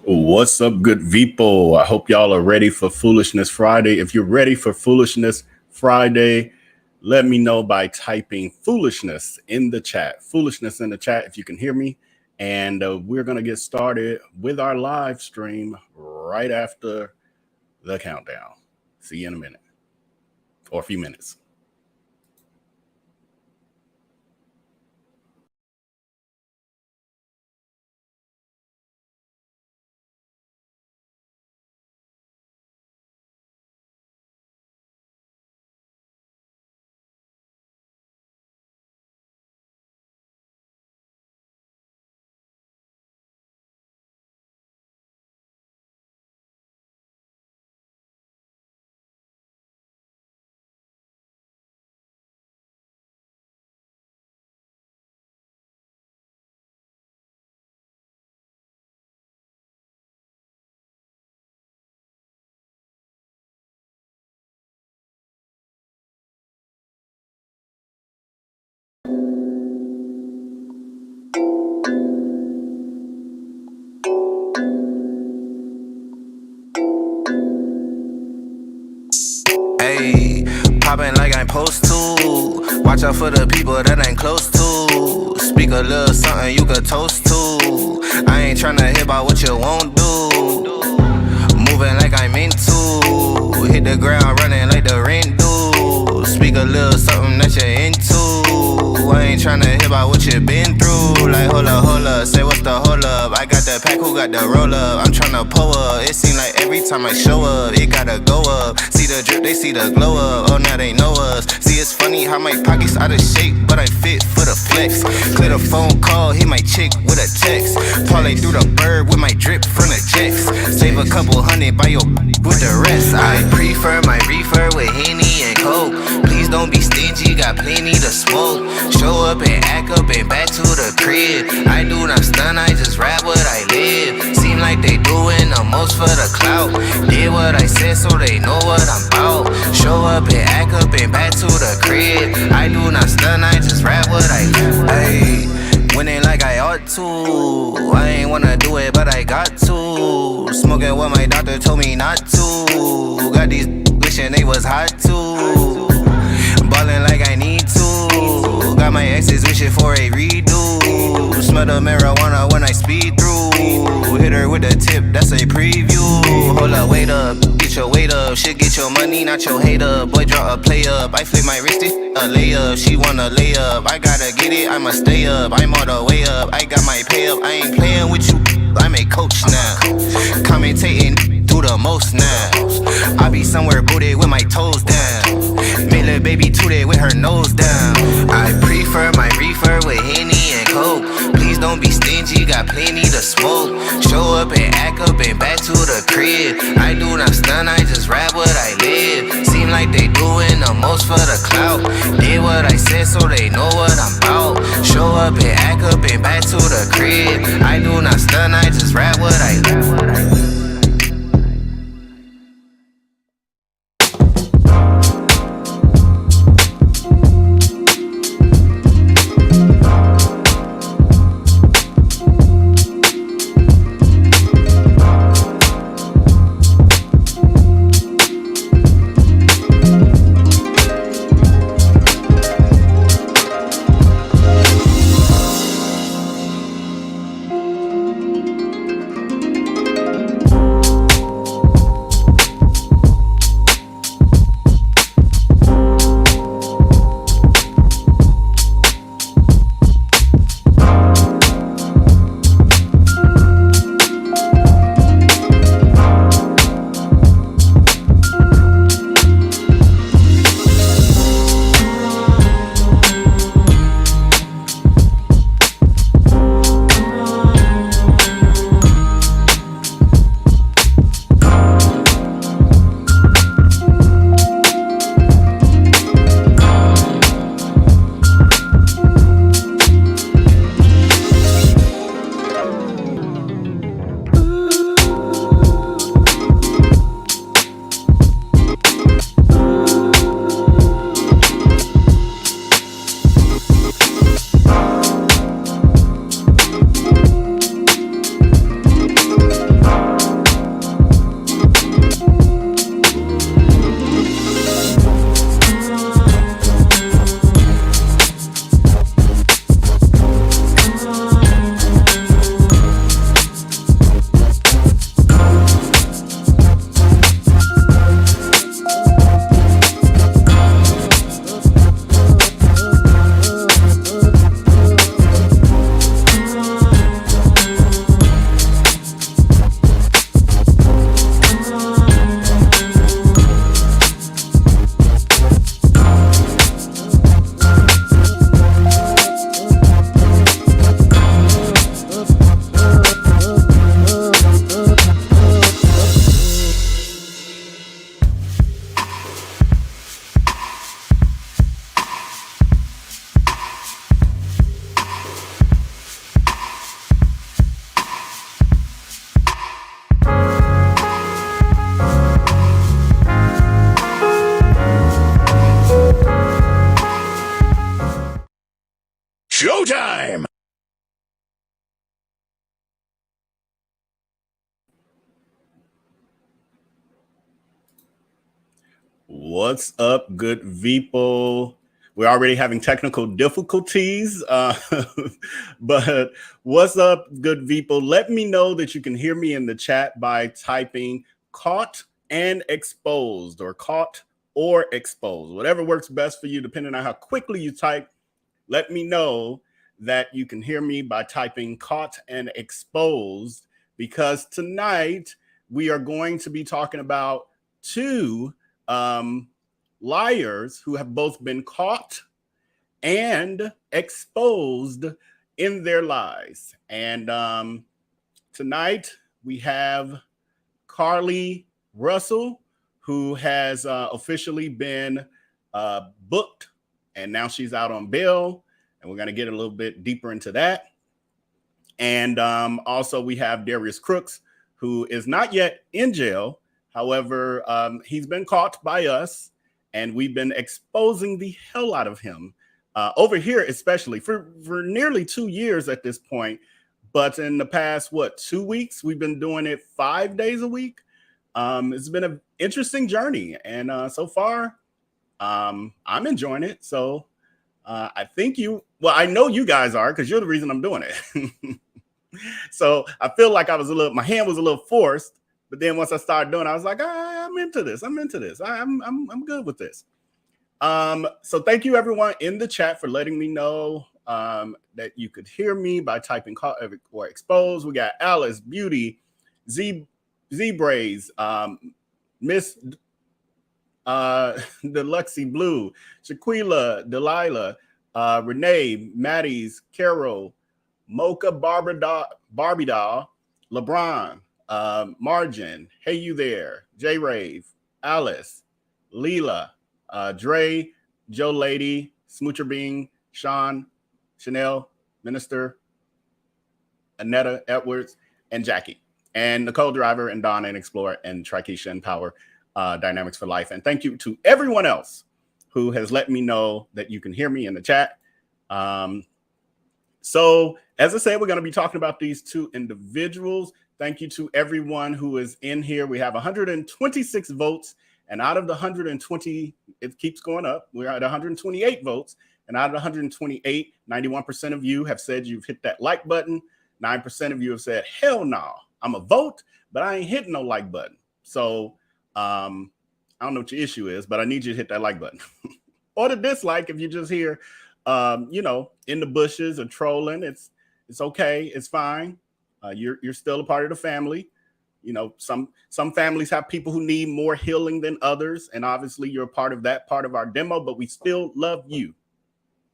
What's up, good people? I hope y'all are ready for Foolishness Friday. If you're ready for Foolishness Friday, let me know by typing foolishness in the chat. Foolishness in the chat if you can hear me. And we're going to get started with our live stream right after the countdown. See you in a minute or a few minutes. Ayy, poppin' like I'm supposed to. Watch out for the people that ain't close to. Speak a little something you could toast to. I ain't tryna hear about what you won't do. Moving like I'm into. Hit the ground running like the rent do. Speak a little something that you're into. I ain't tryna hear about what you been through. Like hold up, say what's the hold up. I got the pack, who got the roll up? I'm tryna pull up. It seem like every time I show up, it gotta go up. See the drip, they see the glow up. Oh, now they know us. See, it's funny how my pockets out of shape, but I fit for the flex. Clear the phone call, hit my chick with a text. Parlay through the bird with my drip from the jets. Save a couple hundred by your with the rest. I prefer my reefer with Henny and Coke. Please don't be stingy, got plenty to smoke. Show up and act up and back to the crib. I do not stun, I just rap what I live. Seem like they doing the most for the clout. Did what I said so they know what I'm about. Show up and act up and back to the crib. I do not stun, I just rap what I live. Ayy, winning like I ought to. I ain't wanna do it, but I got to. Smoking what my doctor told me not to. Got these wishing they was hot too. Ballin' like I need to. Got my exes wishing for a redo. Smell the marijuana when I speed through. Hit her with a tip, that's a preview. Hold up, wait up, get your weight up. Shit, get your money, not your hate up. Boy, draw a play up. I flip my wrist, a layup. She wanna lay up. I gotta get it, I'ma stay up. I'm all the way up, I got my pay up. I ain't playing with you, I'm a coach now. Commentating, do the most now. I be somewhere booted with my toes down. Make little baby tooted with her nose down. I prefer my reefer with Henny and Coke. Please don't be stingy, got plenty to smoke. Show up and act up and back to the crib. I do not stun, I just rap what I live. Seem like they doing the most for the clout. Did what I said so they know what I'm about. Show up and act up and back to the crib. I do not stun, I just rap what I live. What's up, good people? We're already having technical difficulties, but what's up, good people? Let me know that you can hear me in the chat by typing caught and exposed, or caught or exposed, whatever works best for you, depending on how quickly you type. Let me know that you can hear me by typing caught and exposed, because tonight we are going to be talking about two liars who have both been caught and exposed in their lies. And tonight we have Carlee Russell, who has officially been booked, and now she's out on bail, and we're going to get a little bit deeper into that. And also we have Darius Cooks, who is not yet in jail. However, he's been caught by us, and we've been exposing the hell out of him over here, especially for nearly 2 years at this point. But in the past, 2 weeks, we've been doing it 5 days a week. It's been an interesting journey, and so far, I'm enjoying it. So I think I know you guys are, because you're the reason I'm doing it. So I feel like my hand was a little forced. But then once I started doing it, I was like, I'm into this. I'm good with this. So thank you, everyone in the chat, for letting me know that you could hear me by typing caught or exposed. We got Alice, Beauty, Zebrays, Miss Deluxe Blue, Shaquila, Delilah, Renee, Maddie's, Carol, Mocha, Barbie Doll, LeBron, Margin, Hey You There, J Rave, Alice, Leela, Dre, Joe Lady, Smoocher Bing, Sean, Chanel, Minister, Annetta Edwards, and Jackie, and Nicole Driver, and Donna, and Explorer, and Trikesha, and Power, Dynamics for Life. And thank you to everyone else who has let me know that you can hear me in the chat. So as I said, we're going to be talking about these two individuals. Thank you to everyone who is in here. We have 126 votes, and out of the 120, it keeps going up. We're at 128 votes, and out of the 128, 91% of you have said you've hit that like button. 9% of you have said, hell no, I'm a vote, but I ain't hitting no like button. So I don't know what your issue is, but I need you to hit that like button. Or the dislike if you're just here, in the bushes or trolling. It's okay. It's fine. You're still a part of the family. You know, some families have people who need more healing than others, and obviously you're a part of that part of our demo, but we still love you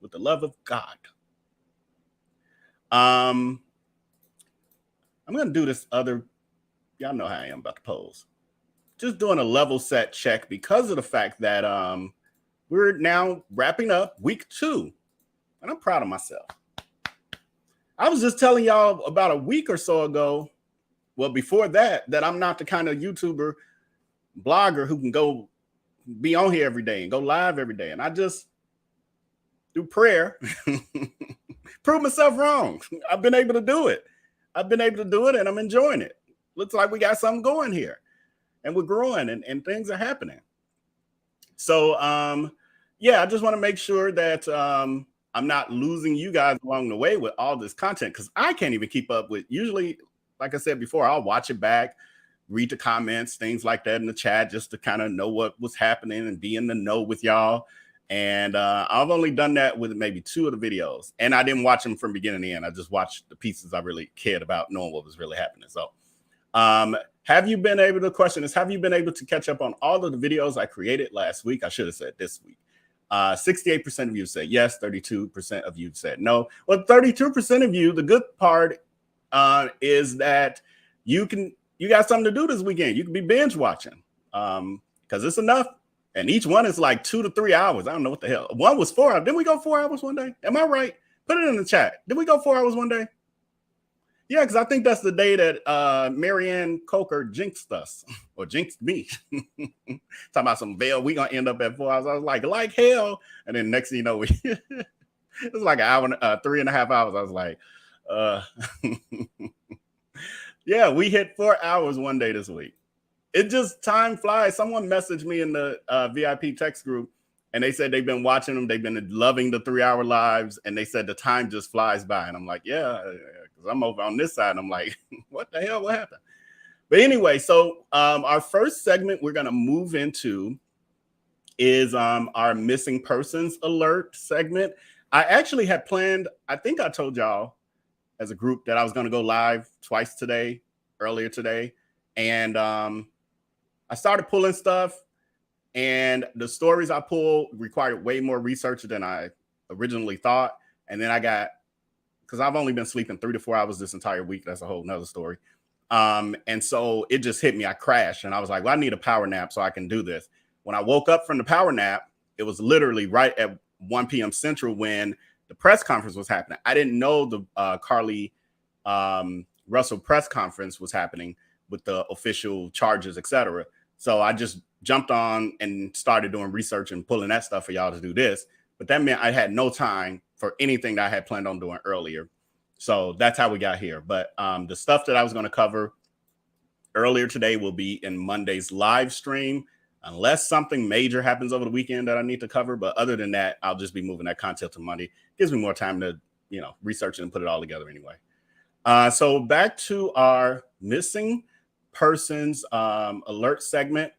with the love of God. I'm going to do this other, y'all know how I am about the polls. Just doing a level set check because of the fact that we're now wrapping up week 2, and I'm proud of myself. I was just telling y'all about a week or so ago, well, before that I'm not the kind of YouTuber, blogger who can go be on here every day and go live every day. And I just, through prayer, prove myself wrong. I've been able to do it. And I'm enjoying it. Looks like we got something going here, and we're growing, and things are happening. So, I just want to make sure that I'm not losing you guys along the way with all this content, because I can't even keep up with. Usually, like I said before, I'll watch it back, read the comments, things like that in the chat, just to kind of know what was happening and be in the know with y'all. And I've only done that with maybe 2 of the videos, and I didn't watch them from beginning to end. I just watched the pieces I really cared about, knowing what was really happening. So have you been able to catch up on all of the videos I created last week? I should have said this week. 68% of you said yes, 32% of you said no. Well, 32% of you, the good part is that you got something to do this weekend. You can be binge watching because it's enough. And each one is like 2 to 3 hours. I don't know what the hell. One was 4 hours. Didn't we go 4 hours one day? Am I right? Put it in the chat. Did we go 4 hours one day? Yeah, because I think that's the day that Marianne Coker jinxed us, or jinxed me. Talking about some veil, we gonna end up at 4 hours. I was like hell. And then next thing you know, it was like an hour, 3.5 hours. I was like, yeah, we hit 4 hours one day this week. it just time flies. Someone messaged me in the VIP text group, and they said they've been watching them. They've been loving the 3-hour lives, and they said the time just flies by. And I'm like, yeah, because I'm over on this side. And I'm like, what the hell? What happened? But anyway, so our first segment we're going to move into is our missing persons alert segment. I actually had planned, I think I told y'all as a group that I was going to go live twice today, earlier today. And I started pulling stuff, and the stories I pulled required way more research than I originally thought. And then I got, because I've only been sleeping 3 to 4 hours this entire week. That's a whole nother story. And so it just hit me. I crashed, and I was like, well, I need a power nap so I can do this. When I woke up from the power nap, it was literally right at 1 p.m. Central when the press conference was happening. I didn't know the Carlee Russell press conference was happening with the official charges, etc. So I just jumped on and started doing research and pulling that stuff for y'all to do this. But that meant I had no time for anything that I had planned on doing earlier. So that's how we got here. But the stuff that I was going to cover earlier today will be in Monday's live stream, unless something major happens over the weekend that I need to cover. But other than that, I'll just be moving that content to Monday. Gives me more time to, research it and put it all together anyway. So back to our missing persons alert segment.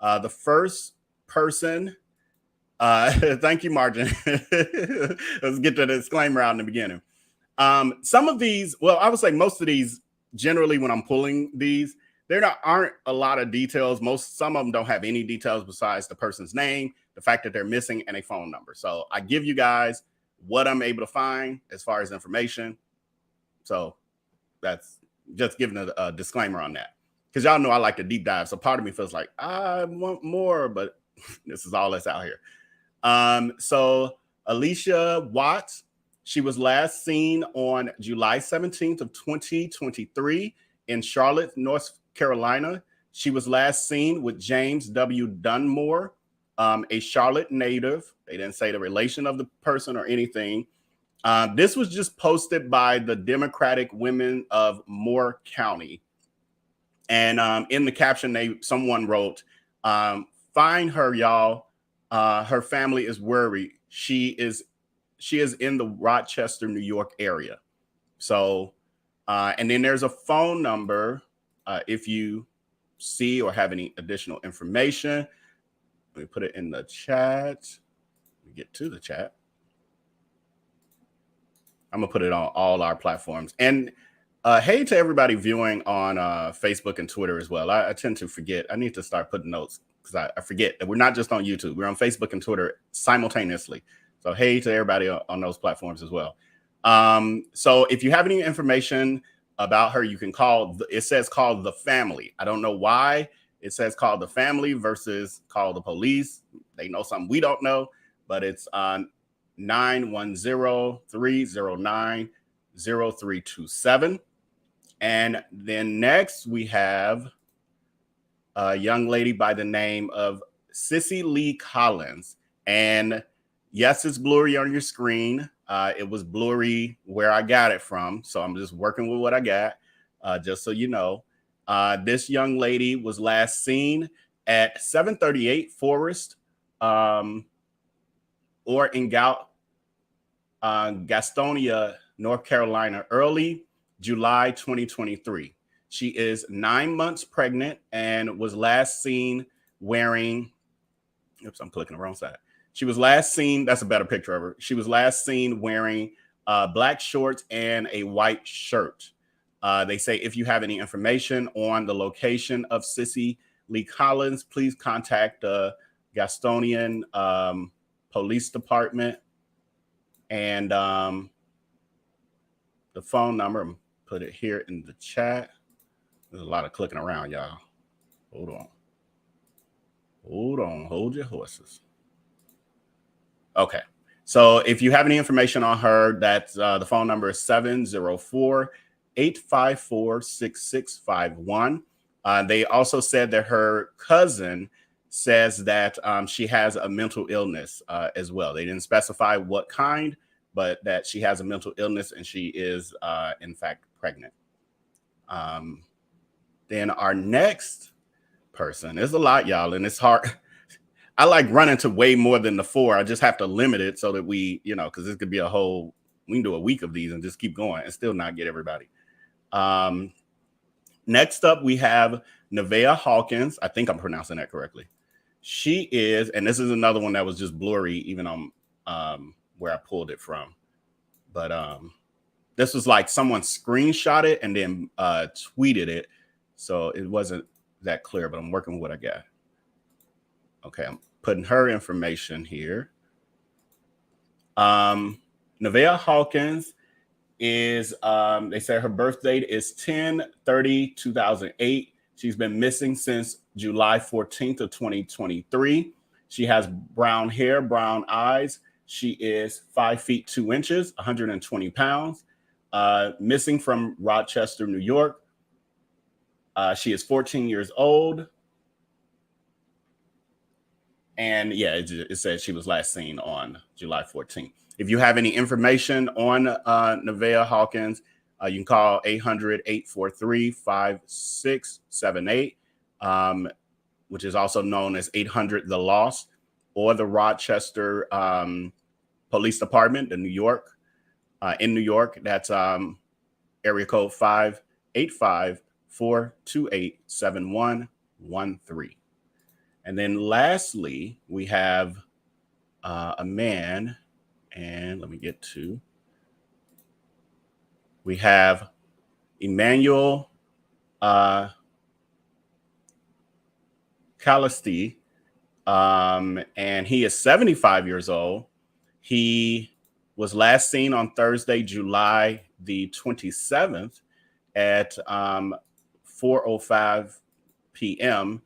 The first person, thank you, Margin. Let's get to the disclaimer out in the beginning. Some of these, well, I would say most of these, generally when I'm pulling these, aren't a lot of details. Some of them don't have any details besides the person's name, the fact that they're missing, and a phone number. So I give you guys what I'm able to find as far as information. So that's just giving a disclaimer on that, because y'all know I like to deep dive. So part of me feels like I want more, but this is all that's out here. So Alicia Watts, she was last seen on July 17th of 2023 in Charlotte, North Carolina. She was last seen with James W. Dunmore, a Charlotte native. They didn't say the relation of the person or anything. This was just posted by the Democratic Women of Moore County. And in the caption, someone wrote, find her, y'all. Her family is worried. She is in the Rochester, New York area. So, and then there's a phone number if you see or have any additional information. Let me put it in the chat. Let me get to the chat. I'm gonna put it on all our platforms. And hey to everybody viewing on Facebook and Twitter as well. I tend to forget. I need to start putting notes because I forget that we're not just on YouTube. We're on Facebook and Twitter simultaneously. So hey to everybody on those platforms as well. So if you have any information about her, you can call. It says call the family. I don't know why it says call the family versus call the police. They know something we don't know, but it's on 910-309-0327. And then next we have a young lady by the name of Sissy Lee Collins. And yes, it's blurry on your screen. It was blurry where I got it from. So I'm just working with what I got, just so you know. This young lady was last seen at 738 Forest or in Gastonia, North Carolina, early July 2023. She is 9 months pregnant and was last seen wearing, oops, I'm clicking the wrong side. She was last seen, that's a better picture of her. She was last seen wearing black shorts and a white shirt. They say if you have any information on the location of Sissy Lee Collins, please contact the Gastonian Police Department. And the phone number, I'm put it here in the chat. There's a lot of clicking around, y'all. Hold on. Hold your horses. Okay. So if you have any information on her, that's the phone number is 704-854-6651. They also said that her cousin says that she has a mental illness as well. They didn't specify what kind, but that she has a mental illness and she is, in fact, pregnant. Then our next person. There's a lot, y'all, and it's hard. I like running to way more than the 4. I just have to limit it so that we, you know, because this could be a whole, we can do a week of these and just keep going and still not get everybody. Next up, we have Nevaeh Hawkins. I think I'm pronouncing that correctly. She is, and this is another one that was just blurry, even on where I pulled it from. But this was like someone screenshot it and then tweeted it. So it wasn't that clear, but I'm working with what I got. Okay, I'm putting her information here. Nevaeh Hawkins is, they say her birth date is 10/30/2008. She's been missing since July 14th of 2023. She has brown hair, brown eyes. She is 5 feet 2 inches, 120 pounds. Missing from Rochester, New York. She is 14 years old. And yeah, it says she was last seen on July 14th. If you have any information on Nevaeh Hawkins, you can call 800-843-5678, which is also known as 800 The Lost, or the Rochester Police Department in New York. That's area code 585-428-7113. And then lastly, we have a man, and let me get to, we have Emmanuel Calisty, and he is 75 years old. He was last seen on Thursday, July the 27th at 4:05 p.m.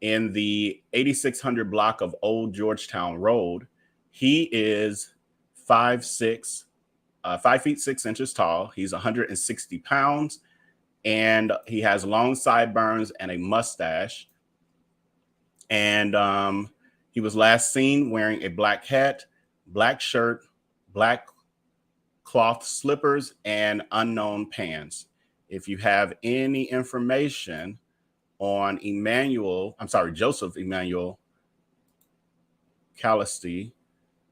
in the 8600 block of Old Georgetown Road. He is 5 feet 6 inches tall. He's 160 pounds, and he has long sideburns and a mustache. And he was last seen wearing a black hat, black shirt, black cloth slippers, and unknown pants. If you have any information on Joseph Emmanuel Calisty,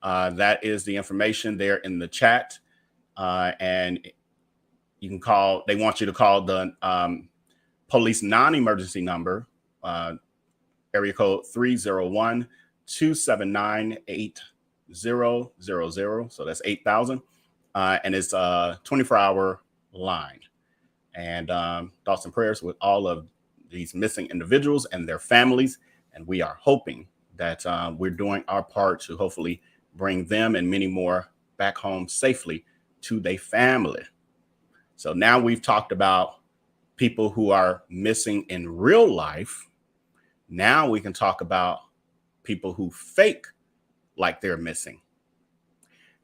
that is the information there in the chat. And you can call, they want you to call the police non-emergency number, area code 301-279-8000. So that's 8,000. And it's a 24-hour line. And thoughts and prayers with all of these missing individuals and their families. And we are hoping that we're doing our part to hopefully bring them and many more back home safely to their family. So now we've talked about people who are missing in real life. Now we can talk about people who fake like they're missing.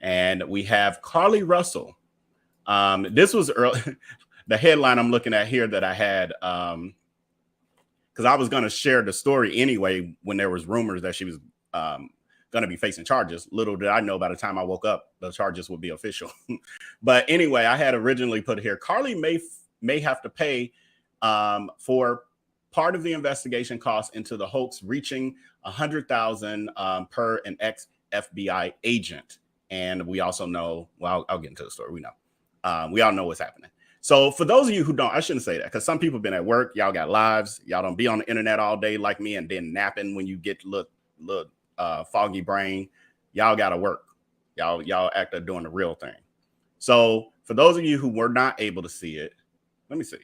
And we have Carlee Russell. This was early. The headline I'm looking at here that I had, because I was going to share the story anyway when there was rumors that she was going to be facing charges. Little did I know by the time I woke up, the charges would be official. But anyway, I had originally put here, Carlee may have to pay for part of the investigation costs into the hoax, reaching $100,000 per an ex-FBI agent. And we also know, well, I'll get into the story. We know, we all know what's happening. So for those of you who don't, I shouldn't say that, because some people have been at work. Y'all got lives. Y'all don't be on the internet all day like me and then napping when you get look foggy brain. Y'all got to work. Y'all act like doing the real thing. So for those of you who were not able to see it, let me see.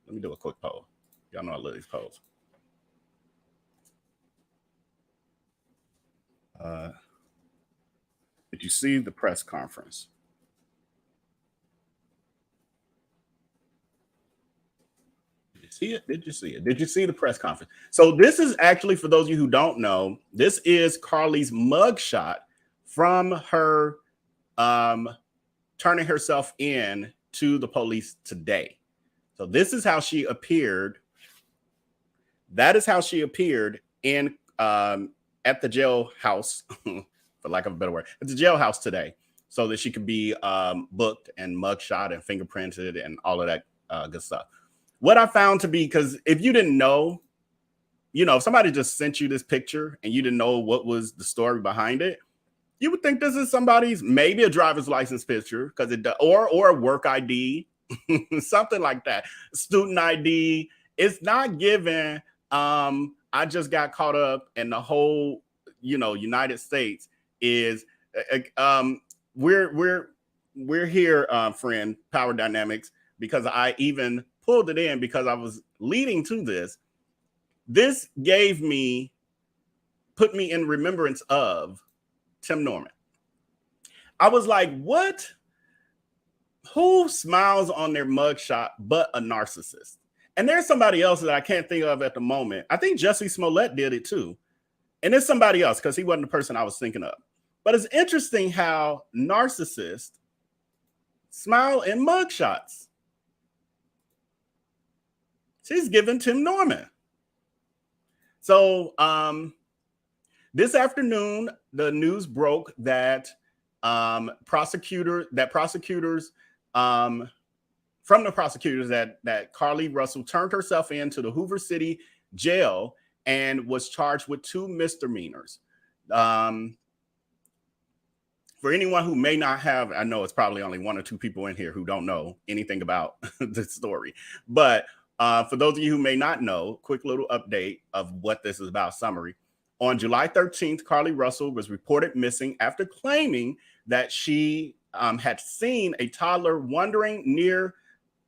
Let me do a quick poll. Y'all know I love these polls. Did you see the press conference? See it? Did you see it? Did you see the press conference? So this is actually, for those of you who don't know, this is Carlee's mugshot from her turning herself in to the police today. So this is how she appeared. That is how she appeared in at the jailhouse, for lack of a better word, at the jailhouse today, so that she could be booked and mugshot and fingerprinted and all of that good stuff. What I found to be, because if you didn't know, if somebody just sent you this picture and you didn't know what was the story behind it, you would think this is somebody's, maybe a driver's license picture, because it does, or a work ID, something like that, student ID. It's not given. I just got caught up in the whole, United States is we're here, friend, Power Dynamics, because I even pulled it in because I was leading to this. This put me in remembrance of Tim Norman. I was like, what? Who smiles on their mugshot but a narcissist? And there's somebody else that I can't think of at the moment. I think Jussie Smollett did it too. And it's somebody else because he wasn't the person I was thinking of. But it's interesting how narcissists smile in mugshots. She's giving Tim Norman. So this afternoon, the news broke that prosecutors that Carlee Russell turned herself in to the Hoover City Jail and was charged with 2 misdemeanors. For anyone who may not have, I know it's probably only 1 or 2 people in here who don't know anything about the story, but for those of you who may not know, quick little update of what this is about, summary. On July 13th, Carlee Russell was reported missing after claiming that she had seen a toddler wandering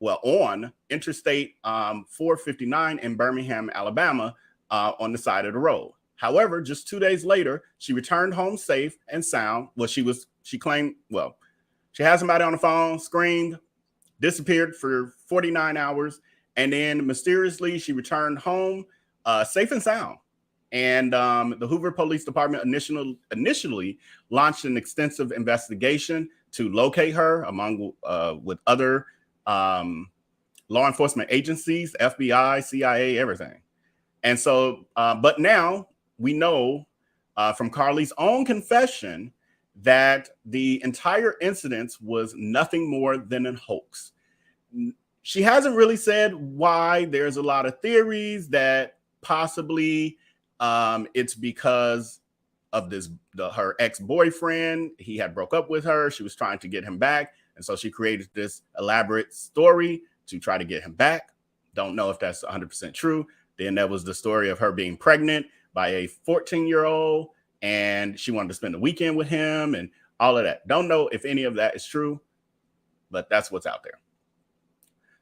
on Interstate 459 in Birmingham, Alabama, on the side of the road. However, just 2 days later, she returned home safe and sound. Well, she claimed, she had somebody on the phone, screamed, disappeared for 49 hours. And then mysteriously, she returned home safe and sound. And the Hoover Police Department initially launched an extensive investigation to locate her with other law enforcement agencies, FBI, CIA, everything. And so, but now we know from Carlee's own confession that the entire incident was nothing more than a hoax. She hasn't really said why. There's a lot of theories that possibly it's because of her ex-boyfriend. He had broke up with her. She was trying to get him back. And so she created this elaborate story to try to get him back. Don't know if that's 100% true. Then there was the story of her being pregnant by a 14-year-old, and she wanted to spend the weekend with him and all of that. Don't know if any of that is true, but that's what's out there.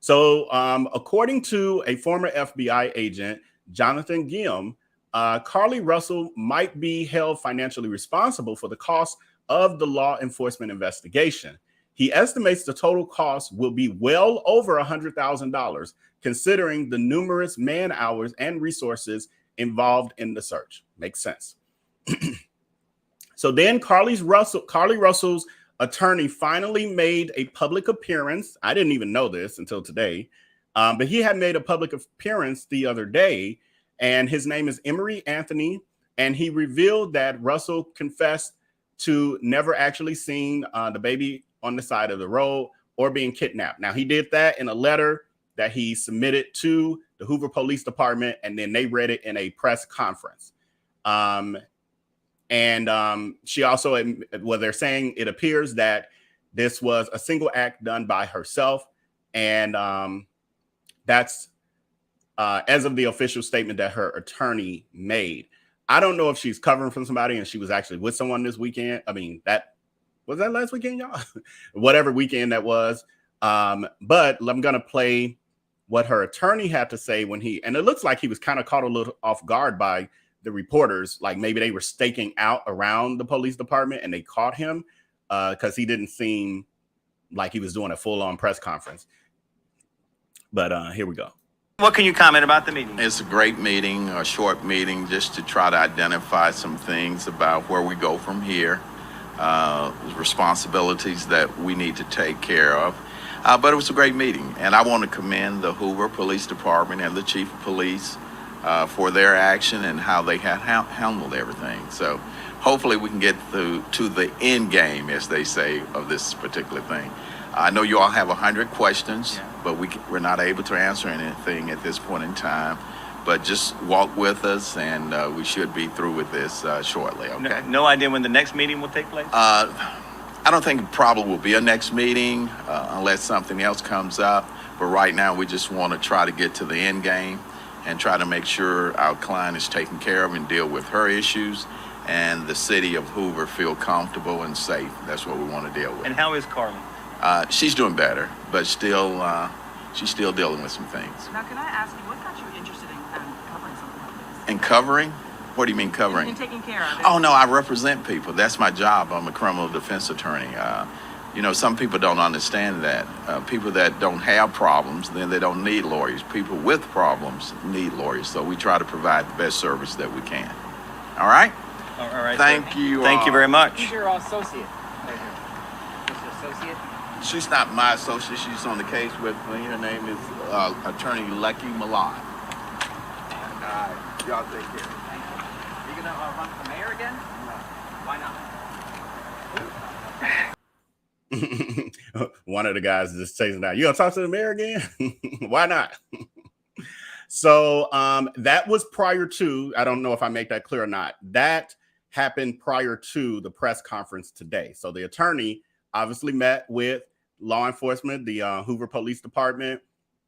So according to a former FBI agent, Jonathan Guillaume, Carlee Russell might be held financially responsible for the cost of the law enforcement investigation. He estimates the total cost will be well over $100,000, considering the numerous man hours and resources involved in the search. Makes sense. So then Carlee Russell's attorney finally made a public appearance. I didn't even know this until today, but he had made a public appearance the other day, and his name is Emery Anthony, and he revealed that Russell confessed to never actually seeing the baby on the side of the road or being kidnapped. Now, he did that in a letter that he submitted to the Hoover Police Department, and then they read it in a press conference. She also, well, they're saying it appears that this was a single act done by herself. And that's as of the official statement that her attorney made. I don't know if she's covering from somebody and she was actually with someone this weekend. I mean, was that last weekend, y'all? Whatever weekend that was. But I'm going to play what her attorney had to say and it looks like he was kind of caught a little off guard by the reporters. Like maybe they were staking out around the police department and they caught him because he didn't seem like he was doing a full-on press conference. But here we go. What can you comment about the meeting? It's a great meeting, a short meeting, just to try to identify some things about where we go from here, responsibilities that we need to take care of. But it was a great meeting, and I want to commend the Hoover Police Department and the Chief of Police for their action and how they had handled everything. So hopefully we can get to the end game, as they say, of this particular thing. I know you all have 100 questions, but we're not able to answer anything at this point in time. but just walk with us, and we should be through with this shortly, okay? No idea when the next meeting will take place? I don't think probably will be a next meeting unless something else comes up. But right now, we just want to try to get to the end game and try to make sure our client is taken care of and deal with her issues, and the city of Hoover feel comfortable and safe. That's what we want to deal with. And how is Carlee? She's doing better, but still, she's still dealing with some things. Now, can I ask you, what got you interested in covering something like this? And covering? What do you mean covering? In taking care of it. Oh, no, I represent people. That's my job. I'm a criminal defense attorney. You know, some people don't understand that. People that don't have problems, then they don't need lawyers. People with problems need lawyers. So we try to provide the best service that we can. All right? All right. Thank you. Thank you very much. Who's your associate? Right here. Who's your associate? She's not my associate. She's on the case with me. Her name is Attorney Lucky Malad. All right. Y'all take care. You gonna run for mayor again? No. Why not? One of the guys just chasing down. You gonna talk to the mayor again? Why not? So that was prior to, I don't know if I make that clear or not. That happened prior to the press conference today. So the attorney obviously met with law enforcement, the Hoover Police Department.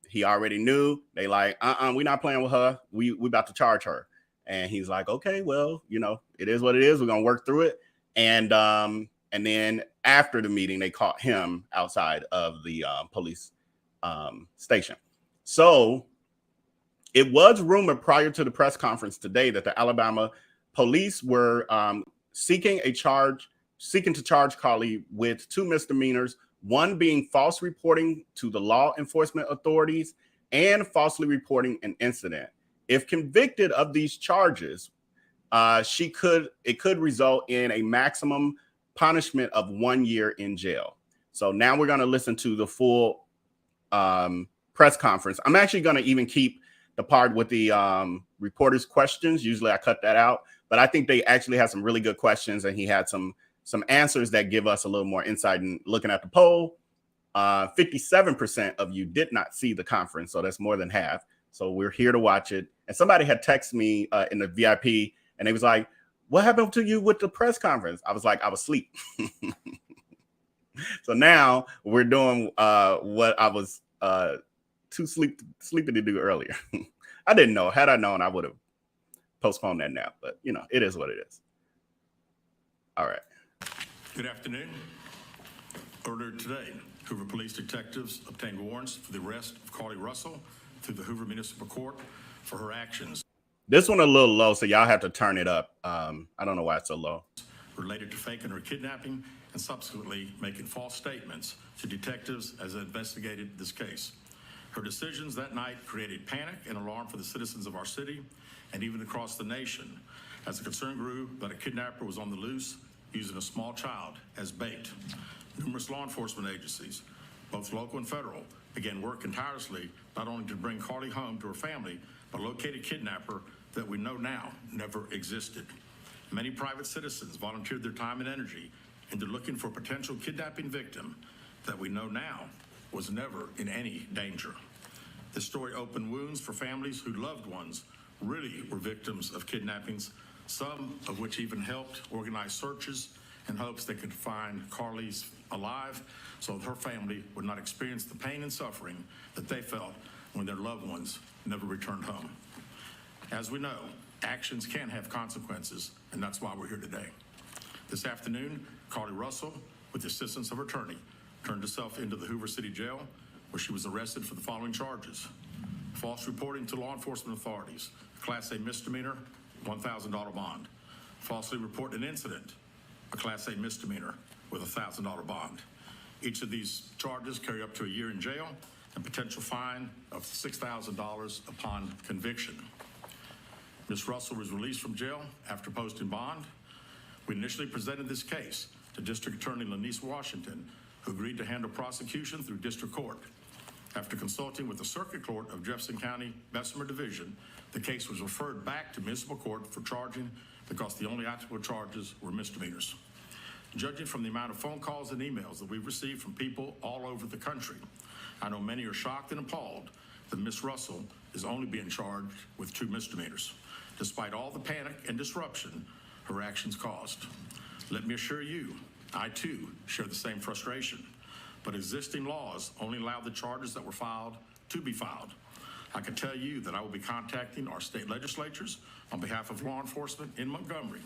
He already knew. They like, we're not playing with her. We about to charge her. And he's like, okay, well, you know, it is what it is. We're gonna work through it. And then after the meeting, they caught him outside of the police station. So it was rumored prior to the press conference today that the Alabama police were seeking to charge Carlee with 2 misdemeanors, one being false reporting to the law enforcement authorities and falsely reporting an incident. If convicted of these charges, it could result in a maximum punishment of 1 year in jail. So now we're going to listen to the full press conference. I'm actually going to even keep the part with the reporters' questions. Usually I cut that out, but I think they actually had some really good questions, and he had some answers that give us a little more insight. In looking at the poll, 57% of you did not see the conference, so that's more than half. So we're here to watch it. And somebody had texted me in the VIP, and they was like, what happened to you with the press conference? I was like, I was asleep. So now we're doing what I was too sleepy to do earlier. I didn't know. Had I known, I would have postponed that now. But, you know, it is what it is. All right. Good afternoon. Earlier today, Hoover police detectives obtained warrants for the arrest of Carlee Russell through the Hoover Municipal Court for her actions. This one a little low, so y'all have to turn it up. I don't know why it's so low. Related to faking her kidnapping and subsequently making false statements to detectives as they investigated this case. Her decisions that night created panic and alarm for the citizens of our city and even across the nation as the concern grew that a kidnapper was on the loose using a small child as bait. Numerous law enforcement agencies, both local and federal, began working tirelessly not only to bring Carlee home to her family, but locate a kidnapper that we know now never existed. Many private citizens volunteered their time and energy into looking for a potential kidnapping victim that we know now was never in any danger. This story opened wounds for families whose loved ones really were victims of kidnappings, some of which even helped organize searches in hopes they could find Carlee's alive so that her family would not experience the pain and suffering that they felt when their loved ones never returned home. As we know, actions can have consequences, and that's why we're here today. This afternoon, Carlee Russell, with the assistance of her attorney, turned herself into the Hoover City Jail, where she was arrested for the following charges: false reporting to law enforcement authorities, a Class A misdemeanor, $1,000 bond; falsely reporting an incident, a Class A misdemeanor with a $1,000 bond. Each of these charges carry up to a year in jail and potential fine of $6,000 upon conviction. Ms. Russell was released from jail after posting bond. We initially presented this case to District Attorney Lanice Washington, who agreed to handle prosecution through district court. After consulting with the Circuit Court of Jefferson County Bessemer Division, the case was referred back to municipal court for charging because the only applicable charges were misdemeanors. Judging from the amount of phone calls and emails that we've received from people all over the country, I know many are shocked and appalled that Ms. Russell is only being charged with 2 misdemeanors, despite all the panic and disruption her actions caused. Let me assure you, I too share the same frustration, but existing laws only allow the charges that were filed to be filed. I can tell you that I will be contacting our state legislatures on behalf of law enforcement in Montgomery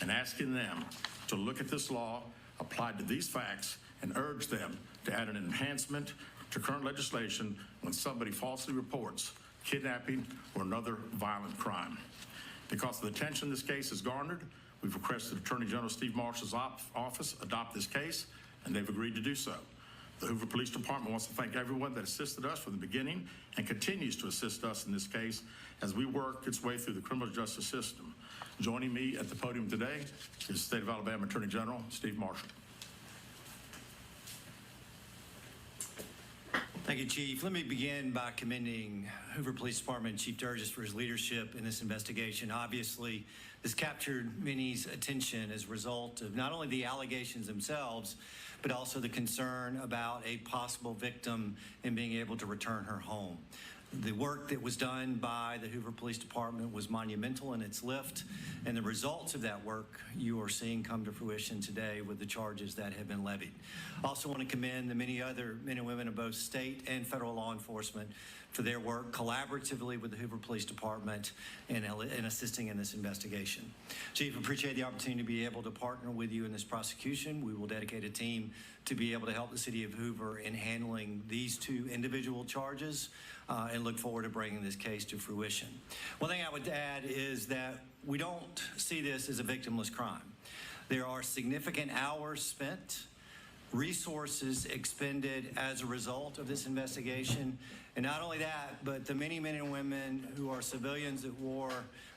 and asking them to look at this law applied to these facts and urge them to add an enhancement to current legislation when somebody falsely reports kidnapping or another violent crime. Because of the attention this case has garnered, we've requested Attorney General Steve Marshall's office adopt this case, and they've agreed to do so. The Hoover Police Department wants to thank everyone that assisted us from the beginning and continues to assist us in this case as we work its way through the criminal justice system. Joining me at the podium today is State of Alabama Attorney General Steve Marshall. Thank you, Chief. Let me begin by commending Hoover Police Department Chief Darius for his leadership in this investigation. Obviously, this captured many's attention as a result of not only the allegations themselves, but also the concern about a possible victim and being able to return her home. The work that was done by the Hoover Police Department was monumental in its lift, and the results of that work you are seeing come to fruition today with the charges that have been levied. I also want to commend the many other men and women of both state and federal law enforcement for their work collaboratively with the Hoover Police Department in assisting in this investigation. Chief, appreciate the opportunity to be able to partner with you in this prosecution. We will dedicate a team to be able to help the city of Hoover in handling these 2 individual charges and look forward to bringing this case to fruition. One thing I would add is that we don't see this as a victimless crime. There are significant hours spent, resources expended as a result of this investigation, and not only that, but the many men and women who are civilians that wore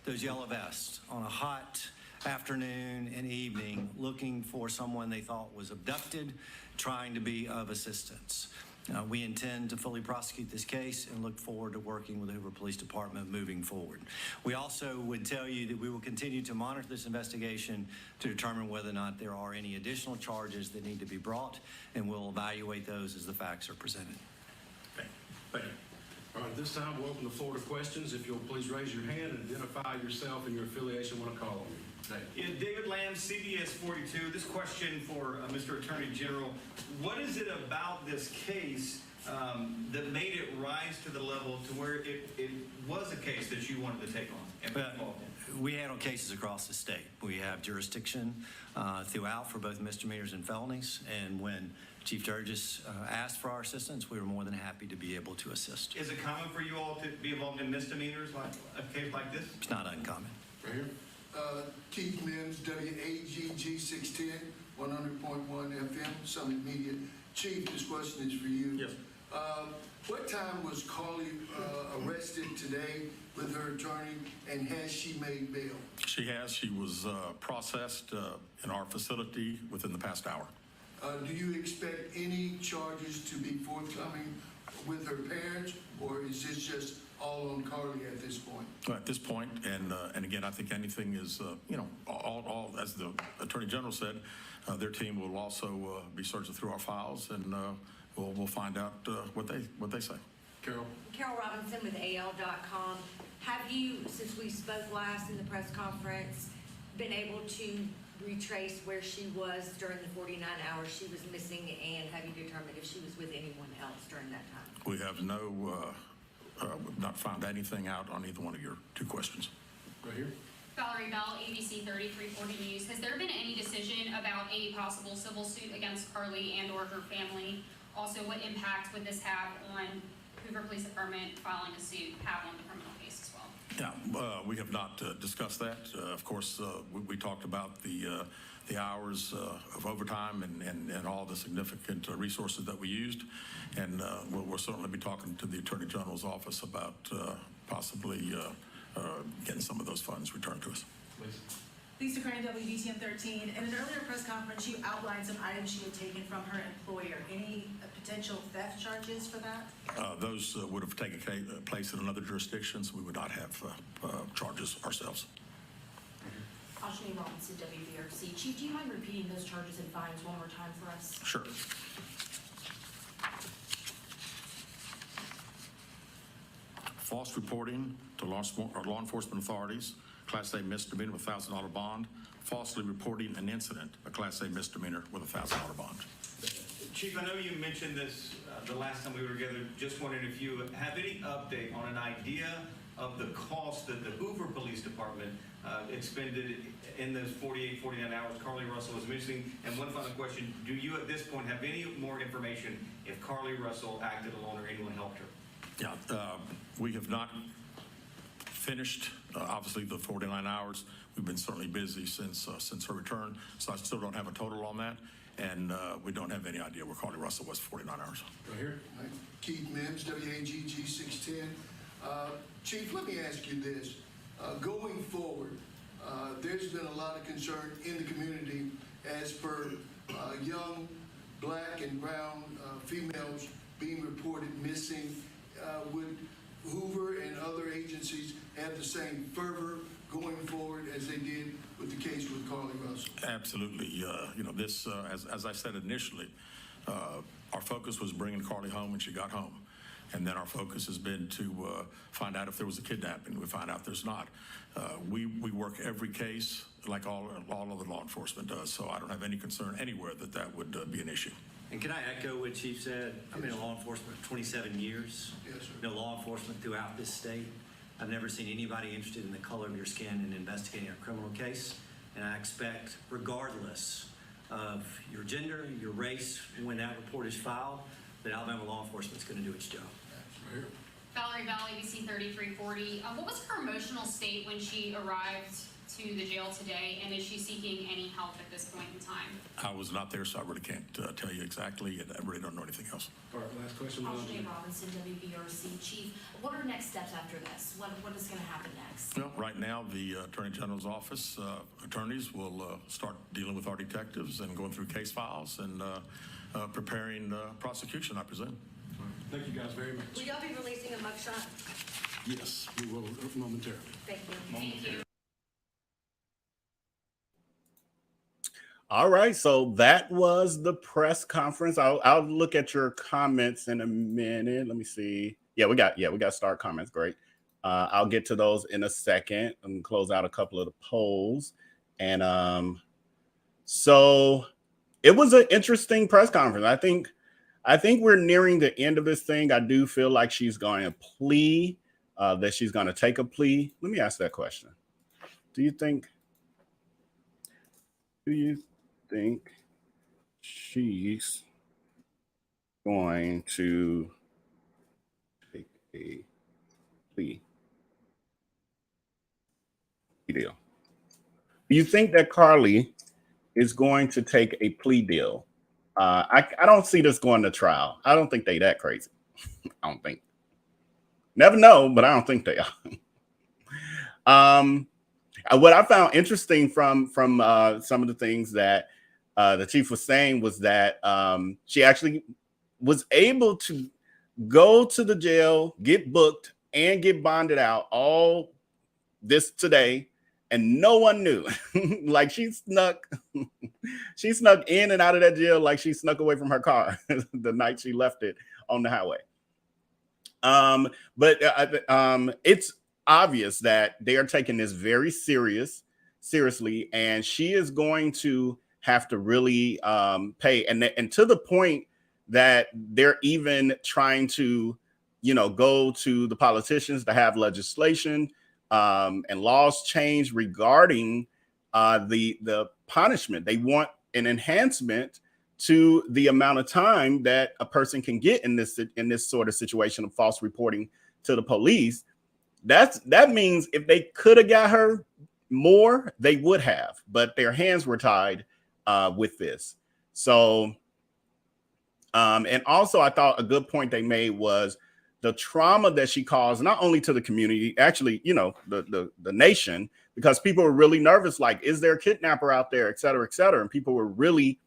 those yellow vests on a hot afternoon and evening looking for someone they thought was abducted, trying to be of assistance. We intend to fully prosecute this case and look forward to working with the Hoover Police Department moving forward. We also would tell you that we will continue to monitor this investigation to determine whether or not there are any additional charges that need to be brought, and we'll evaluate those as the facts are presented. Okay. Thank you. All right, at this time, we'll open the floor to questions. If you'll please raise your hand and identify yourself and your affiliation when I call on you. Yeah, David Lamb, CBS 42. This question for Mr. Attorney General. What is it about this case that made it rise to the level to where it was a case that you wanted to take on and be involved in? We handle cases across the state. We have jurisdiction throughout for both misdemeanors and felonies, and when Chief Darius asked for our assistance, we were more than happy to be able to assist. Is it common for you all to be involved in misdemeanors like a case like this? It's not uncommon. Right here. Keith Mims, WAGG 610, 100.1 FM, Summit Media. Chief, this question is for you. Yes. What time was Carlee arrested today with her attorney, and has she made bail? She has. She was processed in our facility within the past hour. Do you expect any charges to be forthcoming with her parents, or is this just all on Carlee at this point? At this point, and again, I think anything is, all as the Attorney General said, their team will also be searching through our files, and we'll find out what they say. Carol. Carol Robinson with AL.com. Have you, since we spoke last in the press conference, been able to retrace where she was during the 49 hours she was missing, and have you determined if she was with anyone else during that time? We have not found anything out on either one of your 2 questions. Right here. Valerie Bell, ABC 3340 News. Has there been any decision about a possible civil suit against Carlee and or her family? Also, what impact would this have on Hoover Police Department filing a suit have on the criminal case as well? Yeah, we have not discussed that. Of course, we talked about the hours of overtime and all the significant resources that we used, and we'll certainly be talking to the Attorney General's office about possibly getting some of those funds returned to us. Please. Lisa Crane, WBTN 13. In an earlier press conference, you outlined some items she had taken from her employer. Any potential theft charges for that? Those would have taken place in another jurisdiction, so we would not have charges ourselves. Ashani Robinson, WVRC. Chief, do you mind repeating those charges and fines one more time for us? Sure. false reporting to law enforcement authorities, Class A misdemeanor with $1,000 bond, falsely reporting an incident, a Class A misdemeanor with a $1,000 bond. Chief, I know you mentioned this the last time we were together. Just wondering if you have any update on an idea of the cost that the Hoover Police Department expended in those 48, 49 hours Carlee Russell was missing. And one final question, do you at this point have any more information if Carlee Russell acted alone or anyone helped her? Yeah, we have not finished, obviously, the 49 hours. We've been certainly busy since her return, so I still don't have a total on that, and we don't have any idea where Carlee Russell was 49 hours. Right here. Keith Mims, WAGG 610. Chief, let me ask you this. Going forward, there's been a lot of concern in the community as per young black and brown females being reported missing. Would Hoover and other agencies have the same fervor going forward as they did with the case with Carlee Russell? Absolutely. You know, this, as I said initially, our focus was bringing Carlee home when she got home. And then our focus has been to find out if there was a kidnapping. We find out there's not. We work every case like all other law enforcement does, so I don't have any concern anywhere that would be an issue. And can I echo what Chief said? I've been in law enforcement for 27 years. Yes, sir. No law enforcement throughout this state. I've never seen anybody interested in the color of your skin in investigating a criminal case. And I expect, regardless of your gender, your race, when that report is filed, that Alabama law enforcement is going to do its job. Valerie Valley, ABC 3340. What was her emotional state when she arrived to the jail today, and is she seeking any help at this point in time? I was not there, so I really can't tell you exactly, and I really don't know anything else. All right, last question. Ashley Robinson, WBRC. Chief, what are next steps after this? What is going to happen next? Well, right now, the Attorney General's office attorneys will start dealing with our detectives and going through case files and preparing prosecution, I presume. Thank you guys very much. Will y'all be releasing a mugshot? Yes, we will momentarily. Thank you. Thank you. All right, so that was the press conference. I'll look at your comments in a minute. Let me see. Yeah, we got start comments. Great. I'll get to those in a second and close out a couple of the polls. And so it was an interesting press conference. I think we're nearing the end of this thing. I do feel like she's going to plea, that she's going to take a plea. Let me ask that question. Do you think she's going to take a plea deal? Do you think that Carlee is going to take a plea deal? I don't see this going to trial. I don't think they that crazy. I don't think. Never know, but I don't think they are. What I found interesting from some of the things that the chief was saying was that she actually was able to go to the jail, get booked, and get bonded out all this today, and no one knew. Like she snuck in and out of that jail like she snuck away from her car the night she left it on the highway. But it's obvious that they are taking this very seriously, and she is going to have to really pay, and to the point that they're even trying to, go to the politicians to have legislation and laws change regarding the punishment. They want an enhancement to the amount of time that a person can get in this sort of situation of false reporting to the police. That means if they could have got her more, they would have, but their hands were tied with this. So, and also I thought a good point they made was the trauma that she caused, not only to the community, actually, the nation, because people were really nervous, like, is there a kidnapper out there, et cetera, et cetera. And people were really,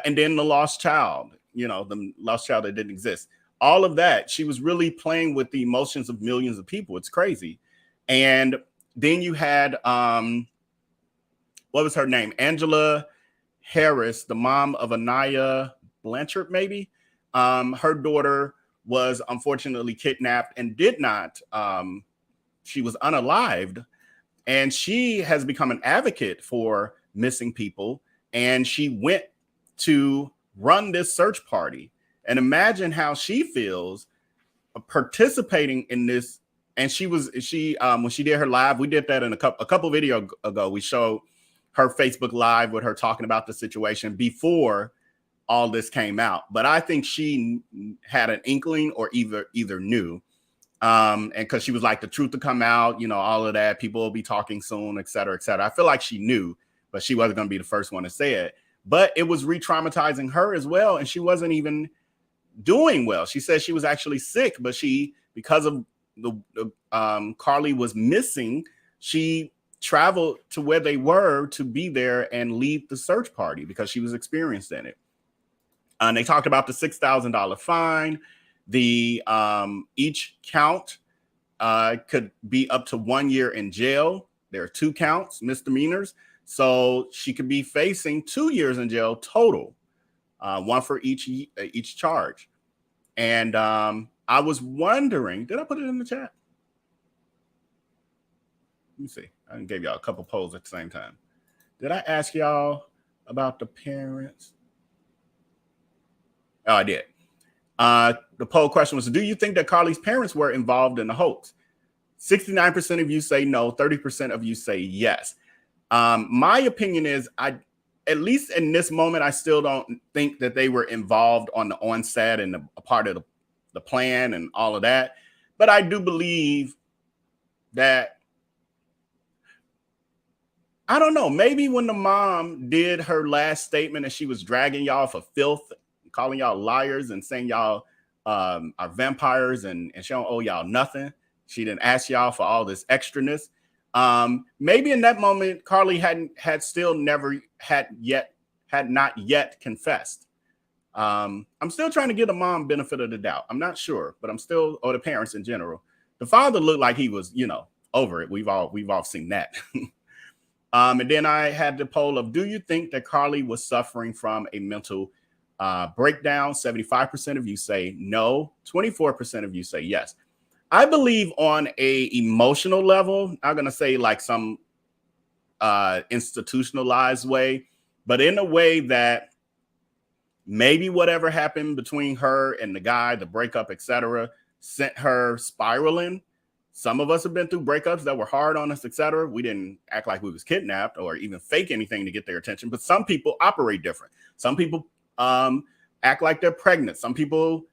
and then the lost child, the lost child that didn't exist. All of that, she was really playing with the emotions of millions of people. It's crazy. And then you had, what was her name? Angela Harris, the mom of Anaya Blanchard, maybe. Her daughter was unfortunately kidnapped and did not, she was unalived, and she has become an advocate for missing people, and she went to run this search party. And imagine how she feels participating in this. And she when she did her live, we did that in a couple video ago. We showed her Facebook live with her talking about the situation before all this came out. But I think she had an inkling or either knew. And because she was like, the truth to come out, you know, all of that, people will be talking soon, et cetera, et cetera. I feel like she knew, but she wasn't going to be the first one to say it. But it was re-traumatizing her as well. And she wasn't even doing well. She said she was actually sick, but because of the Carlee was missing, she traveled to where they were to be there and lead the search party because she was experienced in it. And they talked about the $6,000 fine. The each count could be up to 1 year in jail. There are 2 counts, misdemeanors. So she could be facing 2 years in jail total, one for each charge. And I was wondering, did I put it in the chat? Let me see. I gave y'all a couple polls at the same time. Did I ask y'all about the parents? Oh, I did. The poll question was, do you think that Carlee's parents were involved in the hoax? 69% of you say no, 30% of you say yes. My opinion is, at least in this moment, I still don't think that they were involved on the onset and a part of the plan and all of that. But I do believe that, I don't know, maybe when the mom did her last statement and she was dragging y'all for filth, calling y'all liars and saying y'all are vampires and she don't owe y'all nothing. She didn't ask y'all for all this extraness. Maybe in that moment, Carlee had not yet confessed. I'm still trying to give the mom benefit of the doubt. I'm not sure, but or the parents in general. The father looked like he was, over it. We've all seen that. And then I had the poll of, do you think that Carlee was suffering from a mental breakdown? 75% of you say no. 24% of you say yes. I believe on a emotional level, I'm going to say like some institutionalized way, but in a way that maybe whatever happened between her and the guy, the breakup, etc., sent her spiraling. Some of us have been through breakups that were hard on us, etc. We didn't act like we was kidnapped or even fake anything to get their attention, but some people operate different. Some people act like they're pregnant. Some people,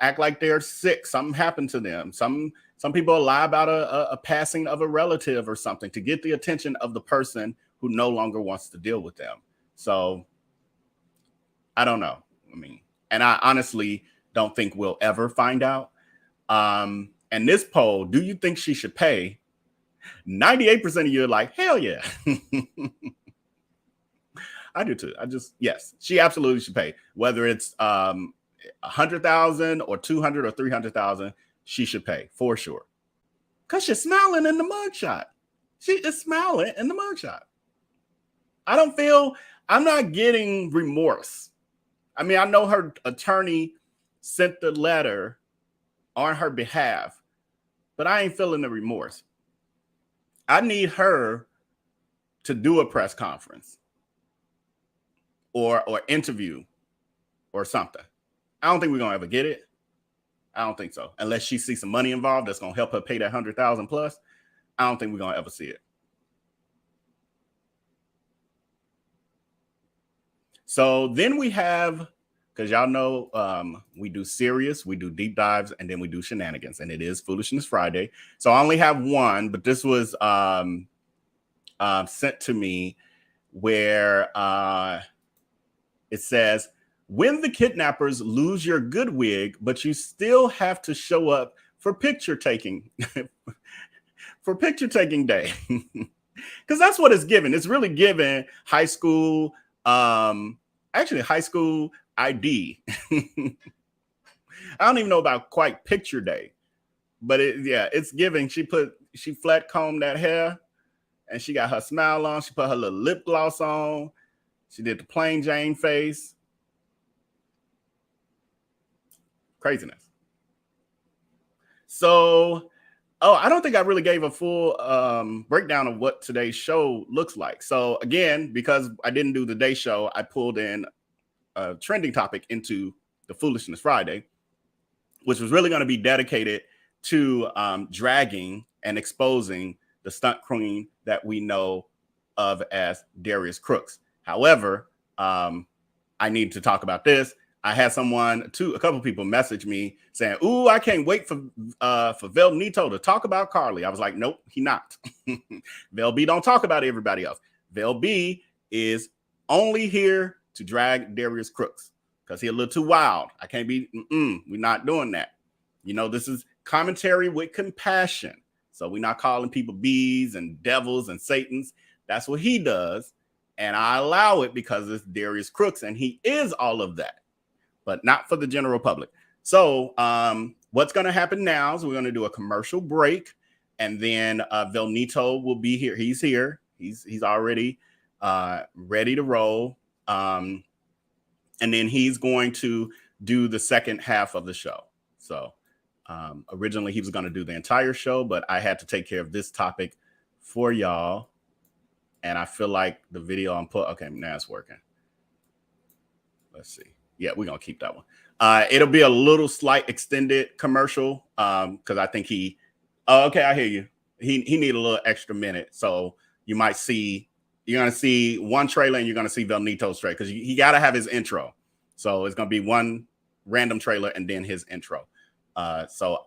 act like they're sick. Something happened to them. Some people lie about a passing of a relative or something to get the attention of the person who no longer wants to deal with them. So I don't know. And I honestly don't think we'll ever find out. And this poll, do you think she should pay? 98% of you are like, hell yeah. I do too. Yes, she absolutely should pay. Whether it's 100,000 or 200 or 300,000, she should pay for sure. Because she's smiling in the mugshot. She is smiling in the mugshot. I'm not getting remorse. I know her attorney sent the letter on her behalf, but I ain't feeling the remorse. I need her to do a press conference or interview or something. I don't think we're going to ever get it. I don't think so. Unless she sees some money involved that's going to help her pay that 100,000 plus. I don't think we're going to ever see it. So then we have, because y'all know we do serious, we do deep dives, and then we do shenanigans. And it is Foolishness Friday. So I only have one, but this was sent to me where it says, when the kidnappers lose your good wig, but you still have to show up for picture taking, for picture taking day. Because that's what it's given. It's really given high school, high school ID. I don't even know about quite picture day, but it's giving. She flat combed that hair and she got her smile on. She put her little lip gloss on. She did the plain Jane face. Craziness. So, I don't think I really gave a full breakdown of what today's show looks like. So again, because I didn't do the day show, I pulled in a trending topic into the Foolishness Friday, which was really going to be dedicated to dragging and exposing the stunt queen that we know of as Darius Cooks. However, I need to talk about this. I had a couple people message me saying, "Ooh, I can't wait for VellNito to talk about Carlee." I was like, "Nope, he not." Vel B don't talk about everybody else. Vel B is only here to drag Darius Cooks because he a little too wild. I can't be. We're not doing that. You know, this is commentary with compassion. So we're not calling people bees and devils and satans. That's what he does, and I allow it because it's Darius Cooks, and he is all of that, but not for the general public. So what's going to happen now is we're going to do a commercial break, and then VellNito will be here. He's here. He's already ready to roll. And then he's going to do the second half of the show. So originally he was going to do the entire show, but I had to take care of this topic for y'all. And I feel like the video I'm okay, now it's working. Let's see. Yeah, we're going to keep that one. It'll be a little slight extended commercial because I think okay, I hear you. He need a little extra minute. So you're going to see one trailer and you're going to see VellNito's trailer because he got to have his intro. So it's going to be one random trailer and then his intro. So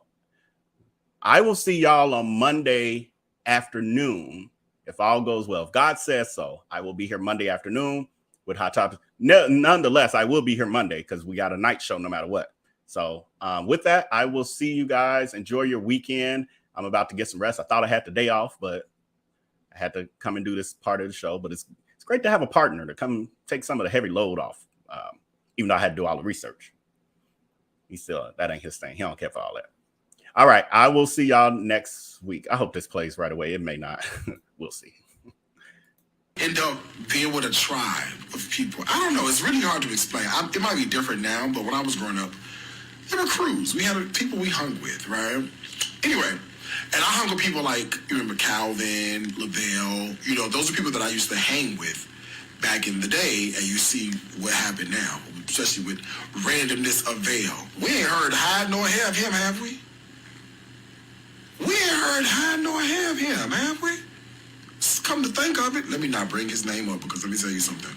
I will see y'all on Monday afternoon if all goes well. If God says so, I will be here Monday afternoon with Hot Topics. Nonetheless, I will be here Monday because we got a night show no matter what. So with that, I will see you guys. Enjoy your weekend. I'm about to get some rest. I thought I had the day off, but I had to come and do this part of the show. But it's great to have a partner to come take some of the heavy load off, even though I had to do all the research. That ain't his thing. He don't care for all that. All right, I will see y'all next week. I hope this plays right away. It may not. We'll see. End up being with a tribe of people. I don't know. It's really hard to explain. It might be different now, but when I was growing up, there were crews. We had people we hung with, right? Anyway, and I hung with people like, you remember Calvin, Lavelle. You know, those are people that I used to hang with back in the day, and you see what happened now, especially with randomness of Vail. We ain't heard hide nor have him, have we? We ain't heard hide nor have him, have we? Come to think of it, let me not bring his name up because let me tell you something.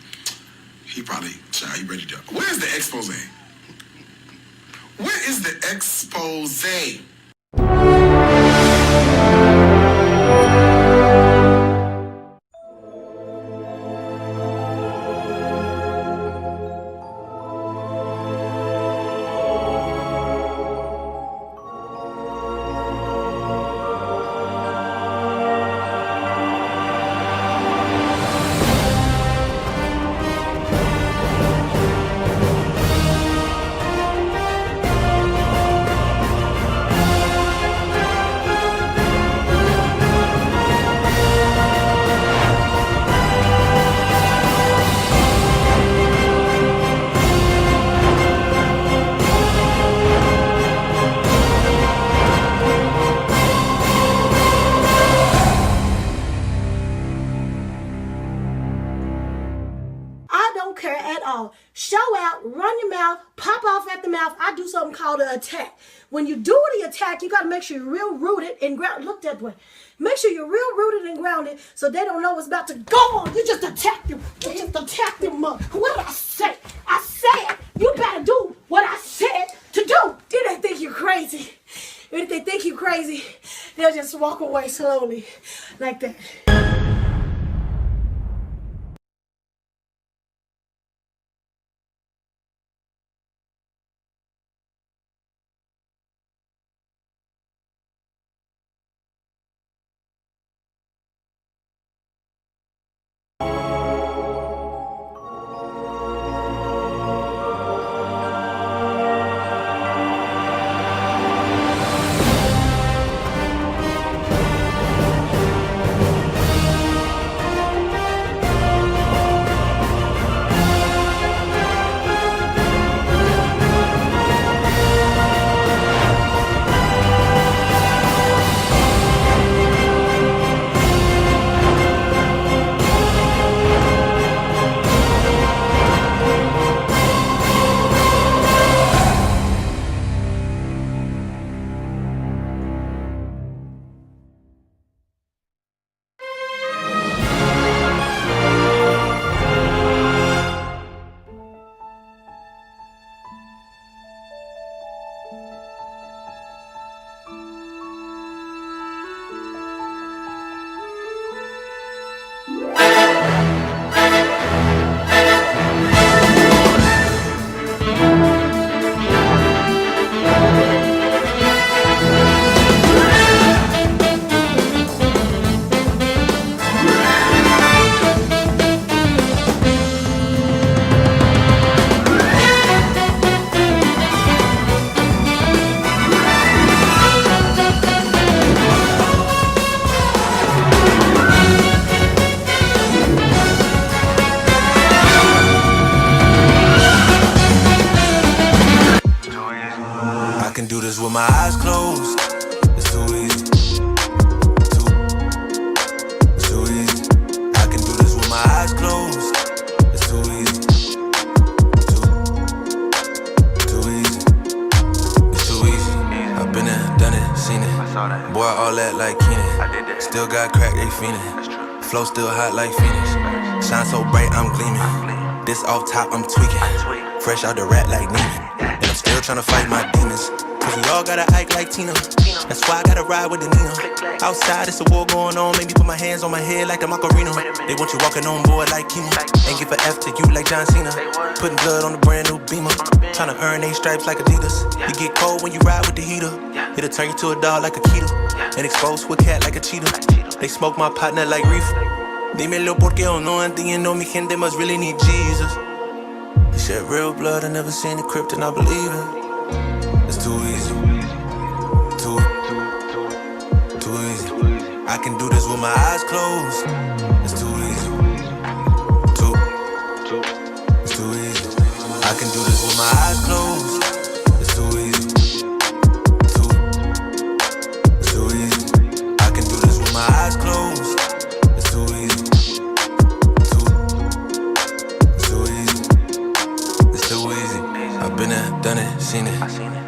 He probably, he ready to. Where's the expose? Where is the expose? Attack. When you do the attack, you got to make sure you're real rooted and grounded. Look that way. Make sure you're real rooted and grounded so they don't know what's about to go on. You just attack them. You just attack them. What did I say? I said you better do what I said to do. If they think you're crazy, if they think you're crazy, they'll just walk away slowly like that. Still got crack, they fiendin'. Flow still hot like Phoenix. Shine so bright, I'm gleaming. This off top, I'm tweaking. Fresh out the rat like Neiman. And I'm still tryna fight my demons. Cause we all gotta act like Tina. That's why I gotta ride with the Nina. Outside, it's a war going on. Make me put my hands on my head like the Macarena. They want you walking on board like chemo. Ain't give a F to you like John Cena. Putting blood on the brand new Beamer. Tryna earn 8 stripes like Adidas. You get cold when you ride with the heater. It'll turn you to a dog like a Akita. And exposed to a cat like a cheetah. They smoke my partner like reefer. Dímelo porque o no entiendo. Mi gente must really need Jesus. They shed real blood. I never seen the crypt and I believe it. It's too easy. Too easy. I can do this with my eyes closed. It's too easy. It's too easy. I can do this with my eyes closed. It's too easy. It's too easy. I can do this with my eyes closed. It's too easy. It's too easy. It's too easy. I've been there, done it, seen it.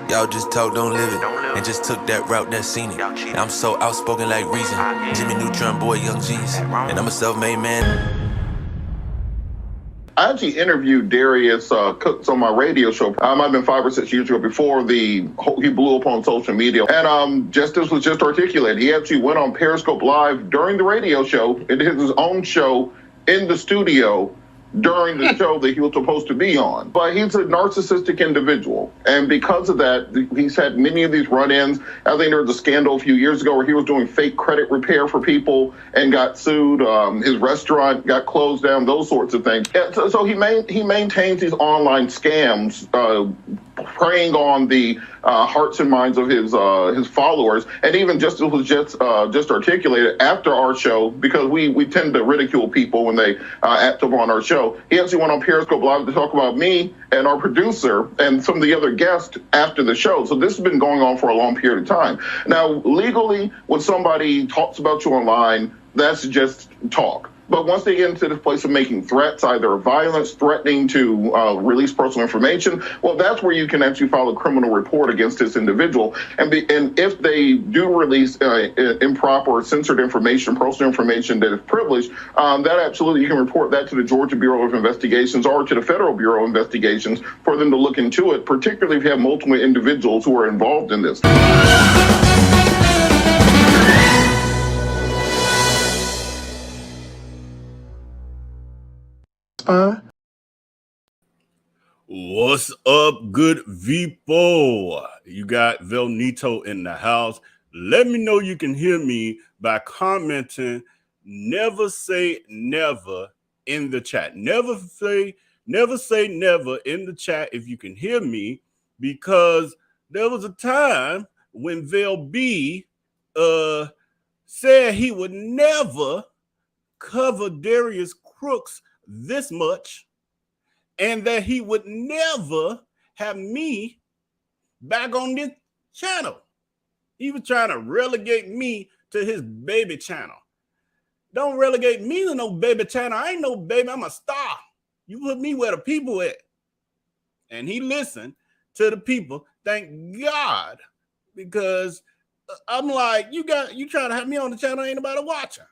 Y'all just talk, don't live it. And just took that route, that seen it. I'm so outspoken like Reason. Jimmy Neutron, boy, Young G's. And I'm a self-made man. I actually interviewed Darius Cooks on my radio show. Might have been 5 or 6 years ago before he blew up on social media. And Justice was just articulated. He actually went on Periscope Live during the radio show and did his own show in the studio during the show that he was supposed to be on. But he's a narcissistic individual. And because of that, he's had many of these run-ins. I think there was a scandal a few years ago where he was doing fake credit repair for people and got sued. His restaurant got closed down, those sorts of things. And so he maintains these online scams, preying on the hearts and minds of his followers. And even just articulated after our show, because we tend to ridicule people when they act up on our show. He actually went on Periscope Live to talk about me and our producer and some of the other guests after the show. So this has been going on for a long period of time. Now, legally, when somebody talks about you online, that's just talk. But once they get into the place of making threats, either violence, threatening to release personal information, well, that's where you can actually file a criminal report against this individual. And if they do release improper or censored information, personal information that is privileged, that absolutely, you can report that to the Georgia Bureau of Investigations or to the Federal Bureau of Investigations for them to look into it, particularly if you have multiple individuals who are involved in this. What's up, good people? You got VellNito in the house. Let me know you can hear me by commenting. Never say never in the chat. Never say never in the chat if you can hear me, because there was a time when Vel B said he would never cover Darius Cooks this much, and that he would never have me back on this channel. He was trying to relegate me to his baby channel. Don't relegate me to no baby channel. I ain't no baby. I'm a star. You put me where the people at. And he listened to the people. Thank God. Because I'm like, you trying to have me on the channel, ain't nobody watching.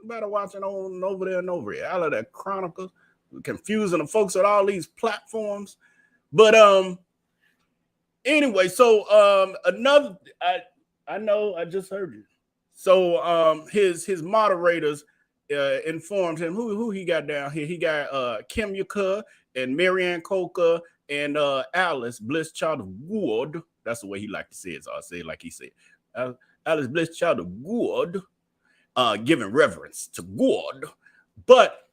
Nobody watching on over there and over here. All of that Chronicles. Confusing the folks at all these platforms. But anyway, so another, I know I just heard you. So his moderators informed him who he got down here. He got Kim Yuka and Marianne Coker and Alice Bliss Child of Good. That's the way he liked to say it, so I'll say it like he said. Alice Bliss Child of Good, giving reverence to God. But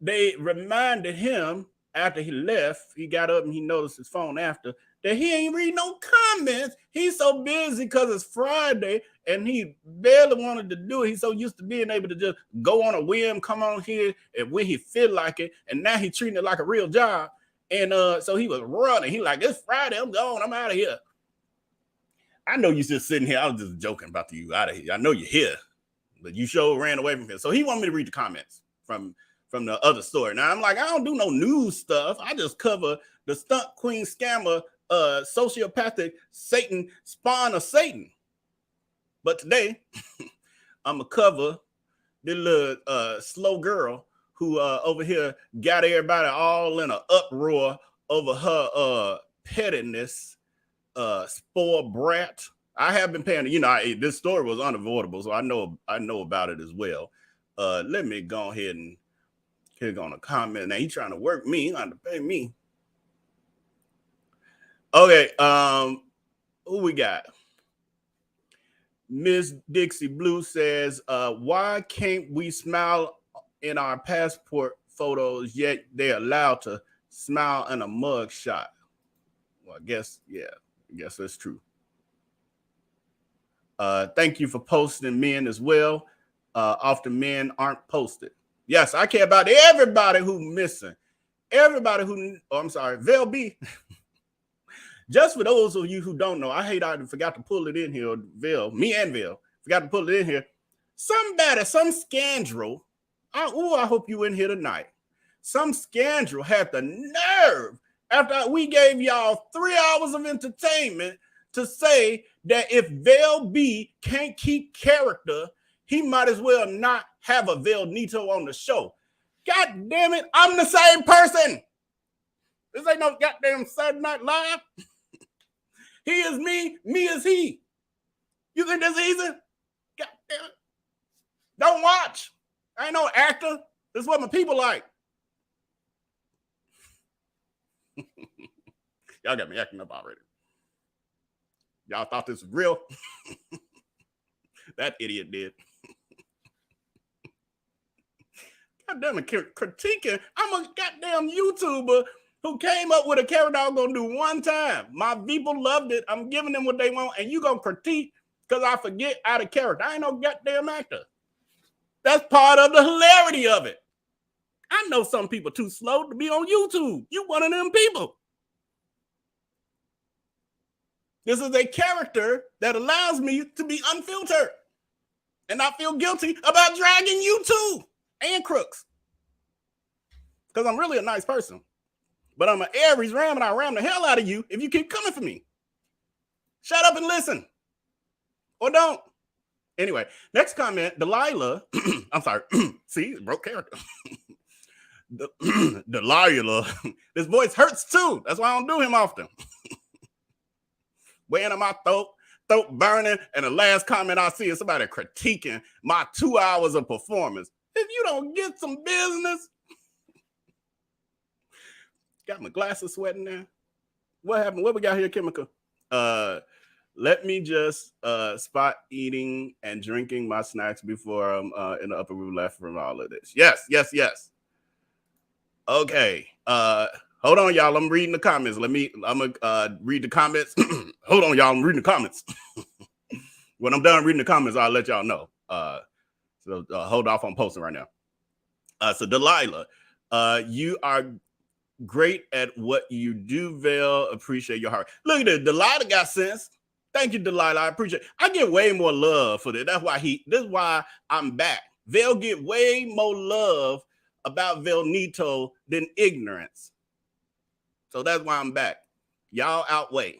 they reminded him after he left, he got up and he noticed his phone after, that he ain't read no comments. He's so busy because it's Friday and he barely wanted to do it. He's so used to being able to just go on a whim, come on here and when he feel like it. And now he's treating it like a real job. And so he was running. He like, it's Friday, I'm gone, I'm out of here. I know you're just sitting here. I was just joking about you out of here. I know you're here, but you sure ran away from here. So he wanted me to read the comments from the other story. Now I'm like, I don't do no news stuff. I just cover the stunt queen scammer, sociopathic Satan, spawn of Satan. But today, I'ma cover the little slow girl who over here got everybody all in an uproar over her pettiness, spoiled brat. I have been paying, this story was unavoidable, so I know about it as well. Let me go ahead and click on a comment. Now he trying to work me, he trying to pay me. Okay, who we got? Miss Dixie Blue says, why can't we smile in our passport photos, yet they're allowed to smile in a mug shot? Well, I guess that's true. Thank you for posting men as well. Often men aren't posted. Yes, I care about everybody who's missing. Everybody I'm sorry, Vel B. Just for those of you who don't know, I forgot to pull it in here, me and Vel, forgot to pull it in here. Somebody, some scandal, I hope you in here tonight. Some scandal had the nerve, after we gave y'all 3 hours of entertainment, to say that if Vel B can't keep character, he might as well not have a VellNito on the show. God damn it, I'm the same person. This ain't no goddamn Saturday Night Live. He is me is he. You think that's easy? God damn it. Don't watch. I ain't no actor. This is what my people like. Y'all got me acting up already. Y'all thought this was real? That idiot did. Goddamn it, critiquing. I'm a goddamn YouTuber who came up with a character I'm gonna do one time. My people loved it. I'm giving them what they want, and you gonna critique because I forget out of character. I ain't no goddamn actor. That's part of the hilarity of it. I know some people too slow to be on YouTube. You one of them people. This is a character that allows me to be unfiltered and not feel guilty about dragging you too and crooks. Because I'm really a nice person. But I'm an Aries ram, and I ram the hell out of you if you keep coming for me. Shut up and listen. Or don't. Anyway, next comment, Delilah. I'm sorry. See, broke character. Delilah. This voice hurts too. That's why I don't do him often. Weighing in my throat burning, and the last comment I see is somebody critiquing my 2 hours of performance. If you don't get some business. Got my glasses sweating now. What happened? What we got here, Chemical? Let me just spot eating and drinking my snacks before I'm in the upper room left from all of this. Yes. Okay. Hold on, y'all. I'm reading the comments. I'm gonna read the comments. Hold on, y'all. I'm reading the comments. When I'm done reading the comments, I'll let y'all know. So hold off on posting right now. So Delilah, you are great at what you do, Vel. Appreciate your heart. Look at this. Delilah got sense. Thank you, Delilah. I appreciate it. I get way more love for this. This is why I'm back. Vel get way more love about VellNito than ignorance. So that's why I'm back. Y'all outweigh.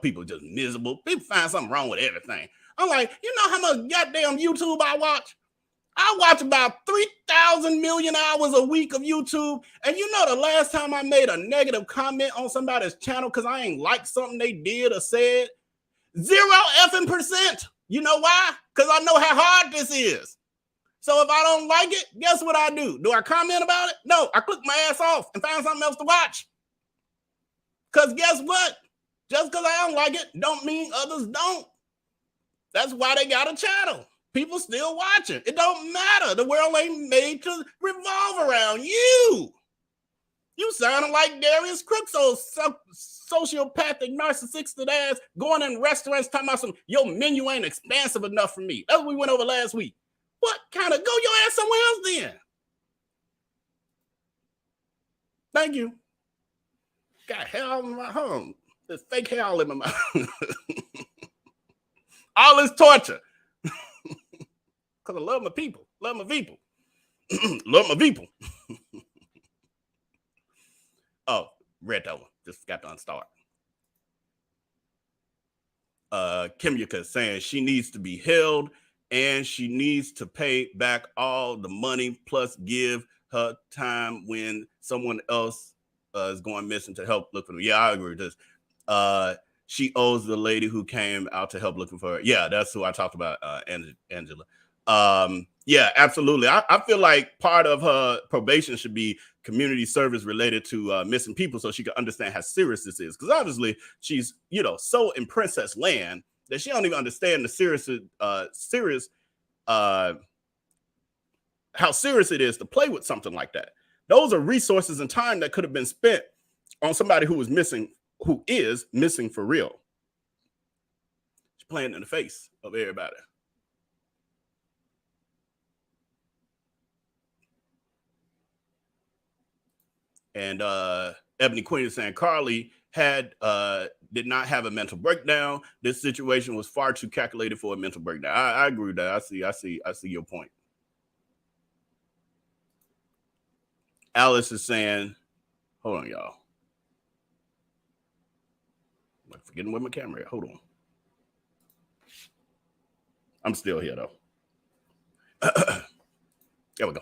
People just miserable. People find something wrong with everything. I'm like, you know how much goddamn YouTube I watch? I watch about 3,000 million hours a week of YouTube. And the last time I made a negative comment on somebody's channel because I ain't like something they did or said, 0% You know why? Because I know how hard this is. So if I don't like it, guess what I do? Do I comment about it? No, I click my ass off and find something else to watch. Because guess what? Just because I don't like it don't mean others don't. That's why they got a channel. People still watching. It don't matter. The world ain't made to revolve around you. You sounding like Darius Cooks, old sociopathic, narcissistic ass, going in restaurants talking about your menu ain't expansive enough for me. That's what we went over last week. What kind of, go your ass somewhere else then. Thank you. Got hell in my home. There's fake hell in my mouth. All this torture. Because I love my people. Love my people. Love my people. Oh, read that one. Just got to unstart. Kimyuka saying she needs to be held and she needs to pay back all the money plus give her time when someone else is going missing to help look for them. Yeah, I agree with this. She owes the lady who came out to help looking for her. Yeah, that's who I talked about, Angela. Yeah, absolutely. I feel like part of her probation should be community service related to missing people so she can understand how serious this is. Because obviously she's, so in princess land that she don't even understand the how serious it is to play with something like that. Those are resources and time that could have been spent on somebody who is missing for real. She's playing in the face of everybody. And Ebony Queen is saying Carlee did not have a mental breakdown. This situation was far too calculated for a mental breakdown. I agree with that. I see your point. Alice is saying, hold on, y'all. I'm forgetting where my camera is. Hold on. I'm still here though. There we go.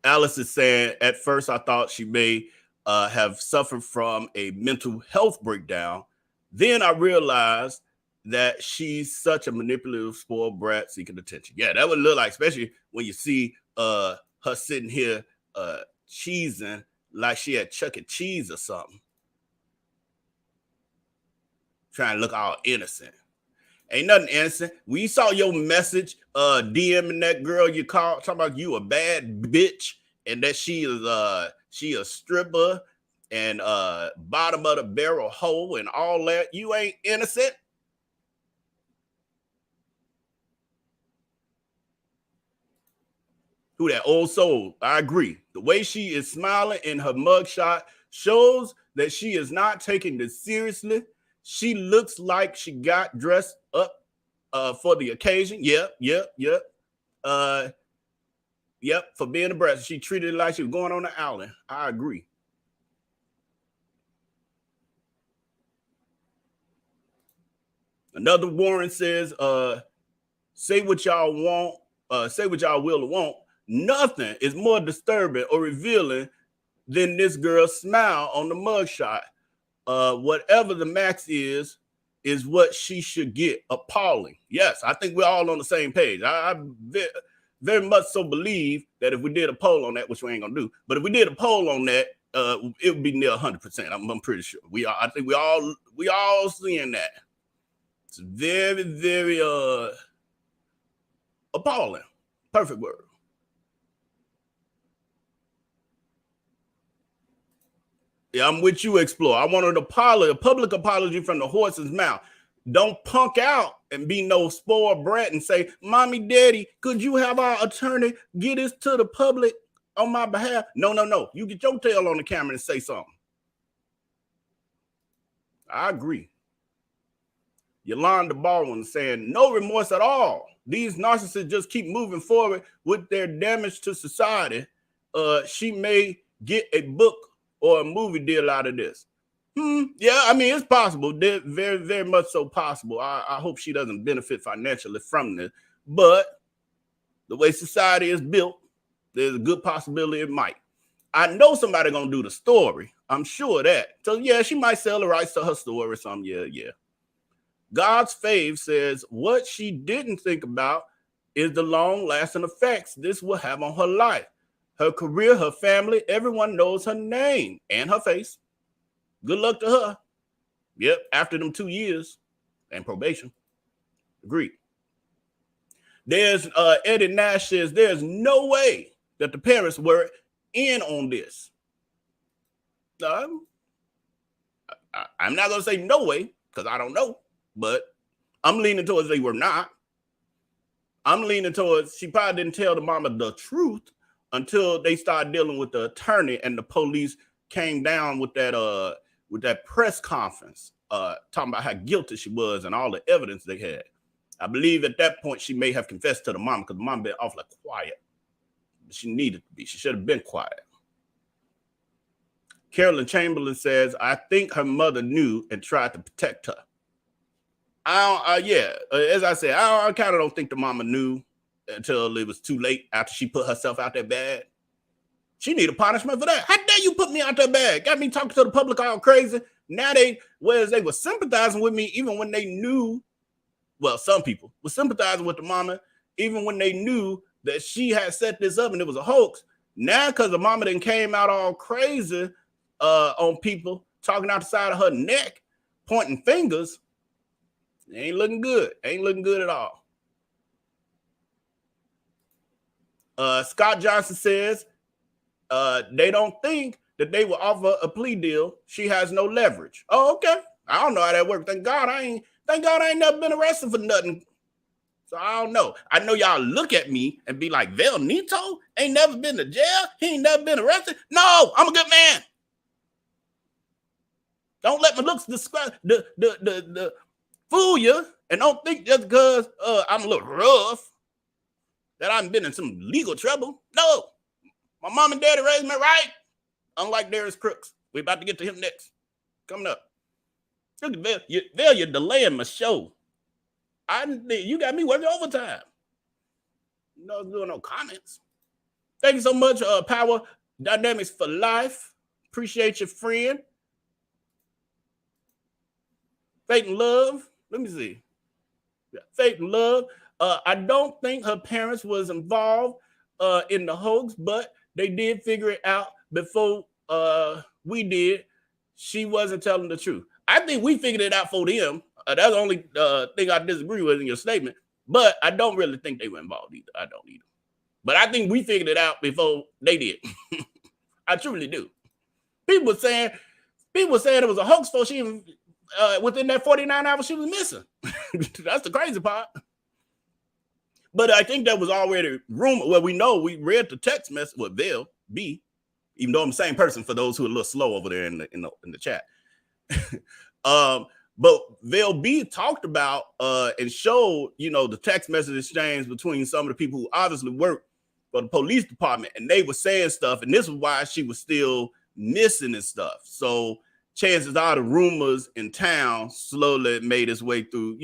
Alice is saying, at first I thought she may have suffered from a mental health breakdown. Then I realized that she's such a manipulative, spoiled brat seeking attention. Yeah, that would look like, especially when you see her sitting here cheesing like she had Chuck E. Cheese or something. Trying to look all innocent. Ain't nothing innocent. We saw your message DMing that girl you called, talking about you a bad bitch and that she a stripper and bottom of the barrel hoe and all that. You ain't innocent. Who that old soul? I agree. The way she is smiling in her mugshot shows that she is not taking this seriously. She looks like she got dressed up for the occasion. Yep. For being a brat. She treated it like she was going on the outing. I agree. Another Warren says, say what y'all want, say what y'all will or won't. Nothing is more disturbing or revealing than this girl's smile on the mugshot. Whatever the max is what she should get. Appalling. Yes, I think we're all on the same page. I very much so believe that if we did a poll on that, which we ain't gonna do, but if we did a poll on that, it would be near 100%. I'm pretty sure. I think we all seeing that. It's very, very appalling. Perfect word. Yeah, I'm with you, Explore. I want a public apology from the horse's mouth. Don't punk out and be no spoiled brat and say, Mommy, Daddy, could you have our attorney get this to the public on my behalf? No. You get your tail on the camera and say something. I agree. Yolanda Baldwin saying, no remorse at all. These narcissists just keep moving forward with their damage to society. She may get a book or a movie deal out of this. Yeah, I mean, it's possible. They're very, very much so possible. I hope she doesn't benefit financially from this. But the way society is built, there's a good possibility it might. I know somebody going to do the story. I'm sure of that. So, yeah, she might sell the rights to her story or something. Yeah. God's fave says what she didn't think about is the long-lasting effects this will have on her life. Her career, her family, everyone knows her name and her face. Good luck to her. Yep, after them 2 years and probation. Agreed. There's Eddie Nash says there's no way that the parents were in on this. I'm not going to say no way because I don't know, but I'm leaning towards they were not. I'm leaning towards she probably didn't tell the mama the truth until they started dealing with the attorney and the police came down with that press conference, talking about how guilty she was and all the evidence they had. I believe at that point she may have confessed to the mom because the mom been awfully quiet. She needed to be. She should have been quiet. Carolyn Chamberlain says, I think her mother knew and tried to protect her. As I said, I kind of don't think the mama knew until it was too late after she put herself out there bad. She need a punishment for that. How dare you put me out there bad? Got me talking to the public all crazy. Now they were sympathizing with me even when they knew, well, some people were sympathizing with the mama even when they knew that she had set this up and it was a hoax. Now, because the mama then came out all crazy on people, talking out the side of her neck, pointing fingers, it ain't looking good. Ain't looking good at all. Scott Johnson says they don't think that they will offer a plea deal. She has no leverage. Oh, okay. I don't know how that works. Thank God I ain't never been arrested for nothing. So I don't know. I know y'all look at me and be like, VellNito ain't never been to jail. He ain't never been arrested. No, I'm a good man. Don't let my looks describe the fool you, and don't think just because I'm a little rough that I've been in some legal trouble. No, my mom and daddy raised me right. Unlike Darius Cooks. We're about to get to him next. Coming up. Look at Vell, you're delaying my show. You got me working overtime. No doing no comments. Thank you so much, Power Dynamics for Life. Appreciate your friend. Faith and Love. Let me see. Faith and Love. I don't think her parents was involved in the hoax, but they did figure it out before we did. She wasn't telling the truth. I think we figured it out for them. That's the only thing I disagree with in your statement. But I don't really think they were involved either. I don't either. But I think we figured it out before they did. I truly do. People were saying it was a hoax for she even within that 49 hours she was missing. That's the crazy part. But I think that was already rumor. Well, we read the text message with Vell B, even though I'm the same person for those who are a little slow over there in the chat. But Vell B talked about and showed, the text message exchange between some of the people who obviously work for the police department, and they were saying stuff, and this is why she was still missing and stuff. So chances are the rumors in town slowly made its way through,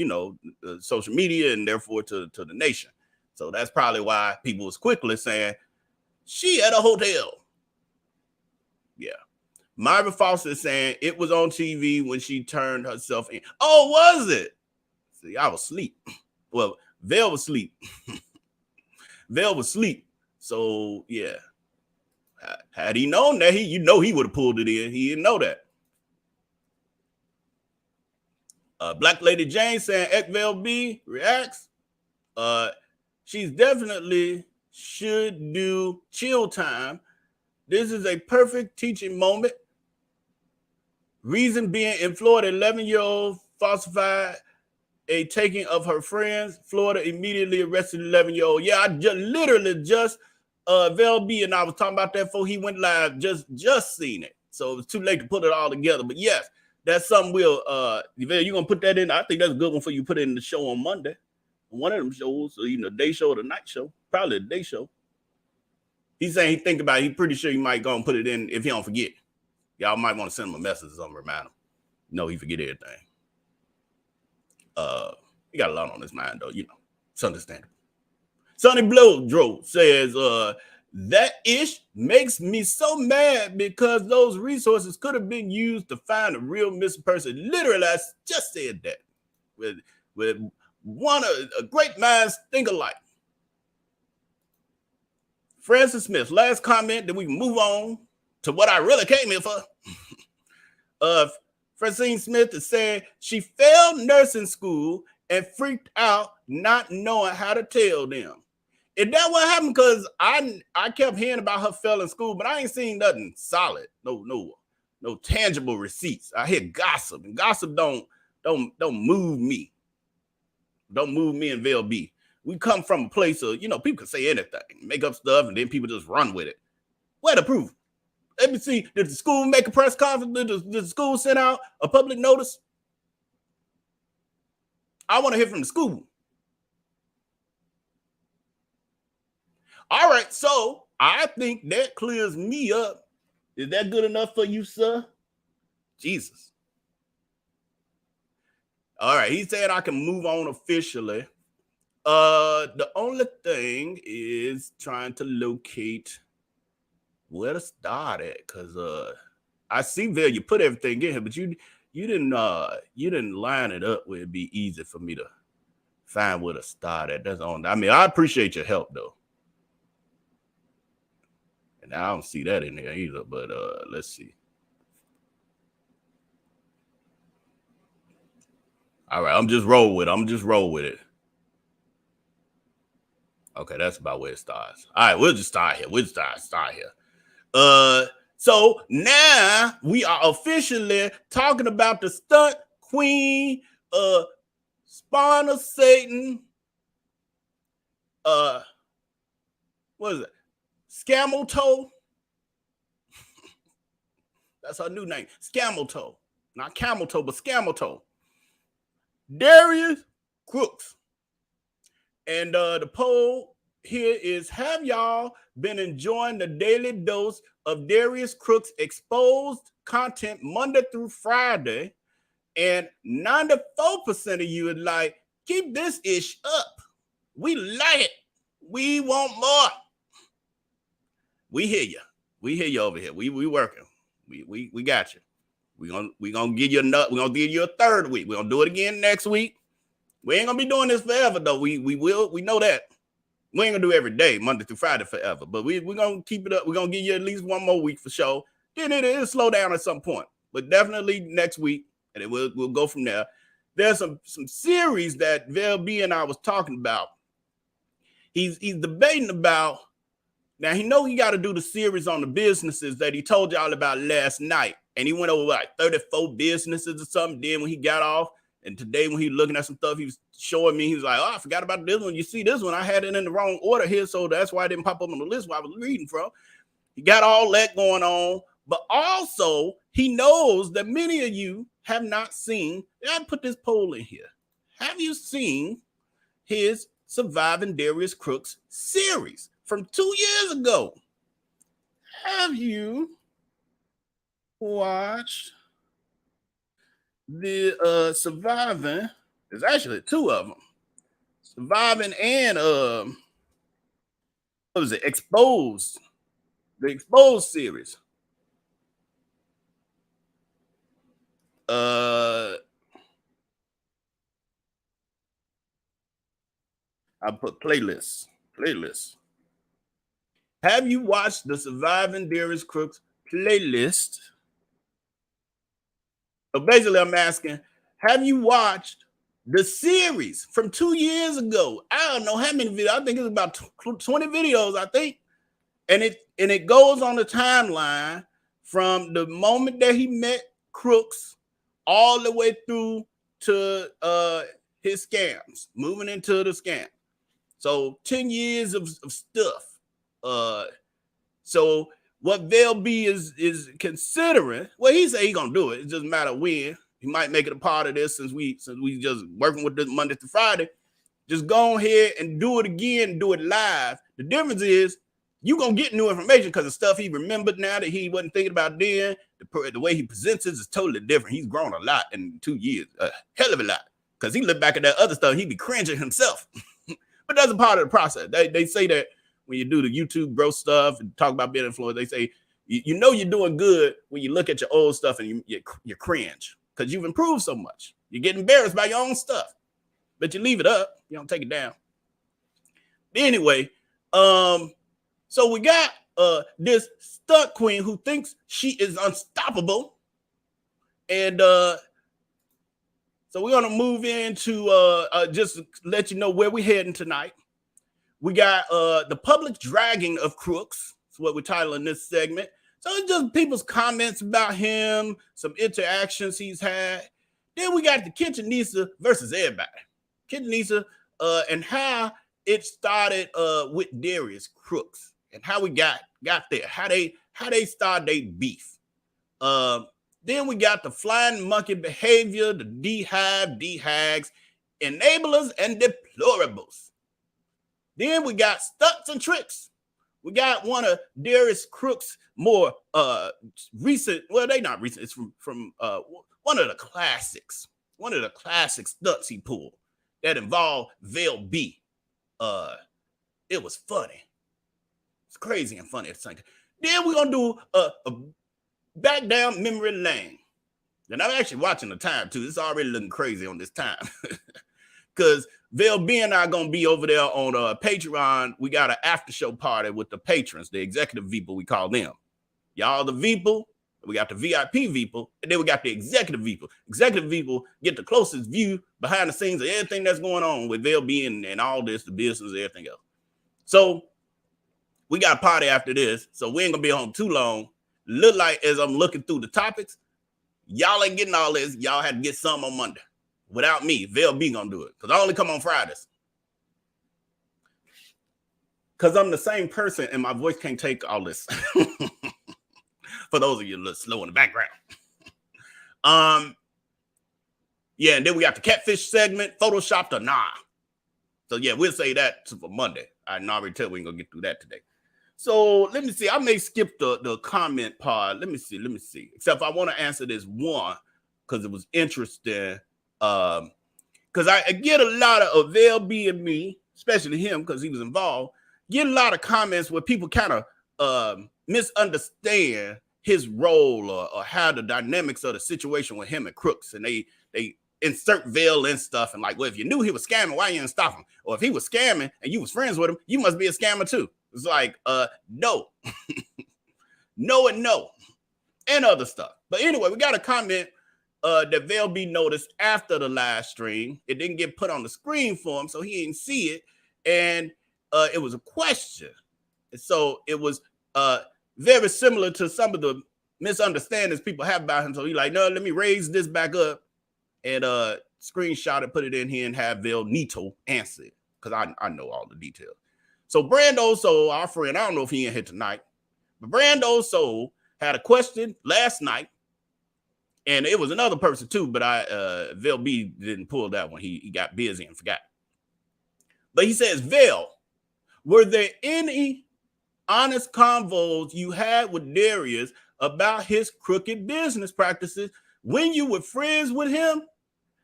social media and therefore to the nation. So that's probably why people was quickly saying she at a hotel. Yeah. Myra Foster is saying it was on TV when she turned herself in. Oh, was it? See, I was asleep. Well, Vell was asleep. Vell was asleep. So, yeah. Had he known that, he would have pulled it in. He didn't know that. Black Lady Jane saying Vell B reacts. She's definitely should do chill time. This is a perfect teaching moment. Reason being, in Florida, 11-year-old falsified a taking of her friends. Florida immediately arrested 11-year-old. Yeah, I literally just Vell B and I was talking about that before he went live. Just seen it, so it was too late to put it all together. But yes, that's something we'll you're gonna put that in. I think that's a good one for you. Put it in the show on Monday. One of them shows, so day show or the night show, probably the day show. He's saying he think about it. He's pretty sure he might go and put it in if he don't forget. Y'all might want to send him a message or something, remind him. He forget everything. He got a lot on his mind, though, it's understandable. Sonny Blowdro says, that ish makes me so mad because those resources could have been used to find a real missing person. Literally, I just said that. With one a great minds think alike. Francis Smith, last comment, then we can move on to what I really came here for. Francine Smith is saying she failed nursing school and freaked out not knowing how to tell them. Is that what happened? Because I kept hearing about her failing school, but I ain't seen nothing solid. No tangible receipts. I hear gossip, and gossip don't move me. Don't move me and Vell B. We come from a place of, people can say anything, make up stuff, and then people just run with it. Where the proof? Let me see. Did the school make a press conference? Did the school send out a public notice? I want to hear from the school. All right, so I think that clears me up. Is that good enough for you, sir? Jesus. All right, he said I can move on officially. The only thing is trying to locate where to start at, because I see Vell, you put everything in here, but you didn't line it up where it'd be easy for me to find where to start at. That's on. I mean, I appreciate your help though. And I don't see that in there either, but let's see. All right, I'm just roll with it. Okay, that's about where it starts. All right, we'll just start here. We'll start here. So now we are officially talking about the stunt queen, spawn of Satan, what is it? Scamel Toe. That's her new name. Scamel Toe. Not Camel Toe, but Scamel Toe. Darius Cooks. And the poll here is, have y'all been enjoying the daily dose of Darius Cooks exposed content Monday through Friday? And 94% of you are like, keep this ish up. We like it. We want more. We hear you. We hear you over here. We working. We got you. We gonna give you we're gonna give you a third week. We're gonna do it again next week. We ain't gonna be doing this forever though. We know that. We ain't gonna do every day, Monday through Friday forever. But we're gonna keep it up. We're gonna give you at least one more week for sure. Then it'll slow down at some point. But definitely next week, and we'll go from there. There's some series that Vell B and I was talking about. He's debating about. Now he know he got to do the series on the businesses that he told y'all about last night. And he went over like 34 businesses or something. Then when he got off, and today when he was looking at some stuff, he was showing me, he was like, oh, I forgot about this one. You see this one, I had it in the wrong order here, so that's why it didn't pop up on the list where I was reading from. He got all that going on. But also, he knows that many of you have not seen, I put this poll in here. Have you seen his Surviving Darius Cooks series from 2 years ago? Have you watched the Surviving? There's actually two of them. Surviving and what was it? Exposed. The Exposed series. I put playlists. Have you watched the Surviving Darius Cooks playlist? So basically, I'm asking, have you watched the series from 2 years ago? I don't know how many videos. I think it's about 20 videos, I think. And it goes on the timeline from the moment that he met Crooks all the way through to his scams, moving into the scam. So 10 years of stuff. So what Vell B is considering, well, he said he's gonna do it. It doesn't matter when. He might make it a part of this since we just working with this Monday through Friday. Just go ahead and do it again, do it live. The difference is you're gonna get new information because the stuff he remembered now that he wasn't thinking about then. The way he presents it is totally different. He's grown a lot in 2 years, a hell of a lot. Because he looked back at that other stuff, he'd be cringing himself. But that's a part of the process. They say that when you do the YouTube growth stuff and talk about being influenced, they say you know you're doing good when you look at your old stuff and you cringe because you've improved so much. You get embarrassed by your own stuff, but you leave it up. You don't take it down. Anyway, so we got this stunt queen who thinks she is unstoppable, and so we're gonna move into just to let you know where we're heading tonight. We got the public dragging of Crooks. That's what we're titling this segment. So it's just people's comments about him, some interactions he's had. Then we got the Kitchenisa versus everybody. Kitchenisa and how it started with Darius Cooks and how we got there, how they started their beef. Then we got the flying monkey behavior, the D-Hive, D-Hags, enablers, and deplorables. Then we got stunts and tricks. We got one of Darius Cooks' more recent, well, they not recent, it's from one of the classics. one of the classic stunts he pulled that involved Vell B. It was funny. It's crazy and funny at the same time. Then we're gonna do a back down memory lane. And I'm actually watching the time too. It's already looking crazy on this time. Because Vell B and I are gonna be over there on Patreon. We got an after show party with the patrons, the executive people, we call them. Y'all the people, we got the VIP people, and then we got the executive people. Executive people get the closest view behind the scenes of everything that's going on with Vell B and all this, the business, everything else. So we got a party after this, so we ain't gonna be home too long. Look like as I'm looking through the topics, y'all ain't getting all this. Y'all had to get some on Monday. Without me, Vell B gonna do it. Because I only come on Fridays. Because I'm the same person and my voice can't take all this. For those of you a little slow in the background. Yeah, and then we got the catfish segment, Photoshopped or nah. So yeah, we'll say that for Monday. I can already tell we ain't gonna get through that today. So let me see. I may skip the comment part. Let me see. Except I want to answer this one because it was interesting. Because I get a lot of Vell B and me, especially him because he was involved, get a lot of comments where people kind of misunderstand his role or how the dynamics of the situation with him and Crooks, and they insert Vell and stuff and like, well, if you knew he was scamming, why you didn't stop him? Or if he was scamming and you was friends with him, you must be a scammer too. It's like, no. No and no. And other stuff. But anyway, we got a comment that Vell B noticed after the live stream. It didn't get put on the screen for him, so he didn't see it. And it was a question. And so it was very similar to some of the misunderstandings people have about him. So he's like, no, let me raise this back up and screenshot it, put it in here, and have VellNito answer it. Because I know all the details. So Brando Soul, our friend, I don't know if he in here tonight, but Brando Soul had a question last night. And it was another person too, but Vell B didn't pull that one. He got busy and forgot. But he says, Vell, were there any honest convos you had with Darius about his crooked business practices when you were friends with him?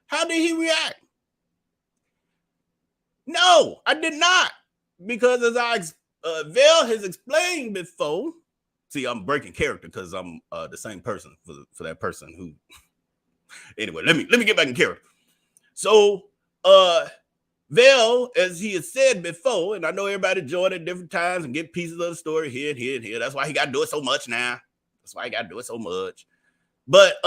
How did he react? No, I did not. Because as Vell has explained before, see, I'm breaking character because I'm the same person for that person who. Anyway, let me get back in character. So, Vell, as he has said before, and I know everybody joined at different times and get pieces of the story here and here and here. That's why he got to do it so much now. That's why he got to do it so much. But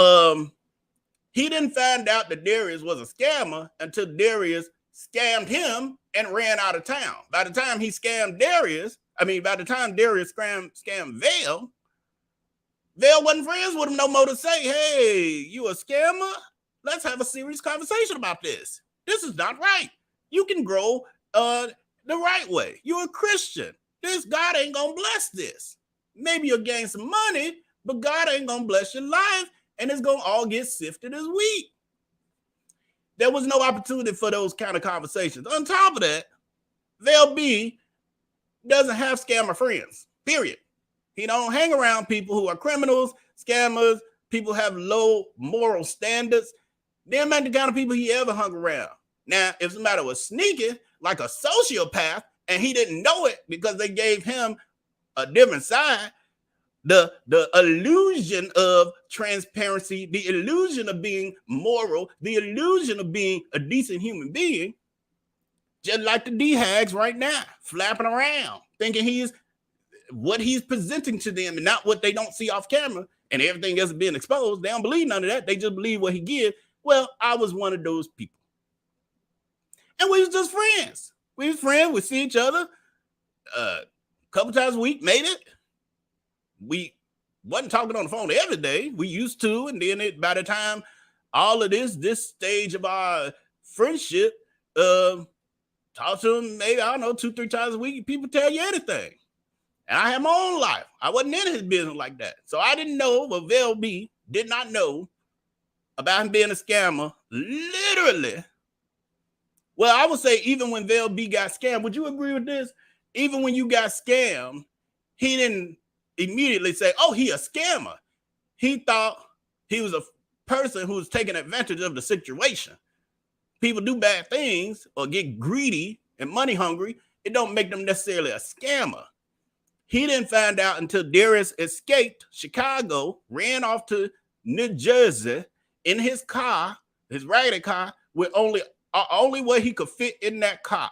he didn't find out that Darius was a scammer until Darius scammed him and ran out of town. By the time he scammed Darius, by the time Darius scammed Vell, Vell wasn't friends with him no more to say, hey, you a scammer? Let's have a serious conversation about this. This is not right. You can grow the right way. You're a Christian. This God ain't gonna bless this. Maybe you'll gain some money, but God ain't gonna bless your life, and it's gonna all get sifted as wheat. There was no opportunity for those kind of conversations. On top of that, Vell B doesn't have scammer friends, period. He don't hang around people who are criminals, scammers, people have low moral standards. They're not the kind of people he ever hung around. Now, if somebody was sneaky, like a sociopath, and he didn't know it because they gave him a different side, the illusion of transparency, the illusion of being moral, the illusion of being a decent human being, just like the D-hags right now, flapping around, thinking he's what he's presenting to them and not what they don't see off camera, and everything else is being exposed. They don't believe none of that. They just believe what he gives. Well, I was one of those people. And we was just friends. We was friends. We see each other a couple times a week, made it. We wasn't talking on the phone every day. We used to, and then by the time all of this stage of our friendship, talk to him maybe, I don't know, 2-3 times a week. People tell you anything. And I had my own life. I wasn't in his business like that. So I didn't know, but Vell B did not know about him being a scammer. Literally. Well, I would say even when Vell B got scammed, would you agree with this? Even when you got scammed, he didn't immediately say, oh, he a scammer. He thought he was a person who's taking advantage of the situation. People do bad things or get greedy and money hungry. It don't make them necessarily a scammer. He didn't find out until Darius escaped Chicago, ran off to New Jersey in his car, his raggedy car, with only what he could fit in that car.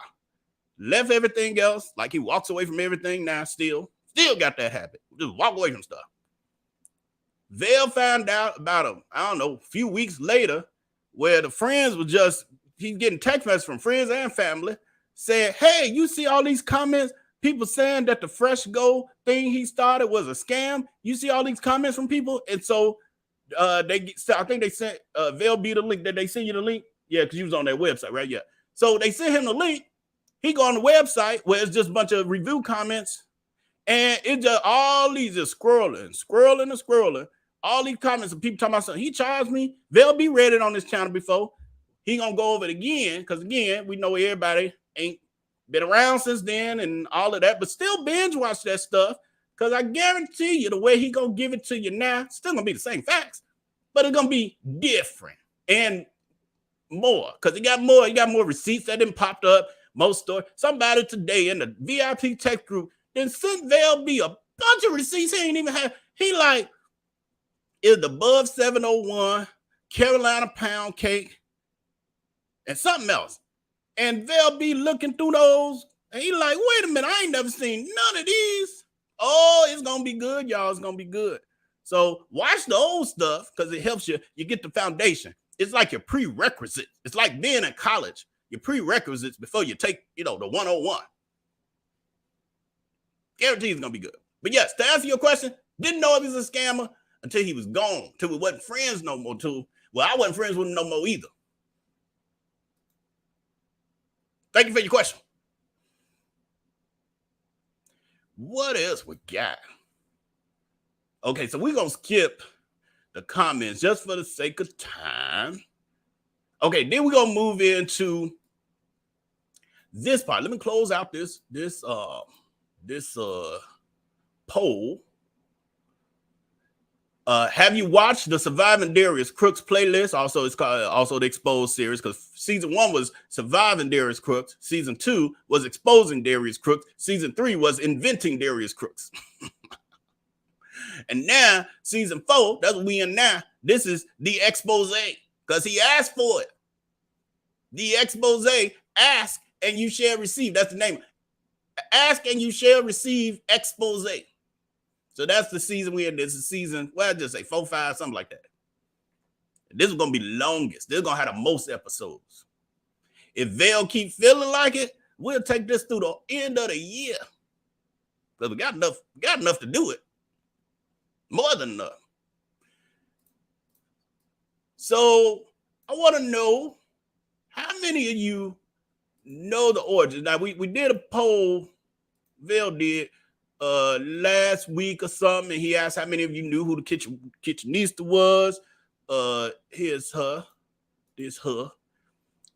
Left everything else, like he walks away from everything now, still got that habit. Just walk away from stuff. Vell found out about him, I don't know, a few weeks later, where the friends were just, he's getting text messages from friends and family saying, hey, you see all these comments? People saying that the Fresh Go thing he started was a scam. You see all these comments from people? And so I think they sent Vell B the link. Did they send you the link? Yeah, because you was on their website, right? Yeah. So they sent him the link. He go on the website where it's just a bunch of review comments. And it just all these just scrolling. All these comments of people talking about something. He charged me. Vell B read it on this channel before. He gonna go over it again, because again, we know everybody ain't been around since then and all of that, but still binge watch that stuff, because I guarantee you the way he gonna give it to you now, still gonna be the same facts, but it's gonna be different and more, because he got more receipts that didn't popped up. Most story. Somebody today in the VIP text group then sent Vell B a bunch of receipts he ain't even have. He like, is the above 701 Carolina pound cake and something else. And Vell B looking through those, and he like, wait a minute, I ain't never seen none of these. Oh, it's gonna be good, y'all. It's gonna be good. So watch the old stuff, because it helps you. You get the foundation. It's like your prerequisite. It's like being in college. Your prerequisites before you take, the 101. Guarantee it's gonna be good. But yes, to answer your question, didn't know if he was a scammer until he was gone, till we wasn't friends no more. Well, I wasn't friends with him no more either. Thank you for your question. What else we got? Okay, so we're going to skip the comments just for the sake of time. Okay, then we're going to move into this part. Let me close out this poll. Have you watched the Surviving Darius Cooks playlist? Also, it's called the Exposed series, because season 1 was Surviving Darius Cooks. Season 2 was Exposing Darius Cooks. Season 3 was Inventing Darius Cooks. And now, season 4, that's what we in now. This is the Exposé, because he asked for it. The Exposé, ask and you shall receive. That's the name. Ask and you shall receive Exposé. So that's the season we're in. This is season, well, I just say 4, 5, something like that. This is going to be the longest. This is going to have the most episodes. If Vell keep feeling like it, we'll take this through the end of the year. Because we got enough to do it. More than enough. So I want to know, how many of you know the origin? Now, we did a poll, Vell did, last week or something, and he asked how many of you knew who the kitchenista was. Here's her. This her.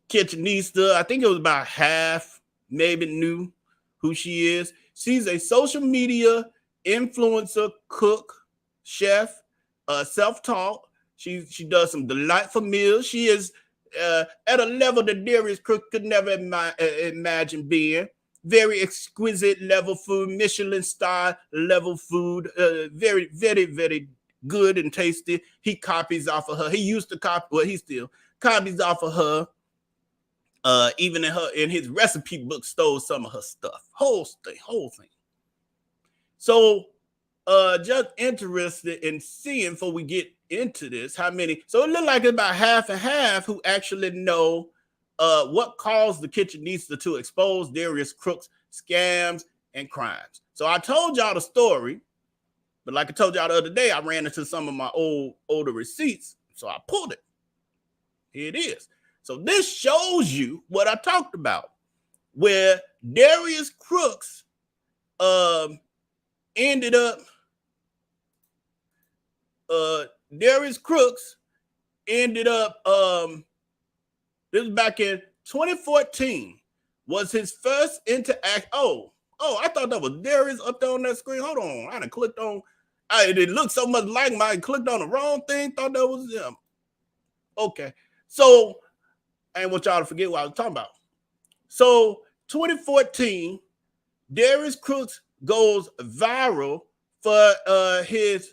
Kitchenista. I think it was about half maybe knew who she is. She's a social media influencer, cook, chef, self-taught. She does some delightful meals. She is at a level that Darius Cooks could never imagine being. Very exquisite level food, Michelin star level food, very, very, very good and tasty. He copies off of her. He used to copy, well, he still copies off of her. Even in his recipe book, stole some of her stuff. Whole thing. So just interested in seeing, before we get into this, how many. So it looked like about half and half who actually know what caused the kitchenista to expose Darius Cooks' scams and crimes. So I told y'all the story, but like I told y'all the other day, I ran into some of my older receipts, so I pulled it. Here it is. So this shows you what I talked about, where Darius Cooks ended up. Darius Cooks ended up. This was back in 2014. Was his first interact. Oh, I thought that was Darius up there on that screen. Hold on, I done clicked on. It looked so much like mine. Clicked on the wrong thing. Thought that was him. Okay. So, I ain't want y'all to forget what I was talking about. So, 2014, Darius Cooks goes viral for his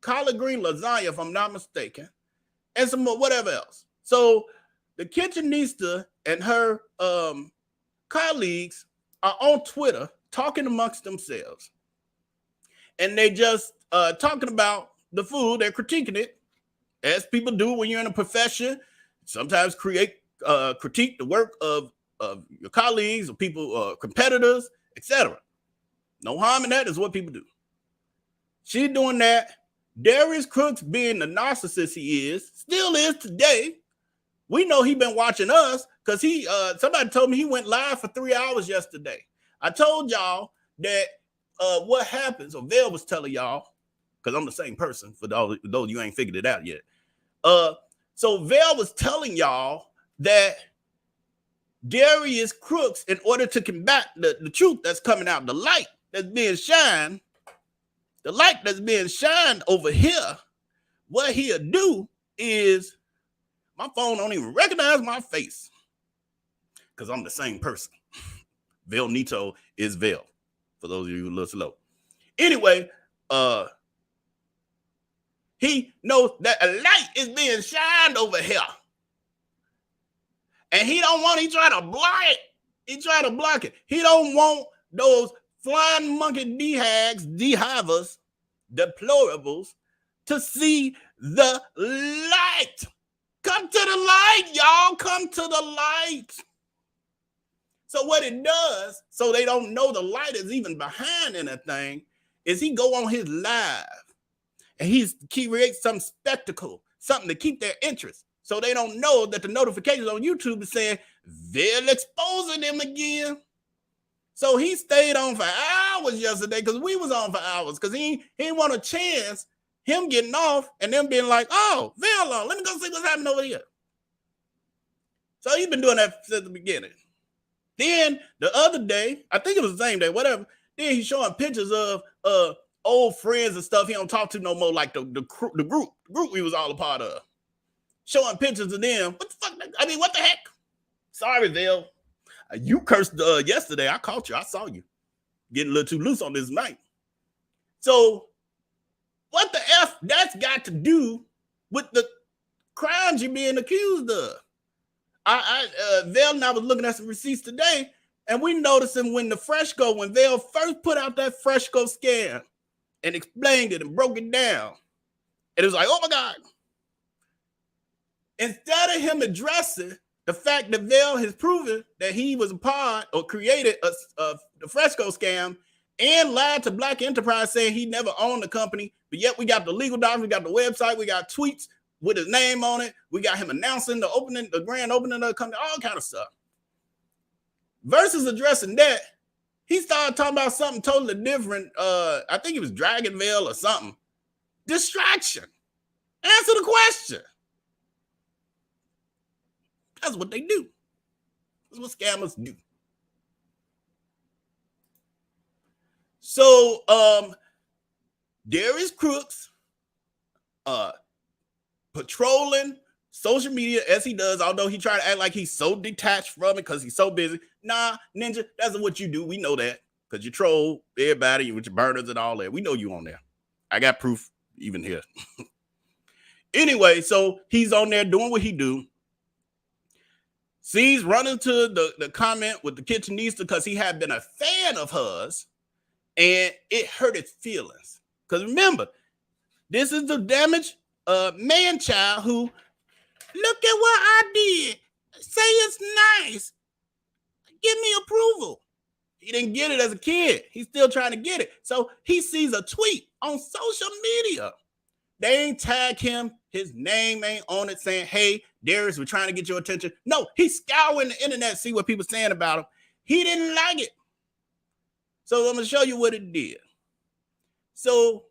collard green lasagna, if I'm not mistaken, and some whatever else. So, the kitchenista and her colleagues are on Twitter talking amongst themselves. And they just talking about the food. They're critiquing it, as people do when you're in a profession. Sometimes critique the work of your colleagues or people, competitors, etc. No harm in that is what people do. She's doing that. Darius Cooks, being the narcissist he is, still is today. We know he been watching us because he somebody told me he went live for 3 hours yesterday. I told y'all that what happens, or Vell was telling y'all, because I'm the same person for those you ain't figured it out yet. So Vell was telling y'all that Darius Cooks, in order to combat the truth that's coming out, the light that's being shined, over here, what he'll do is, my phone don't even recognize my face because I'm the same person. VellNito is Vell, for those of you who look slow. Anyway, he knows that a light is being shined over here. And he trying to block it. He don't want those flying monkey D-hivers, deplorables, to see the light. Come to the light, y'all. Come to the light. So what it does, so they don't know the light is even behind anything, is he go on his live and he creates some spectacle, something to keep their interest. So they don't know that the notifications on YouTube is saying they're exposing them again. So he stayed on for hours yesterday because we was on for hours because he didn't want a chance him getting off and them being like, oh, Vell, let me go see what's happening over here. So he's been doing that since the beginning. Then the other day, I think it was the same day, whatever, then he's showing pictures of old friends and stuff he don't talk to no more, like the group we was all a part of. Showing pictures of them. What the fuck? I mean, what the heck? Sorry, Vell. You cursed yesterday. I caught you. I saw you getting a little too loose on this night. So what the F that's got to do with the crimes you're being accused of? Vell and I was looking at some receipts today, and we noticing when Vell first put out that Freshco scam and explained it and broke it down, and it was like, oh my God. Instead of him addressing the fact that Vell has proven that he was a part or created the Freshco scam and lied to Black Enterprise saying he never owned the company, but yet we got the legal documents, we got the website, we got tweets with his name on it, we got him announcing the grand opening of the company, all kind of stuff. Versus addressing that, he started talking about something totally different. I think it was Dragon Vell or something. Distraction. Answer the question. That's what they do. That's what scammers do. So, Darius Cooks, patrolling social media as he does, although he tried to act like he's so detached from it because he's so busy. Nah, Ninja, that's what you do. We know that because you troll everybody with your burners and all that. We know you on there. I got proof even here. Anyway, so he's on there doing what he do. Sees running to the comment with the kitchenista because he had been a fan of hers, and it hurt his feelings. Because remember, this is the damaged man-child who, look at what I did. Say it's nice. Give me approval. He didn't get it as a kid. He's still trying to get it. So he sees a tweet on social media. They ain't tag him. His name ain't on it saying, hey, Darius, we're trying to get your attention. No, he's scouring the internet, see what people saying about him. He didn't like it. So I'm going to show you what it did. So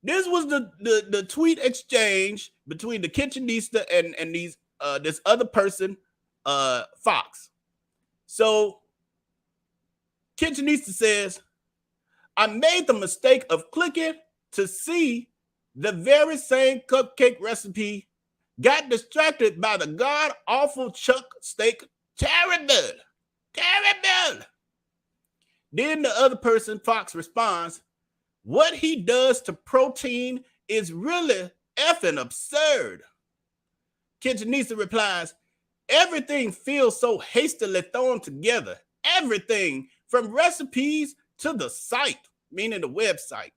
this was the tweet exchange between the kitchenista and these this other person, Fox. So kitchenista says, I made the mistake of clicking to see the very same cupcake recipe got distracted by the god-awful chuck steak. Terrible. Terrible. Then the other person, Fox, responds, what he does to protein is really effing absurd. Kitchenista replies, everything feels so hastily thrown together. Everything from recipes to the site, meaning the website.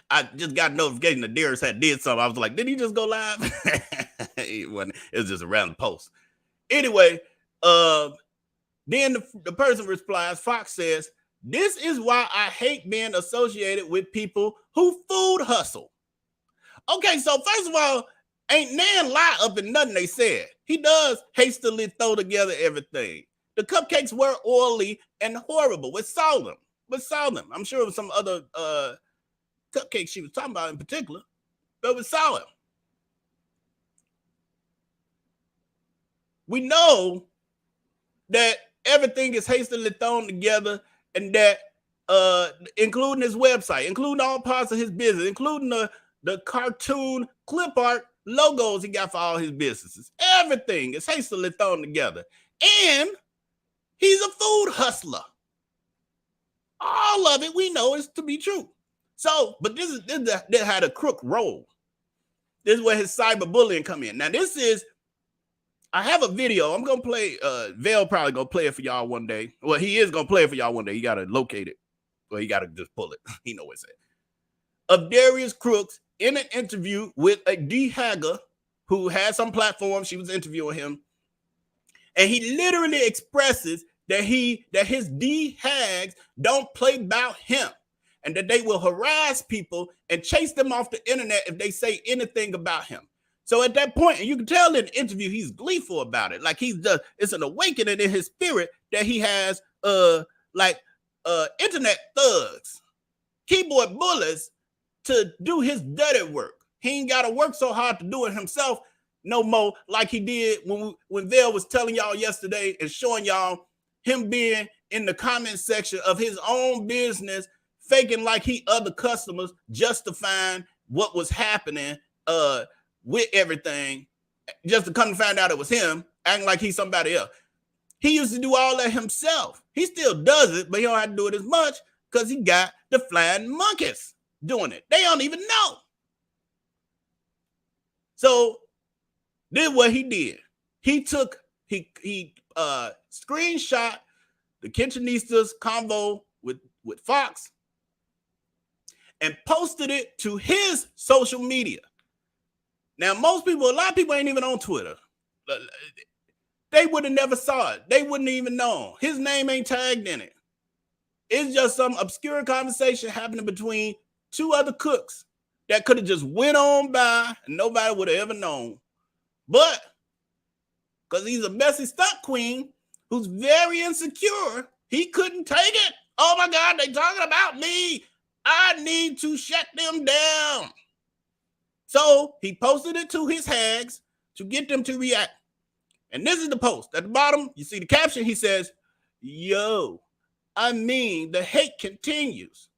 I just got a notification that Darius had did something. I was like, did he just go live? It wasn't. It was just a random post. Anyway, then the person replies, Fox says, this is why I hate being associated with people who food hustle. Okay, so first of all, ain't nan lie up in nothing they said. He does hastily throw together everything. The cupcakes were oily and horrible. We saw them. I'm sure it was some other cupcakes she was talking about in particular, but we saw it. We know that everything is hastily thrown together, and that including his website, including all parts of his business, including the cartoon clip art logos he got for all his businesses. Everything is hastily thrown together. And he's a food hustler. All of it we know is to be true. So, but this is how the crook roll. This is where his cyberbullying come in. Now, this is, I have a video. I'm going to play, Vell probably going to play it for y'all one day. Well, he is going to play it for y'all one day. You got to locate it. Well, you got to just pull it. He know what's it. Of Darius Cooks in an interview with a D Hagger who had some platform. She was interviewing him. And he literally expresses that his D Hags don't play about him, and that they will harass people and chase them off the internet if they say anything about him. So at that point, and you can tell in the interview, he's gleeful about it. Like it's an awakening in his spirit that he has internet thugs, keyboard bullies to do his dirty work. He ain't got to work so hard to do it himself no more, like he did when Vell was telling y'all yesterday and showing y'all him being in the comment section of his own business, faking like he other customers, justifying what was happening with everything, just to come to find out it was him, acting like he's somebody else. He used to do all that himself. He still does it, but he don't have to do it as much because he got the flying monkeys doing it. They don't even know. So this is what he did. He screenshot the Kitchenista's convo with Fox and posted it to his social media. Now, a lot of people ain't even on Twitter. They would have never saw it. They wouldn't even know. His name ain't tagged in it. It's just some obscure conversation happening between two other cooks that could have just went on by and nobody would have ever known. But because he's a messy stunt queen who's very insecure, he couldn't take it. Oh my God, they talking about me. I need to shut them down. So he posted it to his hags to get them to react. And this is the post. At the bottom, you see the caption. He says, yo, I mean, the hate continues.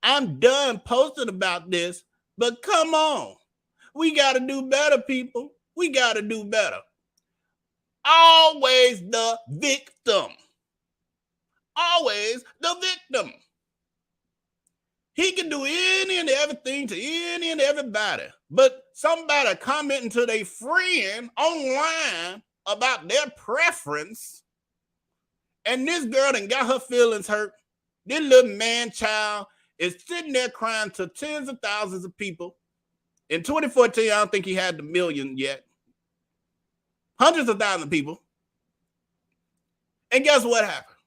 I'm done posting about this, but come on. We got to do better, people. We got to do better. Always the victim. Always the victim. He can do any and everything to any and everybody, but somebody commenting to their friend online about their preference, and this girl done got her feelings hurt. This little man child is sitting there crying to tens of thousands of people. In 2014, I don't think he had the million yet. Hundreds of thousands of people. And guess what happened?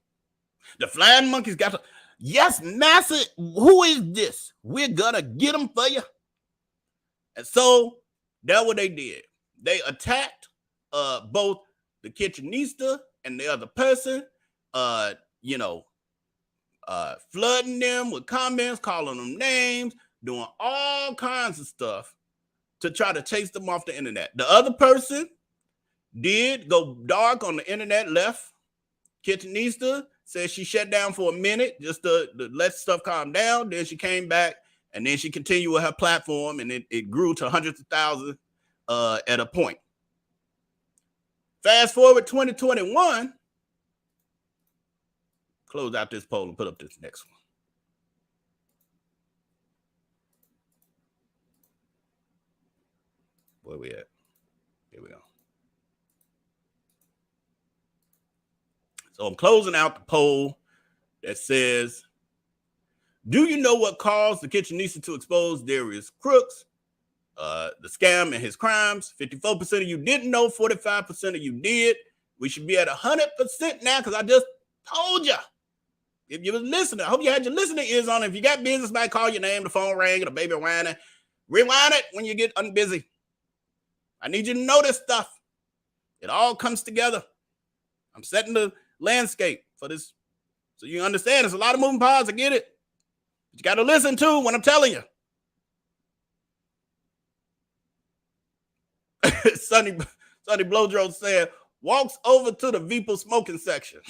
The flying monkeys got to, yes, Massa, who is this? We're gonna get them for you. And so that's what they did. They attacked both the Kitchenista and the other person, flooding them with comments, calling them names, doing all kinds of stuff to try to chase them off the internet. The other person did go dark on the internet, left Kitchenista, said she shut down for a minute just to let stuff calm down. Then she came back, and then she continued with her platform, and it grew to hundreds of thousands at a point. Fast forward 2021, close out this poll and put up this next one. Where we at? Here we go. So I'm closing out the poll that says, do you know what caused the kitchenista to expose Darius Cooks, the scam and his crimes? 54% of you didn't know, 45% of you did. We should be at 100% now because I just told you. If you was listening, I hope you had your listening ears on. If you got business, might call your name, the phone rang, or the baby whining. Rewind it when you get unbusy. I need you to know this stuff. It all comes together. I'm setting the landscape for this so you understand. There's a lot of moving parts. I get it. But you got to listen to what I'm telling you. Sonny Blowdro said, walks over to the Veeple smoking section.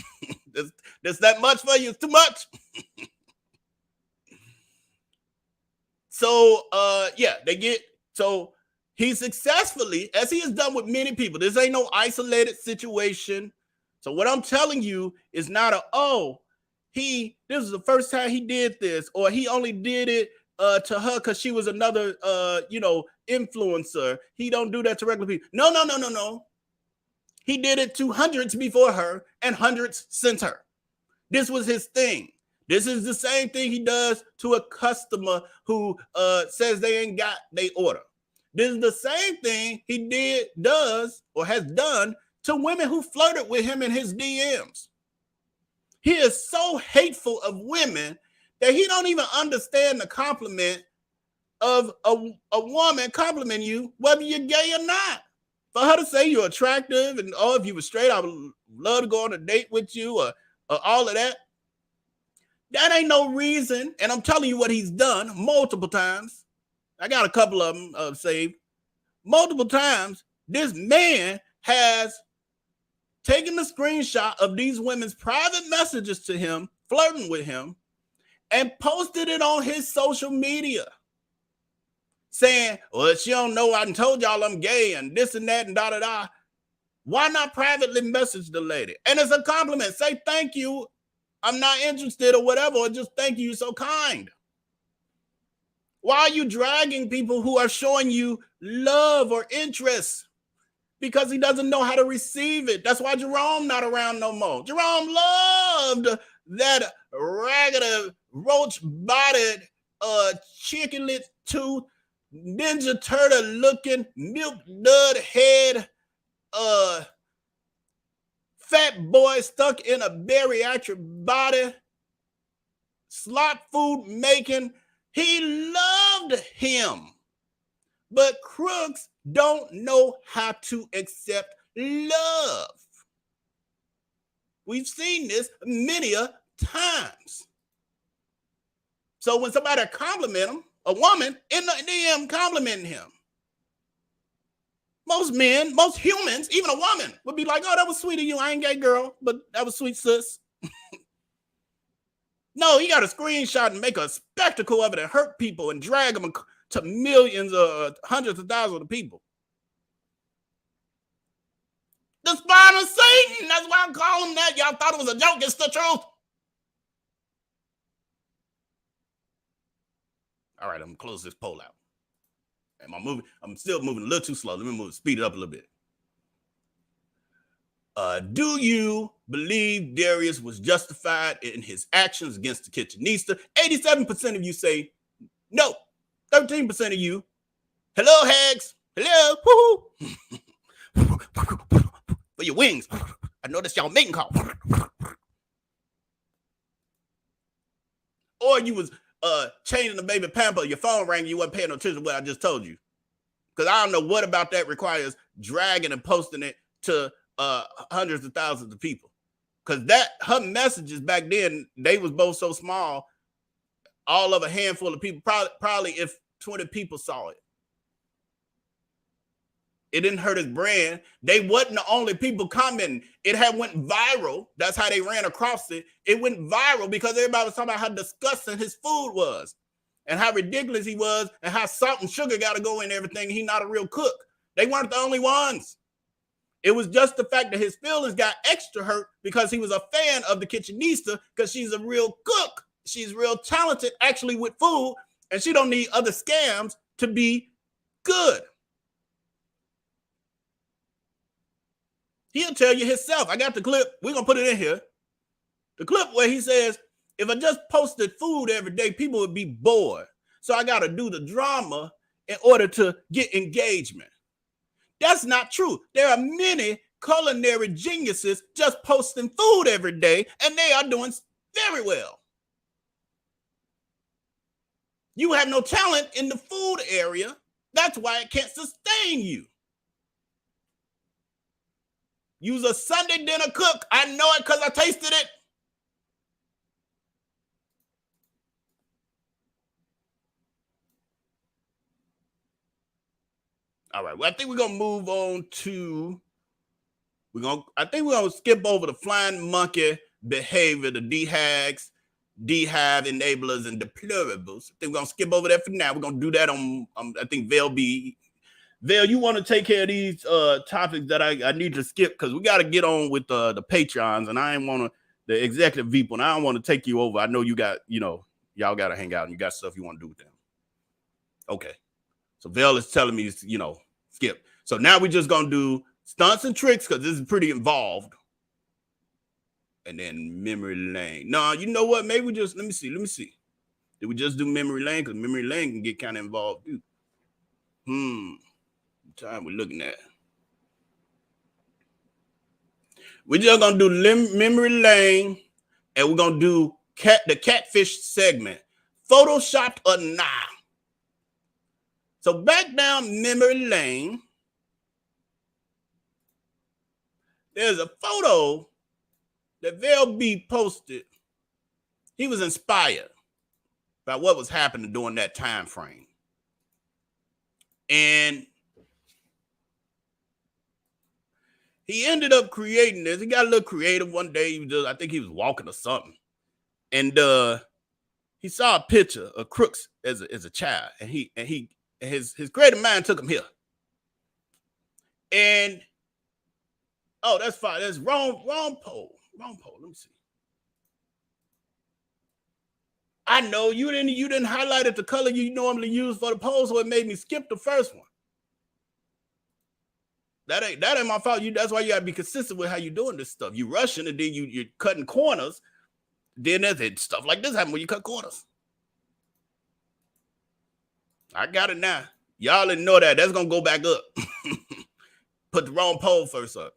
There's that much for you? It's too much. So, yeah, so he successfully, as he has done with many people, this ain't no isolated situation. So what I'm telling you is not this is the first time he did this, or he only did it to her because she was another, influencer. He don't do that to regular people. No. He did it to hundreds before her, and hundreds since her. This was his thing. This is the same thing he does to a customer who says they ain't got their order. This is the same thing he does or has done to women who flirted with him in his DMs. He is so hateful of women that he don't even understand the compliment of a woman complimenting you, whether you're gay or not. For her to say you're attractive and, if you were straight, I would love to go on a date with you or all of that. That ain't no reason. And I'm telling you what he's done multiple times. I got a couple of them saved. Multiple times, this man has taken the screenshot of these women's private messages to him, flirting with him, and posted it on his social media. Saying, well, she don't know I done told y'all I'm gay and this and that and da-da-da. Why not privately message the lady? And it's a compliment. Say thank you. I'm not interested or whatever, or just thank you. You're so kind. Why are you dragging people who are showing you love or interest? Because he doesn't know how to receive it. That's why Jerome not around no more. Jerome loved that ragged, roach-bodied, chicken-lit tooth, Ninja Turtle looking, milk dud head, fat boy stuck in a bariatric body, slot food making. He loved him. But crooks don't know how to accept love. We've seen this many a times. So when somebody compliment him, a woman in the DM complimenting him, most men, most humans, even a woman would be like, oh, that was sweet of you. I ain't gay, girl, but that was sweet, sis. No, he got a screenshot and make a spectacle of it and hurt people and drag them to millions or hundreds of thousands of people. The spine of Satan. That's why I call him that. Y'all thought it was a joke. It's the truth. All right, I'm gonna close this poll out. I'm still moving a little too slow. Let me speed it up a little bit. Do you believe Darius was justified in his actions against the kitchenista? 87% of you say no. 13% of you, hello, hags. Hello, woohoo. For your wings. I noticed y'all mating call. Or you was changing the baby pamper, your phone rang, you wasn't paying no attention to what I just told you. Because I don't know what about that requires dragging and posting it to hundreds of thousands of people. Because her messages back then, they was both so small, all of a handful of people, probably if 20 people saw it. It didn't hurt his brand. They wasn't the only people commenting. It had went viral. That's how they ran across it. It went viral because everybody was talking about how disgusting his food was and how ridiculous he was and how salt and sugar got to go in everything. He's not a real cook. They weren't the only ones. It was just the fact that his feelings got extra hurt because he was a fan of the Kitchenista because she's a real cook. She's real talented actually with food, and she don't need other scams to be good. He'll tell you himself. I got the clip. We're going to put it in here. The clip where he says, if I just posted food every day, people would be bored. So I got to do the drama in order to get engagement. That's not true. There are many culinary geniuses just posting food every day, and they are doing very well. You have no talent in the food area. That's why it can't sustain you. You's a Sunday dinner cook. I know it because I tasted it. All right. Well, I think we're gonna move on to. I think we're gonna skip over the flying monkey behavior, the DHAGs, DHIVE enablers, and deplorables. I think we're gonna skip over that for now. We're gonna do that on. I think Vell, you want to take care of these topics that I need to skip because we got to get on with the Patreons, and I ain't want to the executive people, and I don't want to take you over. I know you got, y'all got to hang out and you got stuff you want to do with them. Okay, so Vell is telling me, skip. So now we're just gonna do stunts and tricks because this is pretty involved, and then memory lane. No, you know what? Maybe we just let me see. Did we just do memory lane? Because memory lane can get kind of involved too. Time we're looking at. We're just gonna do memory lane, and we're gonna do the catfish segment, photoshopped or not. So back down memory lane, there's a photo that Vell B posted. He was inspired by what was happening during that time frame, and he ended up creating this. He got a little creative one day. I think he was walking or something. And he saw a picture of Crooks as a child. And his creative mind took him here. And that's fine. That's wrong poll. Wrong poll. Let me see. I know you didn't highlight it the color you normally use for the poll, so it made me skip the first one. That ain't my fault. That's why you gotta be consistent with how you're doing this stuff. You rushing and then you're cutting corners. Then there's stuff like this happen when you cut corners. I got it now. Y'all didn't know that. That's gonna go back up. Put the wrong poll first up.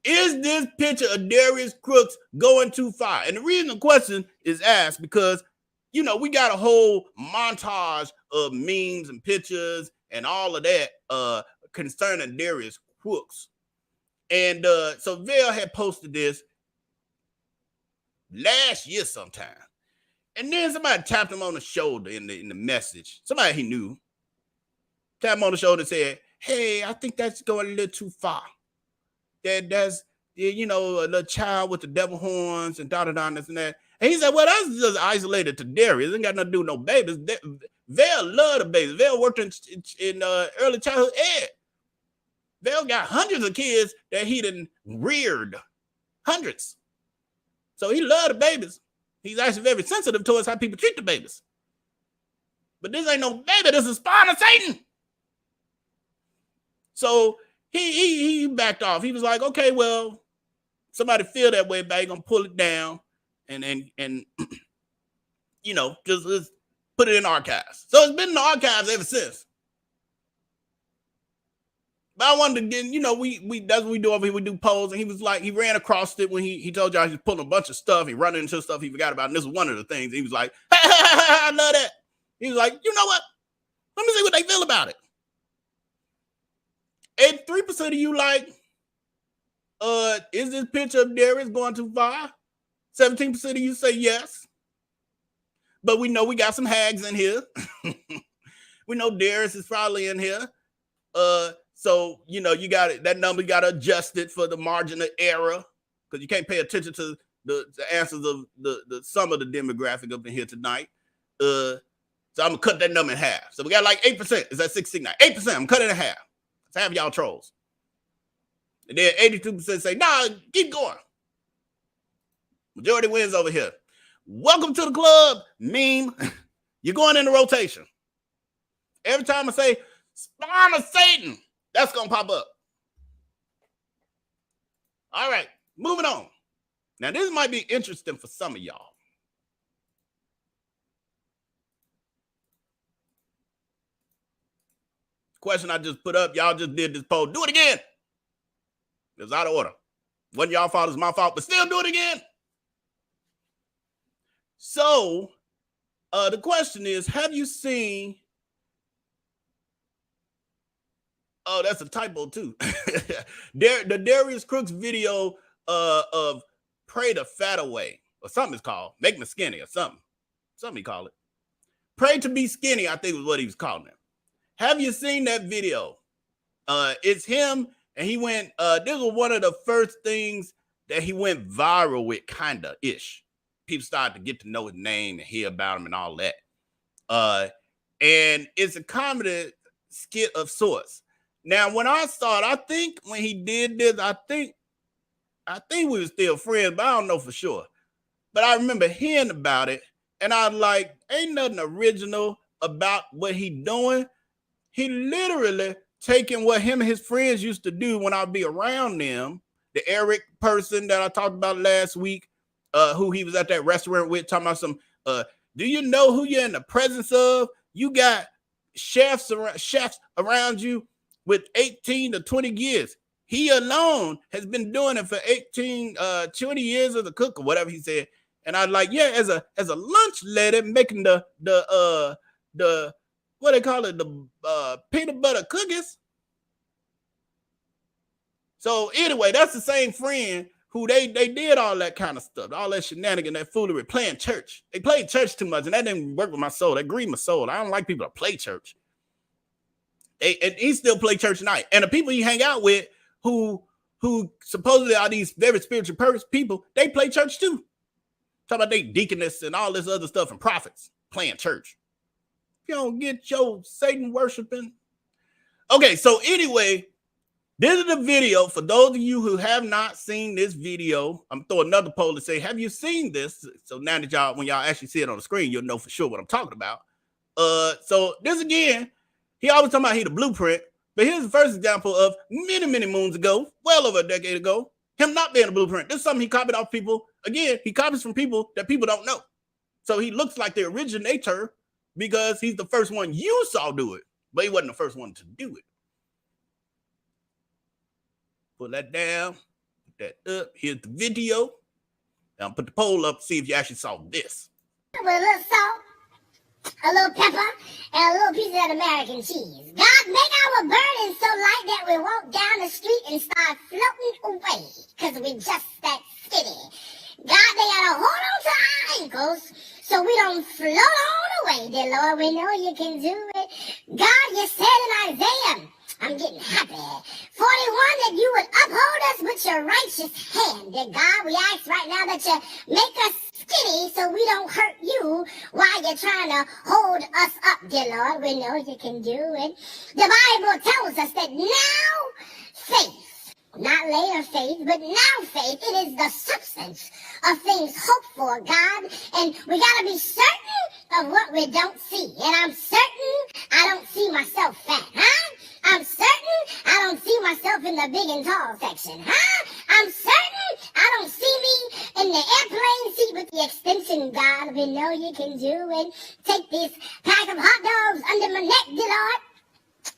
Is this picture of Darius Cooks going too far? And the reason the question is asked because we got a whole montage of memes and pictures and all of that concerning Darius Cooks. And so Vell had posted this last year sometime. And then somebody tapped him on the shoulder in the message. Somebody he knew tapped him on the shoulder and said, hey, I think that's going a little too far. That's, a little child with the devil horns and this and that. And he said, well, that's just isolated to Darius. It ain't got nothing to do with no babies. Vell loved the babies. Vell worked in early childhood ed. Vell got hundreds of kids that he done reared. Hundreds. So he loved the babies. He's actually very sensitive towards how people treat the babies. But this ain't no baby. This is spawn of Satan. So he backed off. He was like, okay, well, somebody feel that way, but gonna pull it down and just put it in archives. So it's been in the archives ever since. But I wanted to get, we that's what we do over here. We do polls, and he was like, he ran across it when he told y'all he was pulling a bunch of stuff. He running into stuff he forgot about, and this was one of the things. He was like, I love that. He was like, you know what? Let me see what they feel about it. 83% of you like, is this picture of Darius going too far? 17% of you say yes. But we know we got some hags in here. We know Darius is probably in here. So, you know, you got it. That number, you got to adjust it for the margin of error because you can't pay attention to the answers of the some of the demographic up in here tonight. So I'm going to cut that number in half. So we got like 8%. Is that 16 now? 8%. I'm cutting it in half. It's half y'all trolls. And then 82% say, nah, keep going. Majority wins over here. Welcome to the club, meme. You're going into rotation. Every time I say, spawn of Satan, that's going to pop up. All right, moving on. Now, this might be interesting for some of y'all. Question I just put up, y'all just did this poll. Do it again. It was out of order. Wasn't y'all fault, it's my fault, but still do it again. So, the question is, have you seen... Oh, that's a typo too. The Darius Cooks video of Pray the Fat Away, or something it's called. Make me skinny or something. Something he called it. Pray to be skinny, I think was what he was calling it. Have you seen that video? It's him, and he went, this was one of the first things that he went viral with, kinda-ish. People started to get to know his name and hear about him and all that. And it's a comedy skit of sorts. Now, when I saw it, I think when he did this, I think we were still friends, but I don't know for sure. But I remember hearing about it, and I was like, ain't nothing original about what he doing. He literally taking what him and his friends used to do when I'd be around them. The Eric person that I talked about last week, who he was at that restaurant with, talking about some, do you know who you're in the presence of? You got chefs around you with 18 to 20 years. He alone has been doing it for 20 years as a cook or whatever he said. And I was like, yeah, as a lunch lady making the what they call it, the peanut butter cookies. So anyway, that's the same friend who they did all that kind of stuff, all that shenanigan, that foolery, playing church. They played church too much, and that didn't work with my soul. That grieved my soul. I don't like people that play church. And he still play church tonight. And the people he hang out with who supposedly are these very spiritual people, they play church too. Talk about they deaconess and all this other stuff and prophets playing church. You don't get your Satan worshiping. Okay, so anyway, this is the video. For those of you who have not seen this video, I'm throwing another poll to say, have you seen this? So now that y'all, when y'all actually see it on the screen, you'll know for sure what I'm talking about. So this again, he always talking about he the blueprint, but here's the first example of many moons ago, well over a decade ago, him not being a blueprint. This is something he copied off people. Again, he copies from people that people don't know. So he looks like the originator because he's the first one you saw do it, but he wasn't the first one to do it. Put that down, put that up. Here's the video. Now put the poll up, see if you actually saw this. With a little salt, a little pepper, and a little piece of that American cheese. God, make our burden so light that we walk down the street and start floating away, because we just that skinny. God, they gotta hold on to our ankles so we don't float on away. Dear Lord, we know you can do it. God, you said in Isaiah, I'm getting happy. 41, that you would uphold us with your righteous hand. Dear God, we ask right now that you make us skinny so we don't hurt you while you're trying to hold us up, dear Lord. We know you can do it. The Bible tells us that now faith, not later faith, but now faith, it is the substance of things hoped for, God. And we got to be certain of what we don't see. And I'm certain I don't see myself fat, huh? I'm certain I don't see myself in the big and tall section, huh? I'm certain I don't see me in the airplane seat with the extension, God. We know you can do it. Take this pack of hot dogs under my neck, dear Lord.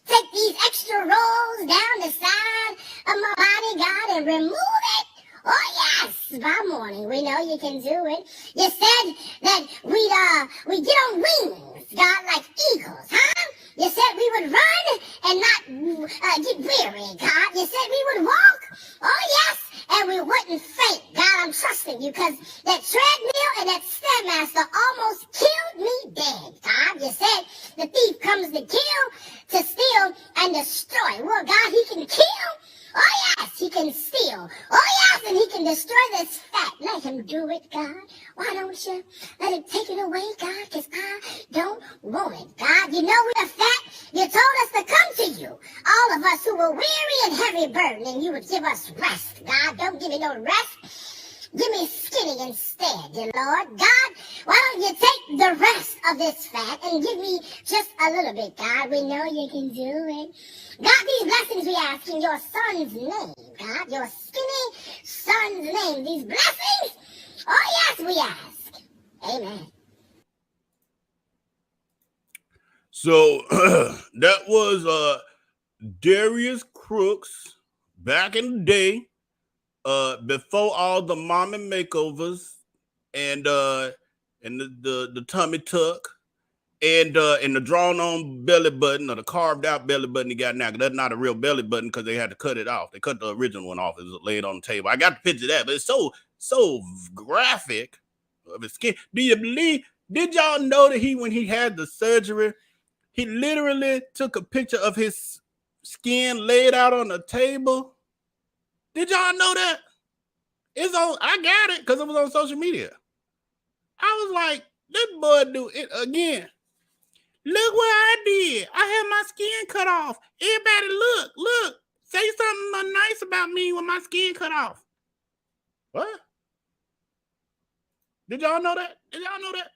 Take these extra rolls down the side of my body, God, and remove it. Oh, yes, by morning, we know you can do it. You said that we'd get on wings, God, like eagles, huh? You said we would run and not get weary, God. You said we would walk, oh, yes, and we wouldn't faint. God, I'm trusting you because that treadmill and that Stairmaster almost killed me dead, God. You said the thief comes to kill, to steal, and destroy. Well, God, he can steal. Oh yes, and he can destroy this fat. Let him do it, God. Why don't you let him take it away, God? Because I don't want it, God. You know we're fat. You told us to come to you. All of us who were weary and heavy burdened, and you would give us rest, God. Don't give me no rest. Give me skinny instead, dear Lord. God, why don't you take the rest of this fat and give me just a little bit, God? We know you can do it. God, these blessings we ask in your son's name, God, your skinny son's name. These blessings, oh yes, we ask. Amen. So that was Darius Cooks back in the day, before all the mom and makeovers and the tummy tuck and the drawn on belly button or the carved out belly button he got now. That's not a real belly button because they had to cut it off. They cut the original one off. It was laid on the table. I got the picture of that, but it's so graphic of his skin. Do you believe? Did y'all know that when he had the surgery, he literally took a picture of his skin laid out on the table? Did y'all know that? It's on. I got it because it was on social media. I was like, this boy do it again. Look what I did. I had my skin cut off. Everybody look. Say something nice about me with my skin cut off. What? Did y'all know that?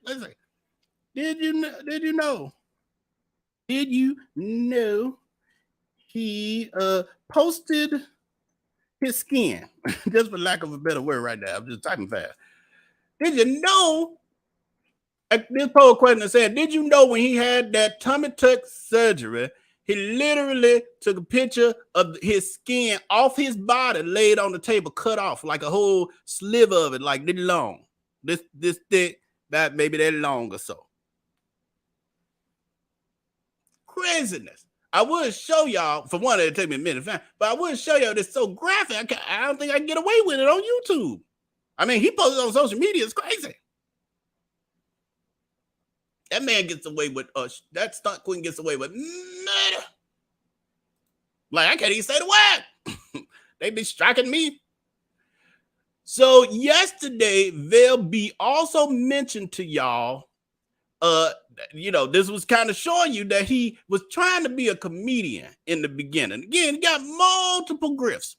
Let's see. Did you know? Did you know he posted his skin? Just for lack of a better word right now. I'm just typing fast. Did you know? This poll question said, did you know when he had that tummy tuck surgery, he literally took a picture of his skin off his body, laid on the table, cut off like a whole sliver of it, like this long, this thick, that maybe that long or so. Craziness. I would show y'all, for one, it'd take me a minute, but I would show y'all this so graphic. I don't think I can get away with it on YouTube. I mean, he posted on social media. It's crazy. That man gets away with that stunt queen gets away with murder. Like, I can't even say the word. They be striking me. So yesterday, VellB also mentioned to y'all, this was kind of showing you that he was trying to be a comedian in the beginning. Again, he got multiple grifts.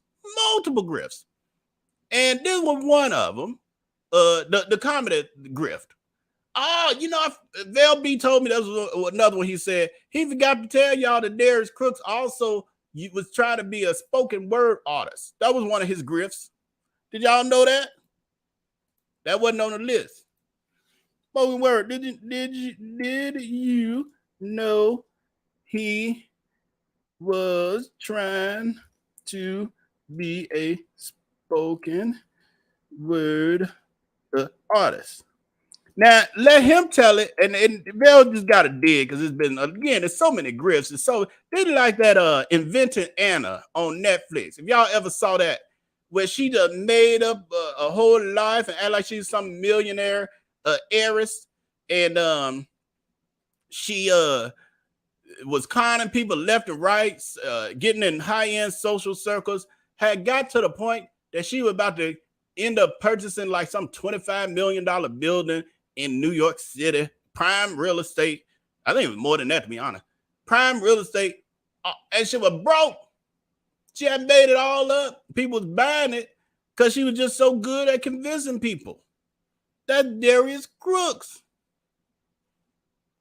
And this was one of them, the comedy grift. Oh, VellB told me that was another one. He said he forgot to tell y'all that Darius Cooks also was trying to be a spoken word artist. That was one of his grifts. Did y'all know that? That wasn't on the list. Spoken word. Did you know he was trying to be a spoken word artist? Now, let him tell it, and Vell just got to dig because it's been, again, there's so many grifts. And so they like that Inventing Anna on Netflix. If y'all ever saw that, where she just made up a whole life and act like she's some millionaire heiress, and she was conning people left and right, getting in high-end social circles, had got to the point that she was about to end up purchasing like some $25 million building in New York City, prime real estate. I think it was more than that, to be honest. Prime real estate, and she was broke. She had made it all up. People was buying it because she was just so good at convincing people. That's Darius Cooks.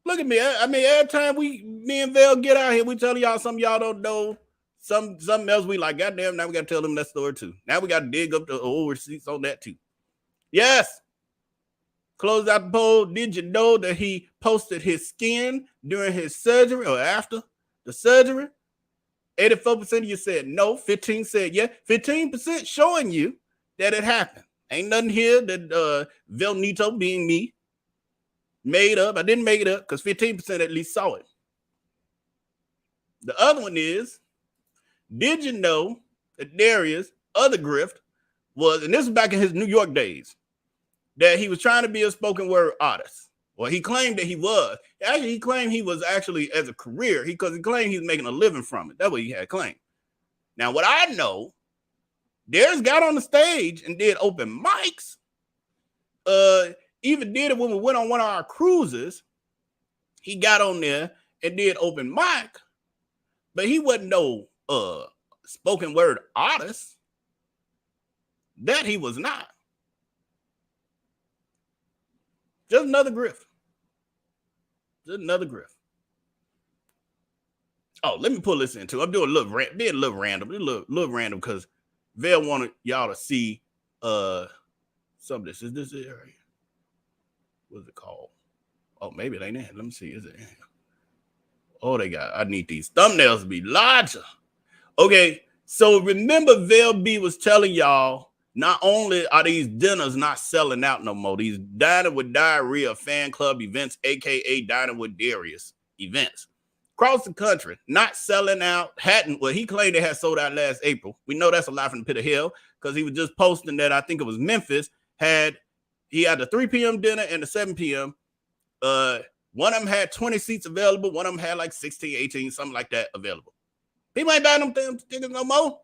Look at me. I mean, every time me and Vell get out here, we tell y'all something y'all don't know. Something else we like, goddamn, now we got to tell them that story too. Now we got to dig up the old receipts on that too. Yes. Close out the poll. Did you know that he posted his skin during his surgery or after the surgery? 84% of you said no. 15% said yeah. 15% showing you that it happened. Ain't nothing here that VellNito, being me, made up. I didn't make it up because 15% at least saw it. The other one is, did you know that Darius' other grift was, and this is back in his New York days, that he was trying to be a spoken word artist? Well, he claimed that he was. Actually, he claimed he was actually as a career, because he claimed he was making a living from it. That's what he had claimed. Now, what I know Darius got on the stage and did open mics. Even did it when we went on one of our cruises. He got on there and did open mic, but he wasn't no spoken word artist. That he was not. Just another grift. Just another grift. Oh, let me pull this into. I'm doing a little random, a little random because Vell wanted y'all to see some of this. Is this area? What's it called? Oh, maybe it ain't in. Let me see. Is it in? Oh, I need these thumbnails to be larger. Okay, so remember Vell B was telling y'all, not only are these dinners not selling out no more, these Dining with Diarrhea fan club events, aka Dining with Darius events, across the country, not selling out. He claimed they had sold out last April. We know that's a lie from the pit of hell because he was just posting that I think it was Memphis he had the 3 p.m. dinner and the 7 p.m. One of them had 20 seats available. One of them had like 16, 18, something like that available. People ain't buying them tickets no more.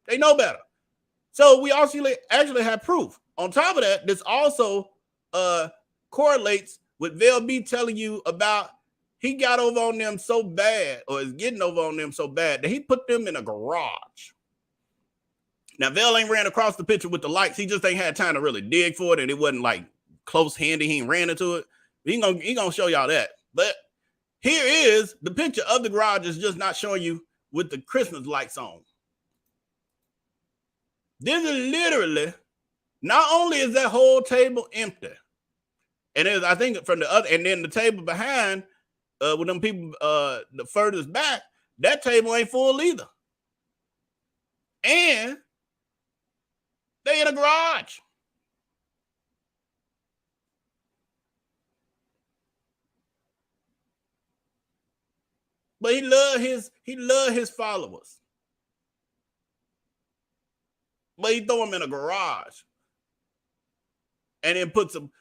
They know better. So we also actually have proof. On top of that, this also correlates with Vell B telling you about he got over on them so bad, or is getting over on them so bad, that he put them in a garage. Now, Vell ain't ran across the picture with the lights. He just ain't had time to really dig for it, and it wasn't like close handy. He ain't ran into it. He gonna show y'all that. But here is the picture of the garage. Is just not showing you with the Christmas lights on. This is literally, not only is that whole table empty, and I think from the other, and then the table behind, with them people the furthest back, that table ain't full either. And they in a garage. But he loved his followers. But he throw them in a garage. And then put some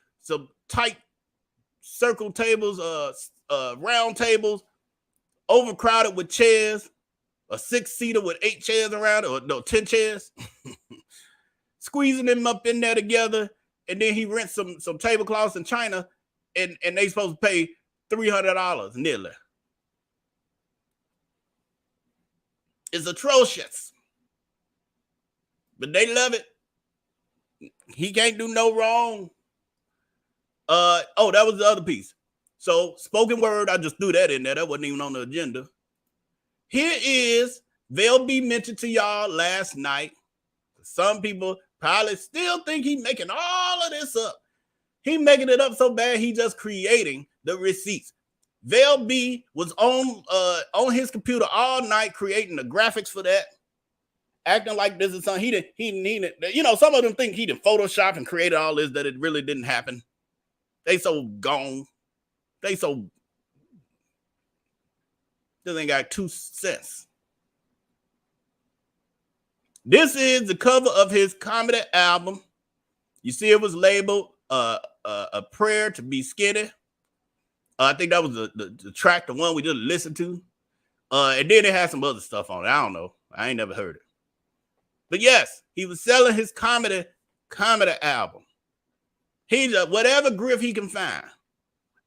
tight circle tables, round tables, overcrowded with chairs, a 6-seater with 8 chairs around it, or no, 10 chairs. Squeezing them up in there together, and then he rents some tablecloths in China, and they supposed to pay $300 nearly. It's atrocious. But they love it. He can't do no wrong. That was the other piece. So spoken word, I just threw that in there. That wasn't even on the agenda. Here is Vell B mentioned to y'all last night. Some people probably still think he's making all of this up. He making it up so bad he just creating the receipts. Vell B was on his computer all night creating the graphics for that, acting like this is something he didn't. You know, some of them think he did Photoshop and created all this, that it really didn't happen. They so gone. This ain't got 2 cents. This is the cover of his comedy album. You see it was labeled A Prayer to Be Skinny. I think that was the track, the one we just listened to. And then it had some other stuff on it. I don't know. I ain't never heard it. But yes, he was selling his comedy album. He's whatever grift he can find.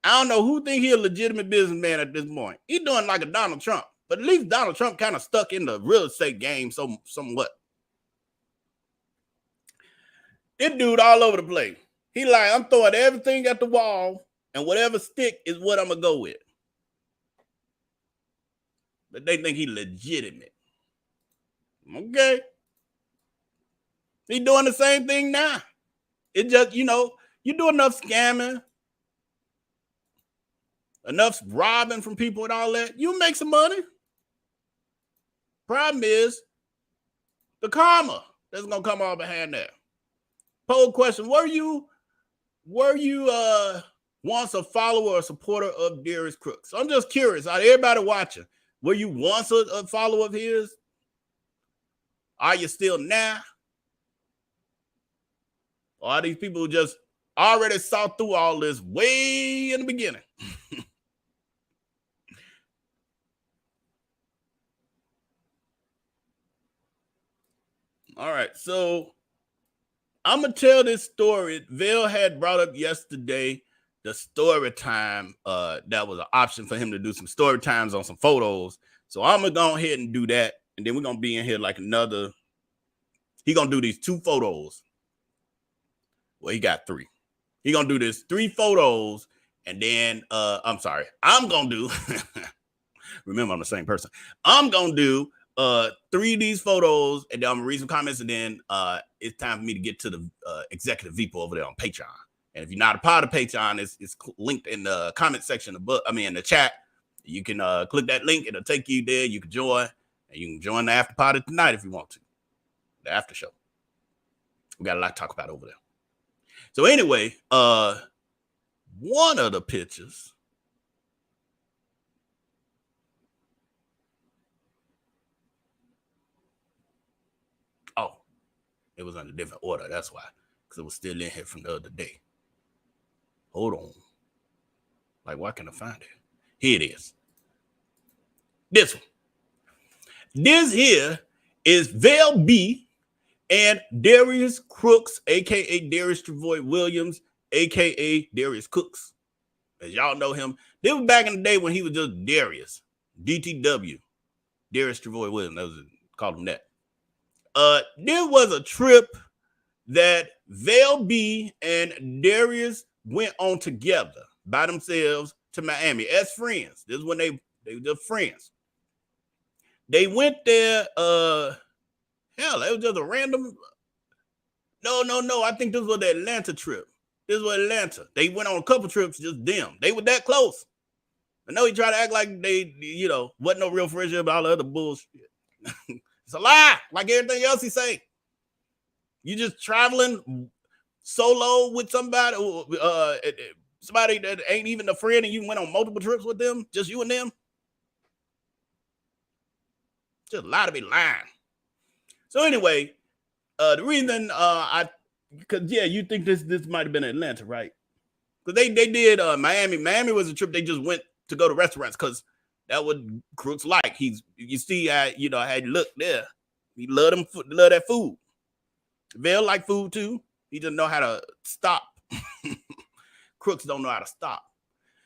I don't know who think he a legitimate businessman at this point. He's doing like a Donald Trump. But at least Donald Trump kind of stuck in the real estate game somewhat. This dude all over the place. He like, I'm throwing everything at the wall, and whatever stick is what I'm going to go with. But they think he legitimate. Okay. He doing the same thing now. It just, you do enough scamming, enough robbing from people and all that, you make some money. Problem is the karma that's going to come all behind that. Poll question, were you once a follower or supporter of Darius Cooks? So I'm just curious, out of everybody watching, were you once a follower of his? Are you still now? Or are these people who just already saw through all this way in the beginning? All right, so I'm gonna tell this story. Vell had brought up yesterday the story time. That was an option for him to do some story times on some photos. So I'm gonna go ahead and do that, and then we're gonna be in here like another. He gonna do these 2 photos. Well, he got 3. He gonna do this 3 photos, and then I'm sorry, I'm gonna do. Remember, I'm the same person. I'm gonna do 3 of these photos, and then I'm gonna read some comments, and then it's time for me to get to the executive VP over there on Patreon. And if you're not a part of Patreon, it's linked in the comment section above. I mean, in the chat. You can click that link; it'll take you there. You can join, and you can join the after party tonight if you want to. The after show. We got a lot to talk about over there. So anyway, one of the pictures. Oh, it was in a different order. That's why, because it was still in here from the other day. Hold on. Like, why can't I find it? Here it is. This one. This here is Vell B and Darius Cooks, a.k.a. Darius Travoy Williams, a.k.a. Darius Cooks. As y'all know him. This was back in the day when he was just Darius. DTW. Darius Travoy Williams. That was called him that. There was a trip that Vell B and Darius went on together by themselves to Miami as friends. This is when they were just friends. They went there, hell, it was just a random. No. I think this was the Atlanta trip. This was Atlanta. They went on a couple trips, just them. They were that close. I know he tried to act like they, wasn't no real friendship, all the other bullshit. It's a lie, like everything else he say. You just traveling solo with somebody, somebody that ain't even a friend, and you went on multiple trips with them, just you and them. Just a lie to be lying. So anyway, the reason because you think this might have been Atlanta, right? Because they did Miami. Miami was a trip they just went to go to restaurants because that what Crooks like. You see, how he looked there. He loved that food. Vell like food too. He just know how to stop. Crooks don't know how to stop.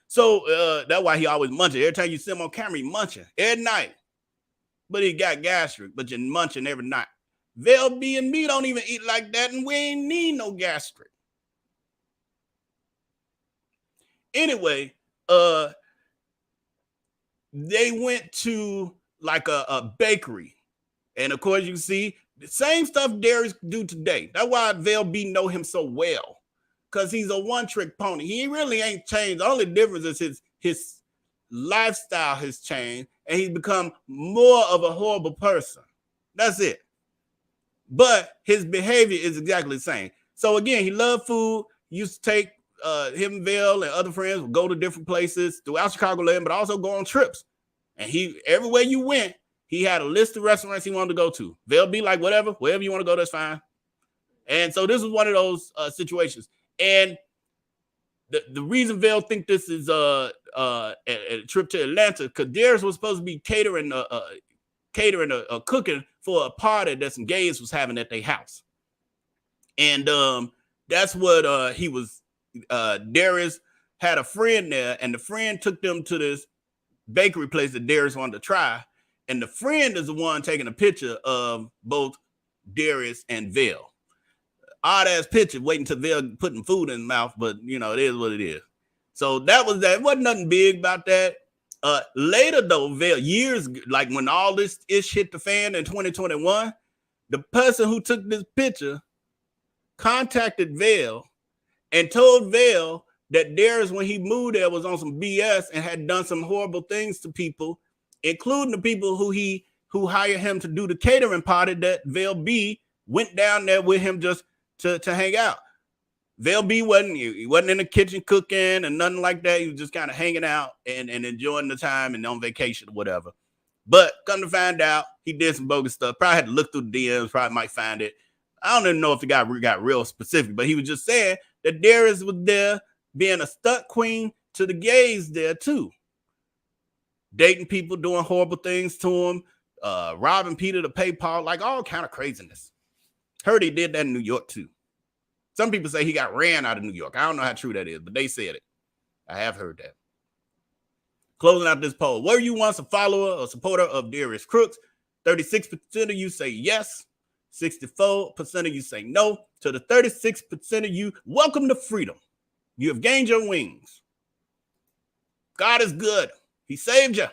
So that's why he always munching. Every time you see him on camera, he munching every night. But he got gastric, but you're munching every night. Vell B and me don't even eat like that, and we ain't need no gastric. Anyway, they went to like a bakery. And of course, you can see the same stuff Darius do today. That's why Vell B know him so well. Because he's a one-trick pony. He really ain't changed. The only difference is his lifestyle has changed, and he's become more of a horrible person. That's it. But his behavior is exactly the same. So again, he loved food. He used to take him, Vell, and other friends would go to different places throughout Chicagoland, but also go on trips. And everywhere you went, he had a list of restaurants he wanted to go to. Vell be like, wherever you want to go, that's fine. And so this was one of those situations. And the reason Vell think this is a trip to Atlanta, because Darius was supposed to be catering a cooking for a party that some gays was having at their house. And that's what he was. Darius had a friend there, and the friend took them to this bakery place that Darius wanted to try. And the friend is the one taking a picture of both Darius and Vell. Odd ass picture, waiting till Vell putting food in his mouth, but it is what it is. So that was that. Wasn't nothing big about that. Later though, Vell, years like when all this ish hit the fan in 2021, the person who took this picture contacted Vell and told Vell that Darius, when he moved there, was on some BS and had done some horrible things to people, including the people who hired him to do the catering party that Vell B went down there with him just to hang out. Vell B wasn't in the kitchen cooking and nothing like that. He was just kind of hanging out and enjoying the time and on vacation or whatever. But come to find out, he did some bogus stuff. Probably had to look through the DMs, probably might find it. I don't even know if the guy got real specific, but he was just saying that Darius was there being a stunt queen to the gays there too. Dating people, doing horrible things to him, robbing Peter to pay Paul, like all kind of craziness. Heard he did that in New York too. Some people say he got ran out of New York. I don't know how true that is, but they said it. I have heard that. Closing out this poll. Were you once a follower or supporter of Darius Cooks? 36% of you say yes. 64% of you say no. To the 36% of you, welcome to freedom. You have gained your wings. God is good. He saved you.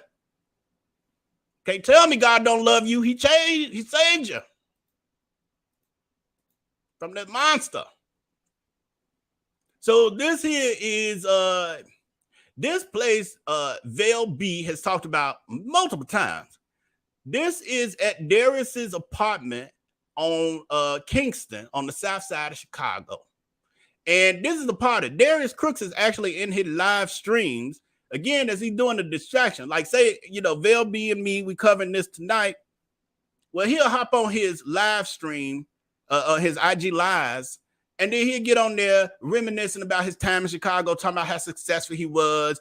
Can't tell me God don't love you. He saved you from that monster. So this here is this place Vel B has talked about multiple times. This is at Darius's apartment on Kingston on the south side of Chicago. And this is the part of Darius Cooks is actually in his live streams. Again, as he's doing the distraction, like say, you know, Vel B and me, we covering this tonight. Well, he'll hop on his live stream, his IG lives, and then he'll get on there reminiscing about his time in Chicago, talking about how successful he was,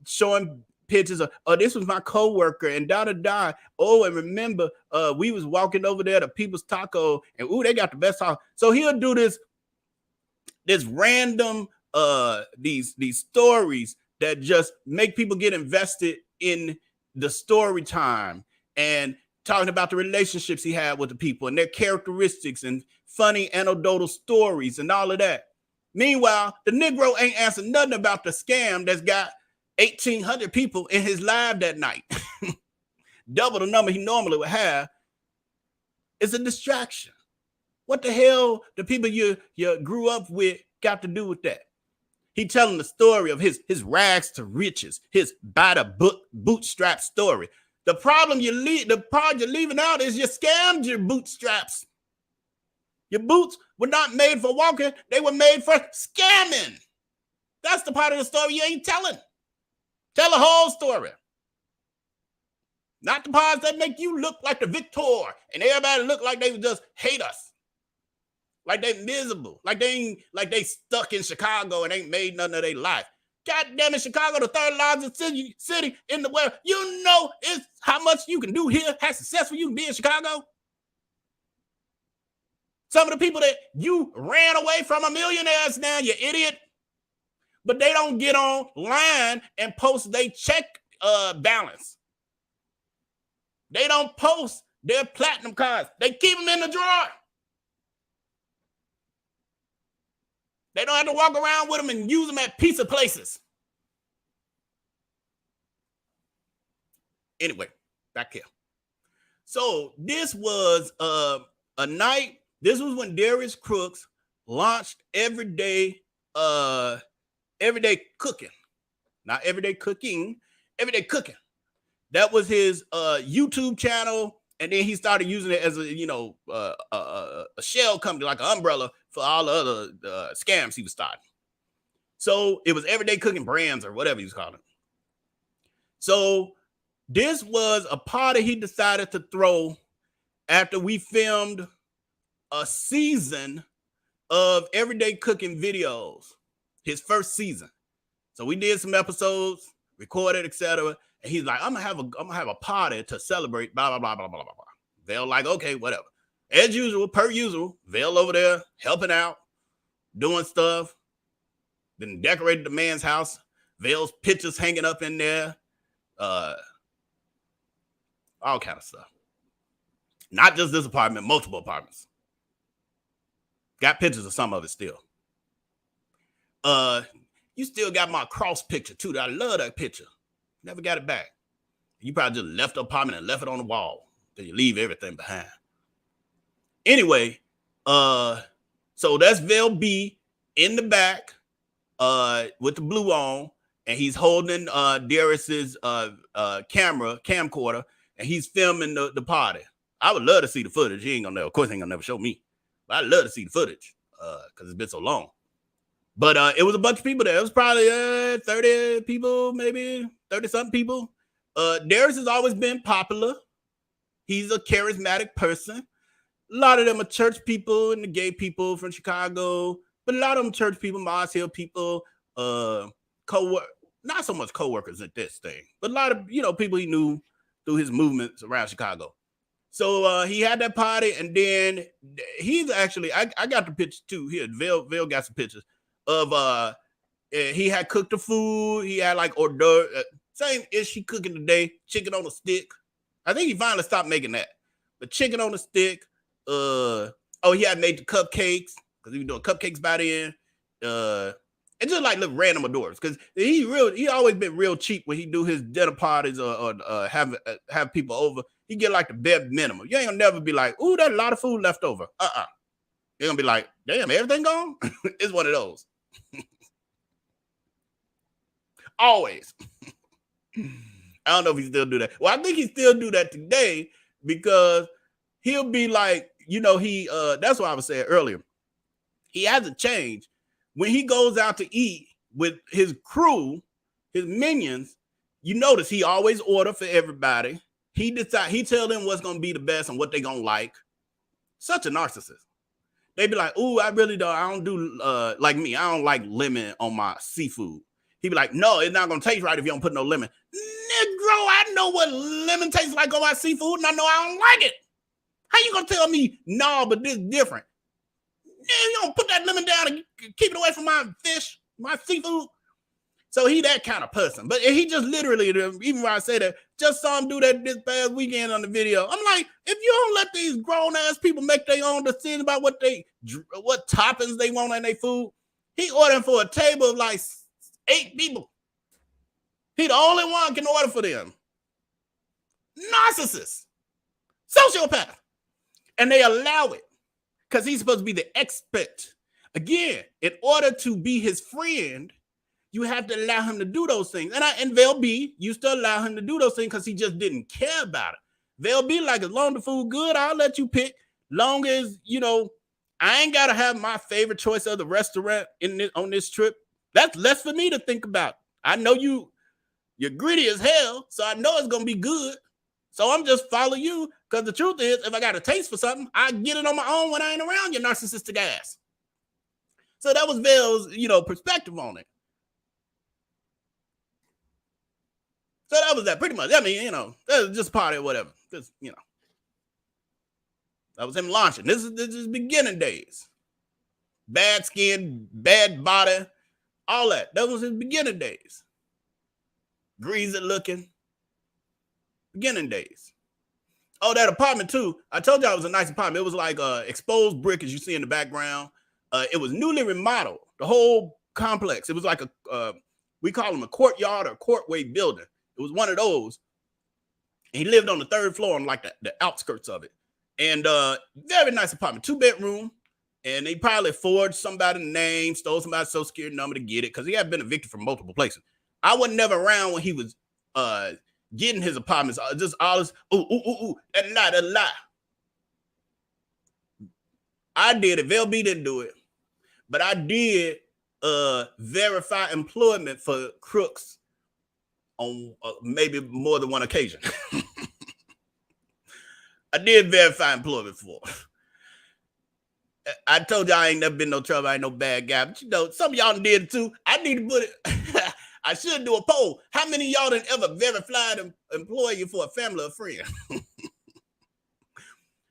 showing pictures of, oh, this was my co-worker, and da-da-da. Oh, and remember, we was walking over there to People's Taco, and ooh, they got the best taco. So he'll do this random, these stories that just make people get invested in the story time and talking about the relationships he had with the people and their characteristics and funny anecdotal stories and all of that. Meanwhile, the Negro ain't answered nothing about the scam that's got 1,800 people in his live that night. Double the number he normally would have. It's a distraction. What the hell the people you grew up with got to do with that? He telling the story of his rags to riches, his by the bootstrap story. The problem the part you're leaving out is you scammed your bootstraps. Your boots were not made for walking, they were made for scamming. That's the part of the story you ain't telling. Tell the whole story. Not the parts that make you look like the victor and everybody look like they just hate us. Like they miserable, like they stuck in Chicago and ain't made nothing of their life. God damn it, Chicago, the third largest city in the world. You know it's how much you can do here, how successful you can be in Chicago. Some of the people that you ran away from are millionaires now, you idiot. But they don't get online and post their check balance. They don't post their platinum cards. They keep them in the drawer. They don't have to walk around with them and use them at pizza places. Anyway, back here. So this was a night. This was when Darius Cooks launched everyday cooking. Not everyday cooking, everyday cooking. That was his YouTube channel. And then he started using it as a shell company, like an umbrella for all the other scams he was starting. So it was Everyday Cooking Brands or whatever he was calling it. So this was a party he decided to throw after we filmed a season of Everyday Cooking videos, his first season. So we did some episodes, recorded, etc. And he's like, I'm gonna have a party to celebrate, blah, blah, blah, blah, blah, blah, blah. Vel like, okay, whatever. As usual, per usual, Vel over there helping out, doing stuff. Then decorated the man's house. Vel's pictures hanging up in there. All kind of stuff. Not just this apartment, multiple apartments. Got pictures of some of it still. You still got my cross picture too. I love that picture. Never got it back. You probably just left the apartment and left it on the wall. Then you leave everything behind. Anyway, so that's Vel B in the back with the blue on, and he's holding Darius's camcorder, and he's filming the party. I would love to see the footage. Of course, he ain't gonna never show me, but I'd love to see the footage because it's been so long. But it was a bunch of people there. It was probably 30 people, maybe 30-something people. Darius has always been popular. He's a charismatic person. A lot of them are church people and the gay people from Chicago, but a lot of them church people, Mars Hill people, not so much co-workers at this thing, but a lot of people he knew through his movements around Chicago. So he had that party, and then he's actually I got the picture too. Here, Vell got some pictures of he had cooked the food. He had like hors d'oeuvre. Same is she cooking today? Chicken on a stick. I think he finally stopped making that. But chicken on a stick. He had made the cupcakes because he was doing cupcakes by then. And just like little random adores because he always been real cheap when he do his dinner parties or have people over. He get like the bare minimum. You ain't gonna never be like, ooh, there's a lot of food left over. You're gonna be like, damn, everything gone? It's one of those. Always. I don't know if he still do that. Well, I think he still do that today because he'll be like, that's what I was saying earlier. He hasn't changed. When he goes out to eat with his crew, his minions, you notice he always order for everybody. He tell them what's going to be the best and what they going to like. Such a narcissist. They be like, ooh, I don't do like me. I don't like lemon on my seafood. He be like, no, it's not going to taste right if you don't put no lemon. Negro, I know what lemon tastes like on my seafood, and I know I don't like it. How you going to tell me, no, but this is different? You don't put that lemon down and keep it away from my fish, my seafood. So he that kind of person. But he just literally, even when I say that, just saw him do that this past weekend on the video. I'm like, if you don't let these grown-ass people make their own decisions about what toppings they want in their food, he ordering for a table of like 8 people. He the only one can order for them. Narcissist. Sociopath. And they allow it. Because he's supposed to be the expert. Again, in order to be his friend, you have to allow him to do those things. And Vell B used to allow him to do those things because he just didn't care about it. Vell B like, as long as the food good, I'll let you pick. Long as, I ain't got to have my favorite choice of the restaurant on this trip. That's less for me to think about. I know you're gritty as hell, so I know it's going to be good. So I'm just follow you. Because the truth is, if I got a taste for something, I get it on my own when I ain't around your narcissistic ass. So that was Vell's, perspective on it. So that was that pretty much. I mean, that was just part of it, whatever. Just, that was him launching. This is beginning days. Bad skin, bad body, all that. That was his beginning days. Greasy looking. Beginning days. Oh, that apartment too. I told you it was a nice apartment. It was like exposed brick, as you see in the background. It was newly remodeled. The whole complex. It was like we call them a courtyard or courtway building. It was one of those. And he lived on the 3rd floor on like the outskirts of it. And very nice apartment, 2-bedroom. And they probably forged somebody's name, stole somebody's social security number to get it because he had been evicted from multiple places. I wasn't never around when he was getting his apartments. Just all this, that lie. I did it. Vell B didn't do it. But I did verify employment for crooks on maybe more than one occasion. I did verify employment for. I told you I ain't never been no trouble. I ain't no bad guy. But some of y'all did it too. I need to put it. I should do a poll. How many of y'all done ever verified an employee for a family or friend?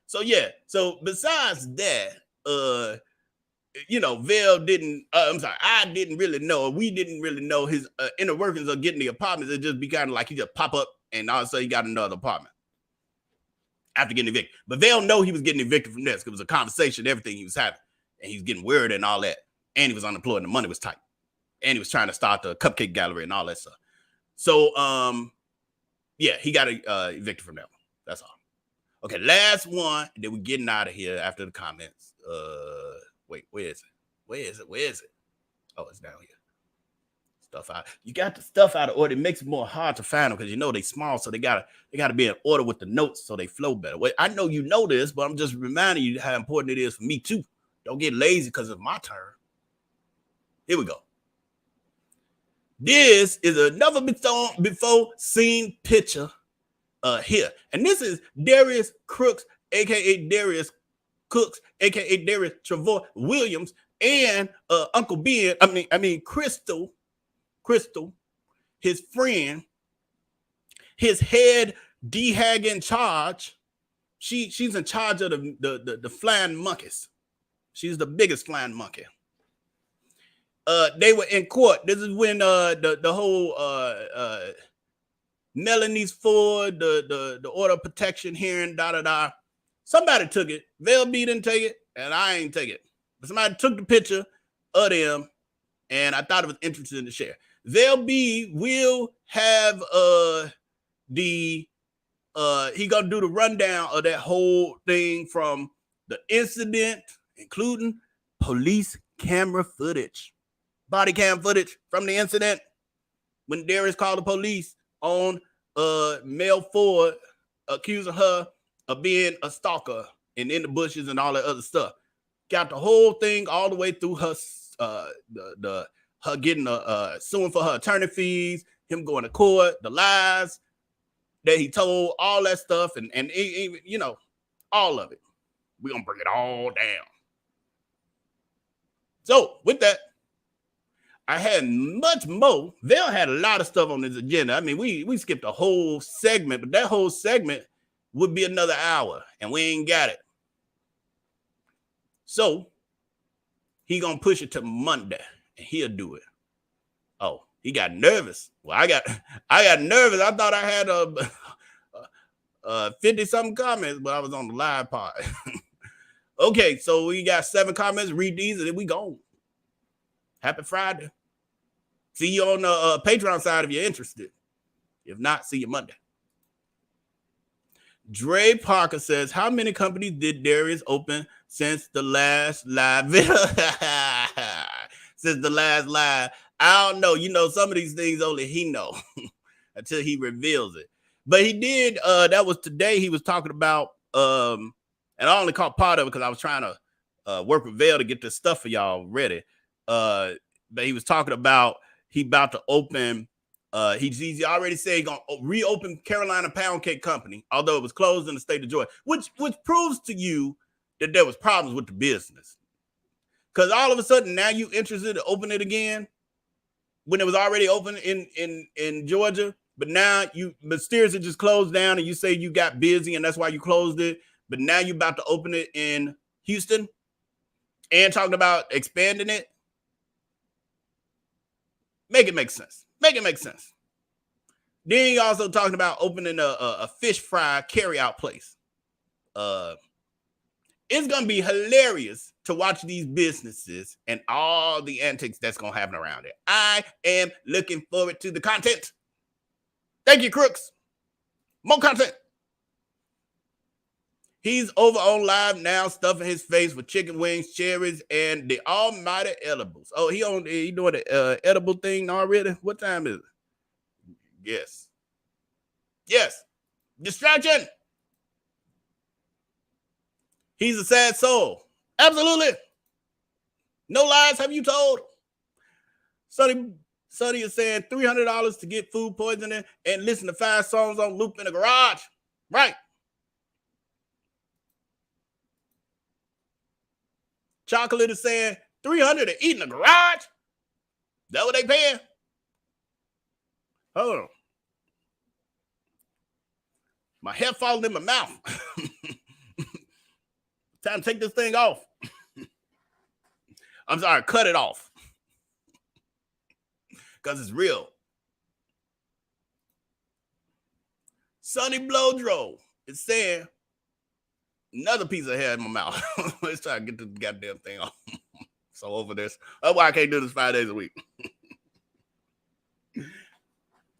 So yeah. So besides that, Vell didn't. I didn't really know. We didn't really know his inner workings of getting the apartments. It just be kind of like he just pop up and all of a sudden he got another apartment after getting evicted. But Vell know he was getting evicted from this because it was a conversation, everything he was having, and he was getting weird and all that. And he was unemployed and the money was tight. And he was trying to start the cupcake gallery and all that stuff. So, yeah, he got evicted from that one. That's all. Okay, last one. And then we're getting out of here after the comments. Wait, where is it? Oh, it's down here. Stuff out. You got the stuff out of order. It makes it more hard to find them because they small, so they gotta be in order with the notes so they flow better. Wait, I know you know this, but I'm just reminding you how important it is for me too. Don't get lazy because it's my turn. Here we go. This is another before seen picture here. And this is Darius Cooks, aka Darius Cooks, aka Darius Trevor Williams, and Uncle Ben. I mean Crystal, his friend, his head D-hag in charge. she's in charge of the flying monkeys. She's the biggest flying monkey. They were in court. This is when the whole Melanie's Ford, the order of protection hearing, Somebody took it. Vel B didn't take it, and I ain't take it. But somebody took the picture of them, and I thought it was interesting to share. Vel B will have he gonna do the rundown of that whole thing from the incident, including police camera footage, body cam footage from the incident when Darius called the police on Mel Ford, accusing her of being a stalker and in the bushes and all that other stuff. Got the whole thing all the way through her her getting suing for her attorney fees, him going to court, the lies that he told, all that stuff, and you know, all of it. We're gonna break it all down. So with that, I had much more. Vel had a lot of stuff on his agenda. I mean, we skipped a whole segment, but that whole segment would be another hour, and we ain't got it. So he gonna push it to Monday, and he'll do it. Oh, he got nervous. Well, I got nervous. I thought I had 50-something comments, but I was on the live part. Okay, so we got 7 comments. Read these, and then we go. Happy Friday. See you on the Patreon side if you're interested. If not, see you Monday. Dre Parker says, how many companies did Darius open since the last live video? Since the last live. I don't know. You know, some of these things only he know until he reveals it. But he did, that was today he was talking about, and I only caught part of it because I was trying to work with Vel to get this stuff for y'all ready. But he was talking about he about to open, he already said he's going to reopen Carolina Pound Cake Company, although it was closed in the state of Georgia, which proves to you that there was problems with the business. Because all of a sudden now you interested to open it again when it was already open in Georgia, but now you mysteriously just closed down and you say you got busy and that's why you closed it. But now you're about to open it in Houston and talking about expanding it. Make it make sense. Make it make sense. Then you also talking about opening a fish fry carry-out place. It's going to be hilarious to watch these businesses and all the antics that's going to happen around it. I am looking forward to the content. Thank you, Crooks. More content. He's over on live now, stuffing his face with chicken wings, cherries, and the almighty edibles. Oh, he doing the edible thing already? What time is it? Yes. Yes. Distraction. He's a sad soul. Absolutely. No lies have you told. Sonny is saying $300 to get food poisoning and listen to 5 songs on loop in the garage. Right. Chocolate is saying $300 to eat in the garage. That what they paying? Hold on. My hair falling in my mouth. Time to take this thing off. I'm sorry, cut it off. Because it's real. Sonny Blowdro is saying another piece of hair in my mouth. Let's try to get this goddamn thing off. So over this. That's why I can't do this 5 days a week. And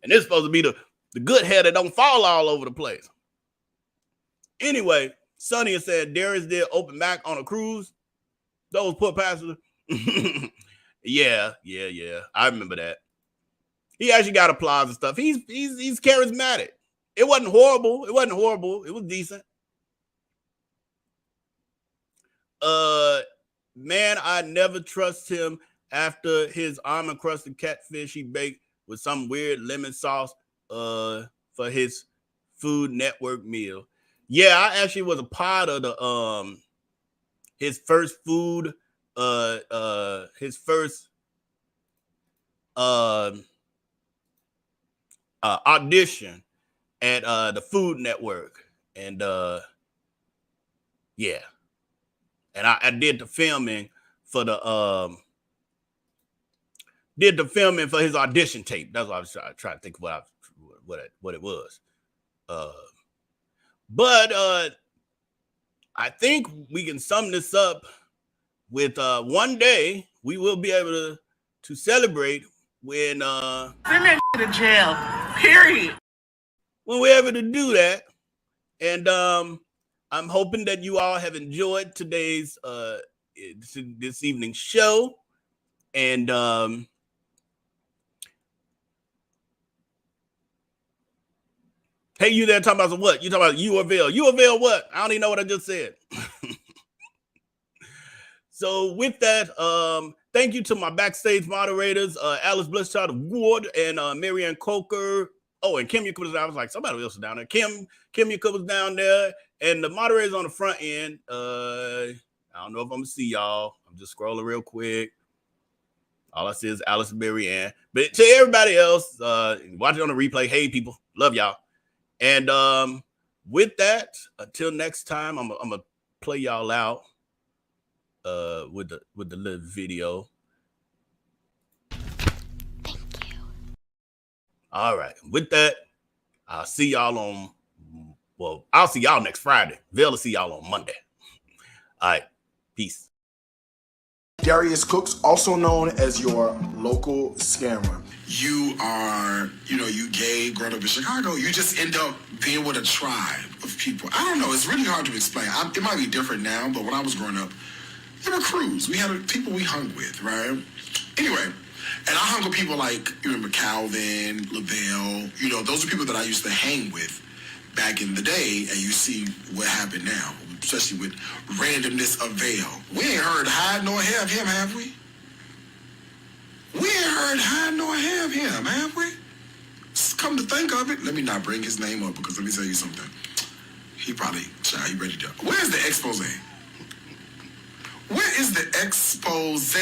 this is supposed to be the good hair that don't fall all over the place. Anyway, Sonny is saying Darius did open back on a cruise. Those poor passengers. Yeah. I remember that. He actually got applause and stuff. He's charismatic. It wasn't horrible. It was decent. Man, I never trust him after his almond-crusted catfish he baked with some weird lemon sauce for his Food Network meal. Yeah, I actually was a part of the his first food audition at the Food Network, and Yeah. And I did the filming for the for his audition tape. That's what I was trying to think of what it was. But I think we can sum this up with one day we will be able to celebrate when send that to jail. Period. When we're able to do that. And I'm hoping that you all have enjoyed today's this evening's show. And hey, you there talking about what? You talking about you or Vell? You or Vell what? I don't even know what I just said. So with that, thank you to my backstage moderators, Alice Blisschild of Ward and Marianne Coker. Oh, and Kim Yuka was down. I was like, somebody else was down there. Kim Yuka was down there. And the moderators on the front end. I don't know if I'm going to see y'all. I'm just scrolling real quick. All I see is Alice and Marianne. But to everybody else, watch it on the replay. Hey, people. Love y'all. And with that, until next time, I'm going to play y'all out with the little video. All right. With that, I'll see y'all I'll see y'all next Friday. Vell will see y'all on Monday. All right. Peace. Darius Cooks, also known as your local scammer. You are, you gay, growing up in Chicago, you just end up being with a tribe of people. I don't know. It's really hard to explain. It might be different now, but when I was growing up, there were crews. We had people we hung with, right? Anyway. And I hung with people like, you remember Calvin, Lavelle, those are people that I used to hang with back in the day, and you see what happened now, especially with randomness of Vell. We ain't heard hide nor have him, have we? We ain't heard hide nor have him, have we? Come to think of it, let me not bring his name up, because let me tell you something. He ready to. Where's the expose? Where is the expose?